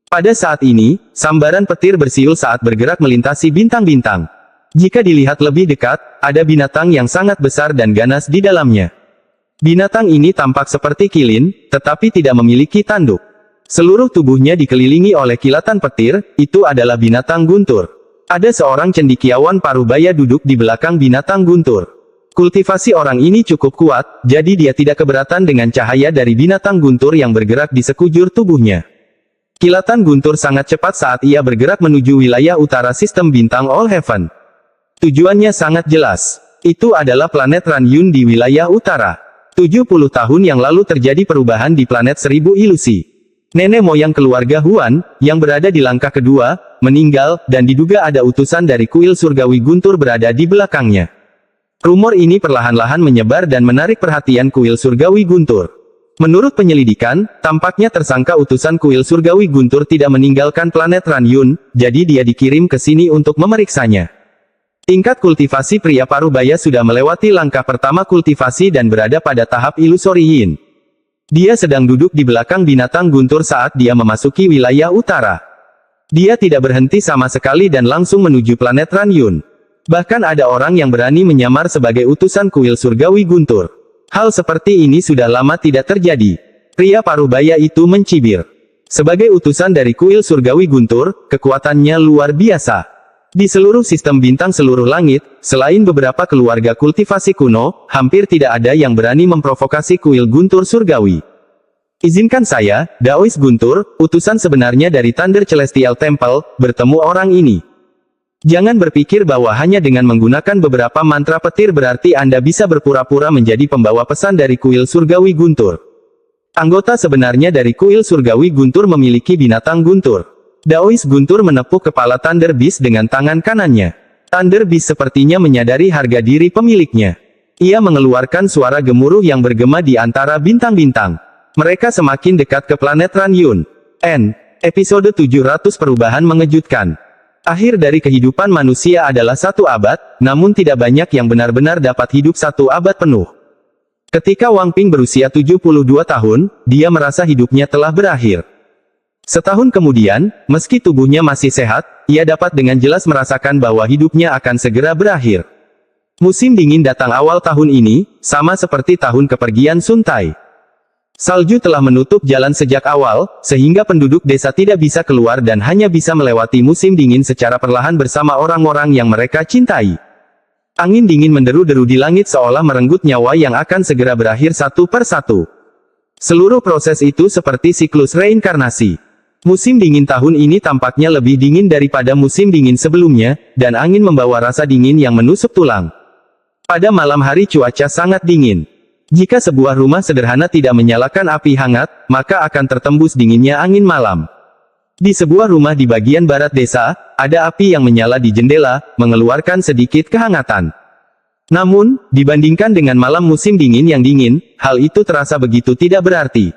Pada saat ini, sambaran petir bersiul saat bergerak melintasi bintang-bintang. Jika dilihat lebih dekat, ada binatang yang sangat besar dan ganas di dalamnya. Binatang ini tampak seperti kilin, tetapi tidak memiliki tanduk. Seluruh tubuhnya dikelilingi oleh kilatan petir, itu adalah binatang guntur. Ada seorang cendekiawan parubaya duduk di belakang binatang guntur. Kultivasi orang ini cukup kuat, jadi dia tidak keberatan dengan cahaya dari binatang guntur yang bergerak di sekujur tubuhnya. Kilatan guntur sangat cepat saat ia bergerak menuju wilayah utara sistem bintang All Heaven. Tujuannya sangat jelas. Itu adalah planet Ranyun di wilayah utara. 70 tahun yang lalu terjadi perubahan di planet 1000 ilusi. Nenek moyang keluarga Huan, yang berada di langkah kedua, meninggal, dan diduga ada utusan dari kuil surgawi guntur berada di belakangnya. Rumor ini perlahan-lahan menyebar dan menarik perhatian kuil surgawi guntur. Menurut penyelidikan, tampaknya tersangka utusan kuil surgawi guntur tidak meninggalkan planet Ranyun, jadi dia dikirim ke sini untuk memeriksanya. Tingkat kultivasi pria parubaya sudah melewati langkah pertama kultivasi dan berada pada tahap ilusori yin. Dia sedang duduk di belakang binatang guntur saat dia memasuki wilayah utara. Dia tidak berhenti sama sekali dan langsung menuju planet Ranyun. Bahkan ada orang yang berani menyamar sebagai utusan kuil surgawi guntur. Hal seperti ini sudah lama tidak terjadi. Pria parubaya itu mencibir. Sebagai utusan dari kuil surgawi guntur, kekuatannya luar biasa. Di seluruh sistem bintang seluruh langit, selain beberapa keluarga kultivasi kuno, hampir tidak ada yang berani memprovokasi kuil guntur surgawi. Izinkan saya, Daois Guntur, utusan sebenarnya dari Thunder Celestial Temple, bertemu orang ini. Jangan berpikir bahwa hanya dengan menggunakan beberapa mantra petir berarti Anda bisa berpura-pura menjadi pembawa pesan dari kuil surgawi guntur. Anggota sebenarnya dari kuil surgawi guntur memiliki binatang guntur. Daois Guntur menepuk kepala Thunder Beast dengan tangan kanannya. Thunder Beast sepertinya menyadari harga diri pemiliknya. Ia mengeluarkan suara gemuruh yang bergema di antara bintang-bintang. Mereka semakin dekat ke planet Ranyun. Episode 700 Perubahan Mengejutkan. Akhir dari kehidupan manusia adalah 1 abad, namun tidak banyak yang benar-benar dapat hidup 1 abad penuh. Ketika Wang Ping berusia 72 tahun, dia merasa hidupnya telah berakhir. Setahun kemudian, meski tubuhnya masih sehat, ia dapat dengan jelas merasakan bahwa hidupnya akan segera berakhir. Musim dingin datang awal tahun ini, sama seperti tahun kepergian Sun Tai. Salju telah menutup jalan sejak awal, sehingga penduduk desa tidak bisa keluar dan hanya bisa melewati musim dingin secara perlahan bersama orang-orang yang mereka cintai. Angin dingin menderu-deru di langit seolah merenggut nyawa yang akan segera berakhir satu persatu. Seluruh proses itu seperti siklus reinkarnasi. Musim dingin tahun ini tampaknya lebih dingin daripada musim dingin sebelumnya, dan angin membawa rasa dingin yang menusuk tulang. Pada malam hari cuaca sangat dingin. Jika sebuah rumah sederhana tidak menyalakan api hangat, maka akan tertembus dinginnya angin malam. Di sebuah rumah di bagian barat desa, ada api yang menyala di jendela, mengeluarkan sedikit kehangatan. Namun, dibandingkan dengan malam musim dingin yang dingin, hal itu terasa begitu tidak berarti.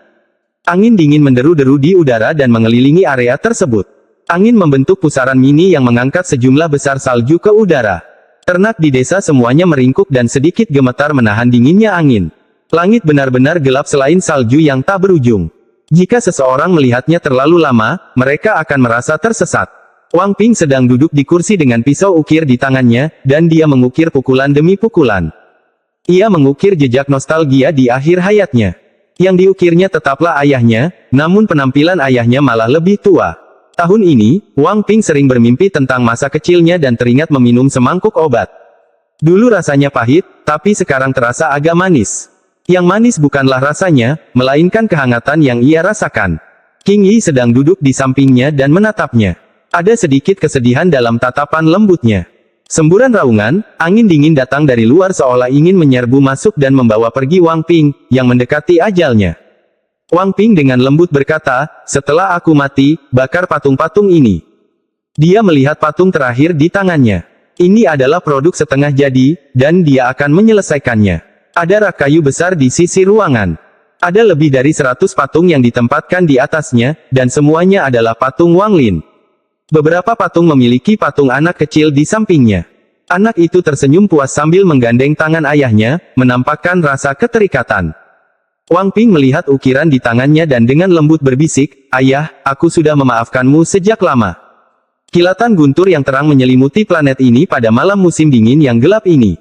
Angin dingin menderu-deru di udara dan mengelilingi area tersebut. Angin membentuk pusaran mini yang mengangkat sejumlah besar salju ke udara. Ternak di desa semuanya meringkuk dan sedikit gemetar menahan dinginnya angin. Langit benar-benar gelap selain salju yang tak berujung. Jika seseorang melihatnya terlalu lama, mereka akan merasa tersesat. Wang Ping sedang duduk di kursi dengan pisau ukir di tangannya, dan dia mengukir pukulan demi pukulan. Ia mengukir jejak nostalgia di akhir hayatnya. Yang diukirnya tetaplah ayahnya, namun penampilan ayahnya malah lebih tua. Tahun ini, Wang Ping sering bermimpi tentang masa kecilnya dan teringat meminum semangkuk obat. Dulu rasanya pahit, tapi sekarang terasa agak manis. Yang manis bukanlah rasanya, melainkan kehangatan yang ia rasakan. King Yi sedang duduk di sampingnya dan menatapnya. Ada sedikit kesedihan dalam tatapan lembutnya. Semburan raungan, angin dingin datang dari luar seolah ingin menyerbu masuk dan membawa pergi Wang Ping, yang mendekati ajalnya. Wang Ping dengan lembut berkata, "Setelah aku mati, bakar patung-patung ini." Dia melihat patung terakhir di tangannya. Ini adalah produk setengah jadi, dan dia akan menyelesaikannya. Ada rak kayu besar di sisi ruangan. Ada lebih dari 100 patung yang ditempatkan di atasnya, dan semuanya adalah patung Wang Lin. Beberapa patung memiliki patung anak kecil di sampingnya. Anak itu tersenyum puas sambil menggandeng tangan ayahnya, menampakkan rasa keterikatan. Wang Ping melihat ukiran di tangannya dan dengan lembut berbisik, "Ayah, aku sudah memaafkanmu sejak lama." Kilatan guntur yang terang menyelimuti planet ini pada malam musim dingin yang gelap ini.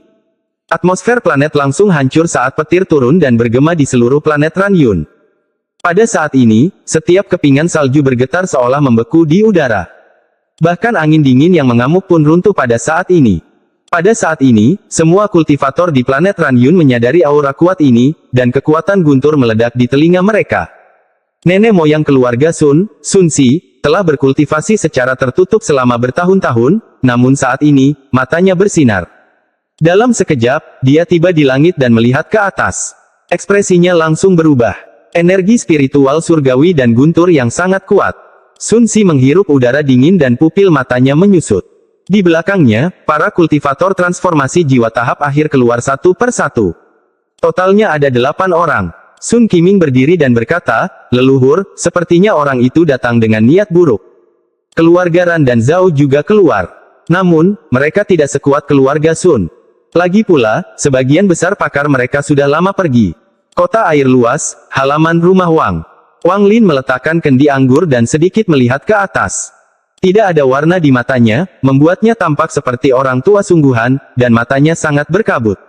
Atmosfer planet langsung hancur saat petir turun dan bergema di seluruh planet Ranyun. Pada saat ini, setiap kepingan salju bergetar seolah membeku di udara. Bahkan angin dingin yang mengamuk pun runtuh pada saat ini. Pada saat ini, semua kultivator di planet Ranyun menyadari aura kuat ini, dan kekuatan guntur meledak di telinga mereka. Nenek moyang keluarga Sun, Sun Si, telah berkultivasi secara tertutup selama bertahun-tahun, namun saat ini, matanya bersinar. Dalam sekejap, dia tiba di langit dan melihat ke atas. Ekspresinya langsung berubah. Energi spiritual surgawi dan guntur yang sangat kuat. Sun Si menghirup udara dingin dan pupil matanya menyusut. Di belakangnya, para kultivator transformasi jiwa tahap akhir keluar satu per satu. Totalnya ada 8 orang. Sun Qiming berdiri dan berkata, "Leluhur, sepertinya orang itu datang dengan niat buruk." Keluarga Ran dan Zhao juga keluar. Namun, mereka tidak sekuat keluarga Sun. Lagi pula, sebagian besar pakar mereka sudah lama pergi. Kota air luas, halaman rumah Wang. Wang Lin meletakkan kendi anggur dan sedikit melihat ke atas. Tidak ada warna di matanya, membuatnya tampak seperti orang tua sungguhan, dan matanya sangat berkabut.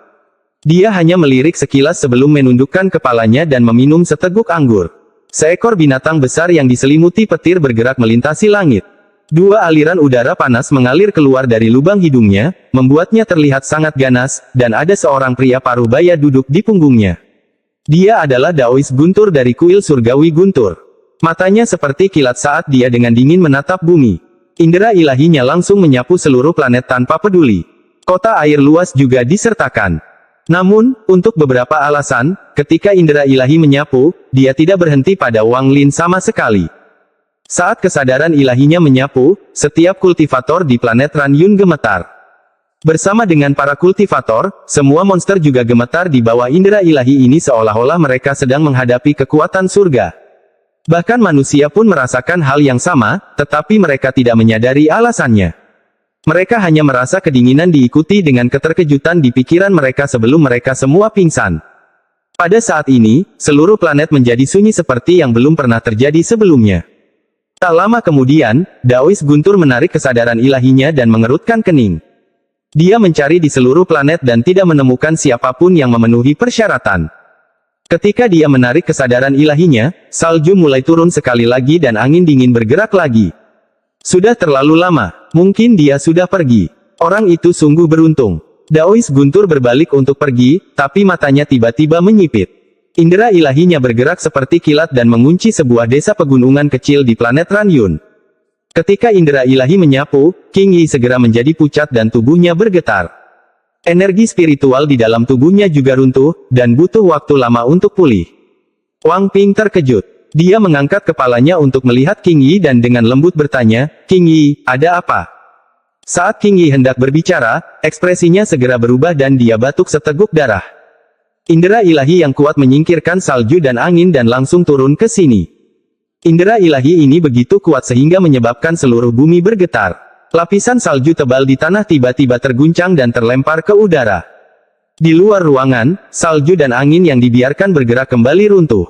Dia hanya melirik sekilas sebelum menundukkan kepalanya dan meminum seteguk anggur. Seekor binatang besar yang diselimuti petir bergerak melintasi langit. 2 aliran udara panas mengalir keluar dari lubang hidungnya, membuatnya terlihat sangat ganas, dan ada seorang pria paruh baya duduk di punggungnya. Dia adalah Daois Guntur dari kuil surgawi Guntur. Matanya seperti kilat saat dia dengan dingin menatap bumi. Indera ilahinya langsung menyapu seluruh planet tanpa peduli. Kota air luas juga disertakan. Namun, untuk beberapa alasan, ketika indera ilahi menyapu, dia tidak berhenti pada Wang Lin sama sekali. Saat kesadaran ilahinya menyapu, setiap kultivator di planet Ranyun gemetar. Bersama dengan para kultivator, semua monster juga gemetar di bawah indera ilahi ini seolah-olah mereka sedang menghadapi kekuatan surga. Bahkan manusia pun merasakan hal yang sama, tetapi mereka tidak menyadari alasannya. Mereka hanya merasa kedinginan diikuti dengan keterkejutan di pikiran mereka sebelum mereka semua pingsan. Pada saat ini, seluruh planet menjadi sunyi seperti yang belum pernah terjadi sebelumnya. Tak lama kemudian, Daois Guntur menarik kesadaran ilahinya dan mengerutkan kening. Dia mencari di seluruh planet dan tidak menemukan siapapun yang memenuhi persyaratan. Ketika dia menarik kesadaran ilahinya, salju mulai turun sekali lagi dan angin dingin bergerak lagi. Sudah terlalu lama, mungkin dia sudah pergi. Orang itu sungguh beruntung. Daois Guntur berbalik untuk pergi, tapi matanya tiba-tiba menyipit. Indera ilahinya bergerak seperti kilat dan mengunci sebuah desa pegunungan kecil di planet Ranyun. Ketika indera ilahi menyapu, King Yi segera menjadi pucat dan tubuhnya bergetar. Energi spiritual di dalam tubuhnya juga runtuh, dan butuh waktu lama untuk pulih. Wang Ping terkejut. Dia mengangkat kepalanya untuk melihat King Yi dan dengan lembut bertanya, "King Yi, ada apa?" Saat King Yi hendak berbicara, ekspresinya segera berubah dan dia batuk seteguk darah. Indera ilahi yang kuat menyingkirkan salju dan angin dan langsung turun ke sini. Indera ilahi ini begitu kuat sehingga menyebabkan seluruh bumi bergetar. Lapisan salju tebal di tanah tiba-tiba terguncang dan terlempar ke udara. Di luar ruangan, salju dan angin yang dibiarkan bergerak kembali runtuh.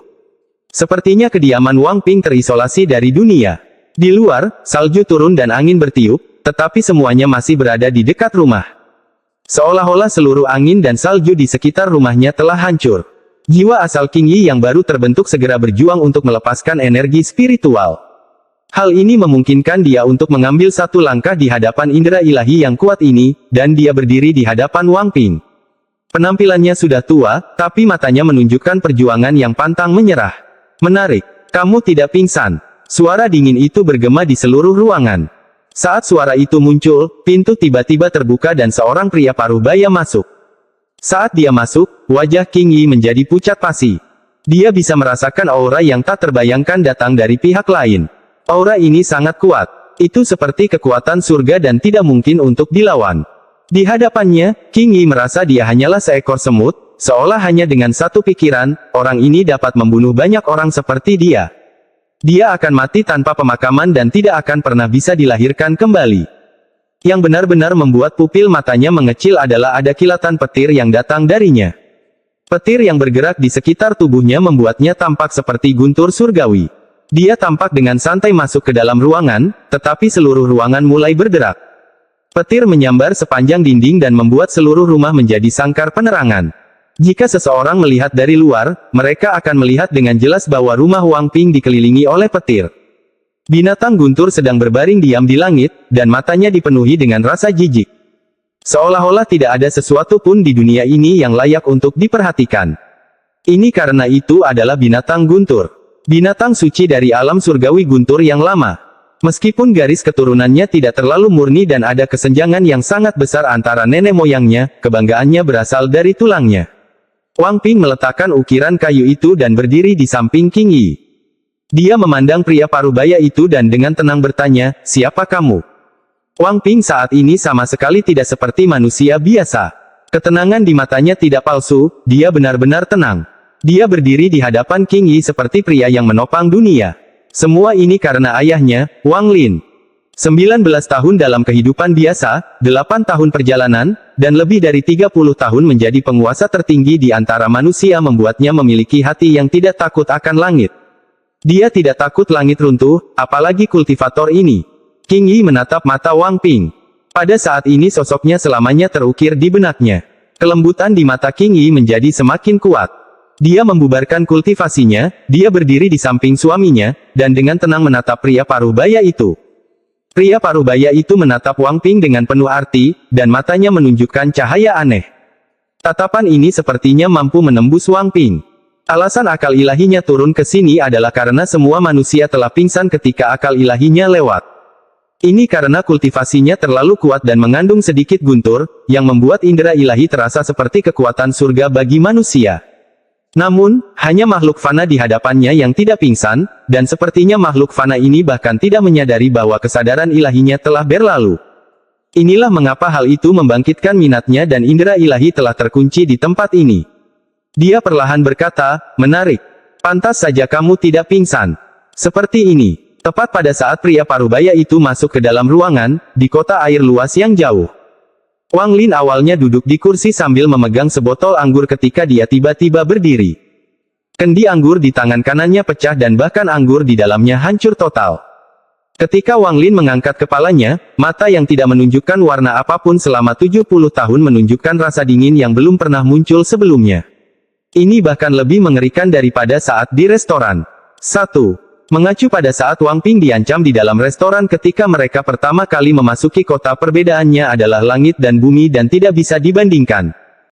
Sepertinya kediaman Wang Ping terisolasi dari dunia. Di luar, salju turun dan angin bertiup, tetapi semuanya masih berada di dekat rumah. Seolah-olah seluruh angin dan salju di sekitar rumahnya telah hancur. Jiwa asal King Yi yang baru terbentuk segera berjuang untuk melepaskan energi spiritual. Hal ini memungkinkan dia untuk mengambil satu langkah di hadapan indera ilahi yang kuat ini, dan dia berdiri di hadapan Wang Ping. Penampilannya sudah tua, tapi matanya menunjukkan perjuangan yang pantang menyerah. Menarik. Kamu tidak pingsan. Suara dingin itu bergema di seluruh ruangan. Saat suara itu muncul, pintu tiba-tiba terbuka dan seorang pria paruh baya masuk. Saat dia masuk, wajah King Yi menjadi pucat pasi. Dia bisa merasakan aura yang tak terbayangkan datang dari pihak lain. Aura ini sangat kuat. Itu seperti kekuatan surga dan tidak mungkin untuk dilawan. Di hadapannya, King Yi merasa dia hanyalah seekor semut, seolah hanya dengan satu pikiran, orang ini dapat membunuh banyak orang seperti dia. Dia akan mati tanpa pemakaman dan tidak akan pernah bisa dilahirkan kembali. Yang benar-benar membuat pupil matanya mengecil adalah ada kilatan petir yang datang darinya. Petir yang bergerak di sekitar tubuhnya membuatnya tampak seperti guntur surgawi. Dia tampak dengan santai masuk ke dalam ruangan, tetapi seluruh ruangan mulai bergerak. Petir menyambar sepanjang dinding dan membuat seluruh rumah menjadi sangkar penerangan. Jika seseorang melihat dari luar, mereka akan melihat dengan jelas bahwa rumah Wang Ping dikelilingi oleh petir. Binatang guntur sedang berbaring diam di langit, dan matanya dipenuhi dengan rasa jijik. Seolah-olah tidak ada sesuatu pun di dunia ini yang layak untuk diperhatikan. Ini karena itu adalah binatang guntur. Binatang suci dari alam surgawi guntur yang lama. Meskipun garis keturunannya tidak terlalu murni dan ada kesenjangan yang sangat besar antara nenek moyangnya, kebanggaannya berasal dari tulangnya. Wang Ping meletakkan ukiran kayu itu dan berdiri di samping King Yi. Dia memandang pria parubaya itu dan dengan tenang bertanya, "Siapa kamu?" Wang Ping saat ini sama sekali tidak seperti manusia biasa. Ketenangan di matanya tidak palsu, dia benar-benar tenang. Dia berdiri di hadapan King Yi seperti pria yang menopang dunia. Semua ini karena ayahnya, Wang Lin. 19 tahun dalam kehidupan biasa, 8 tahun perjalanan, dan lebih dari 30 tahun menjadi penguasa tertinggi di antara manusia membuatnya memiliki hati yang tidak takut akan langit. Dia tidak takut langit runtuh, apalagi kultivator ini. King Yi menatap mata Wang Ping. Pada saat ini sosoknya selamanya terukir di benaknya. Kelembutan di mata King Yi menjadi semakin kuat. Dia membubarkan kultivasinya, dia berdiri di samping suaminya, dan dengan tenang menatap pria parubaya itu. Pria parubaya itu menatap Wang Ping dengan penuh arti, dan matanya menunjukkan cahaya aneh. Tatapan ini sepertinya mampu menembus Wang Ping. Alasan akal ilahinya turun ke sini adalah karena semua manusia telah pingsan ketika akal ilahinya lewat. Ini karena kultivasinya terlalu kuat dan mengandung sedikit guntur, yang membuat indera ilahi terasa seperti kekuatan surga bagi manusia. Namun, hanya makhluk fana di hadapannya yang tidak pingsan, dan sepertinya makhluk fana ini bahkan tidak menyadari bahwa kesadaran ilahinya telah berlalu. Inilah mengapa hal itu membangkitkan minatnya dan indera ilahi telah terkunci di tempat ini. Dia perlahan berkata, "Menarik. Pantas saja kamu tidak pingsan." Seperti ini. Tepat pada saat pria parubaya itu masuk ke dalam ruangan, di kota air luas yang jauh. Wang Lin awalnya duduk di kursi sambil memegang sebotol anggur ketika dia tiba-tiba berdiri. Kendi anggur di tangan kanannya pecah dan bahkan anggur di dalamnya hancur total. Ketika Wang Lin mengangkat kepalanya, mata yang tidak menunjukkan warna apapun selama 70 tahun menunjukkan rasa dingin yang belum pernah muncul sebelumnya. Ini bahkan lebih mengerikan daripada saat di restoran. 1. Mengacu pada saat Wang Ping diancam di dalam restoran ketika mereka pertama kali memasuki kota, perbedaannya adalah langit dan bumi dan tidak bisa dibandingkan.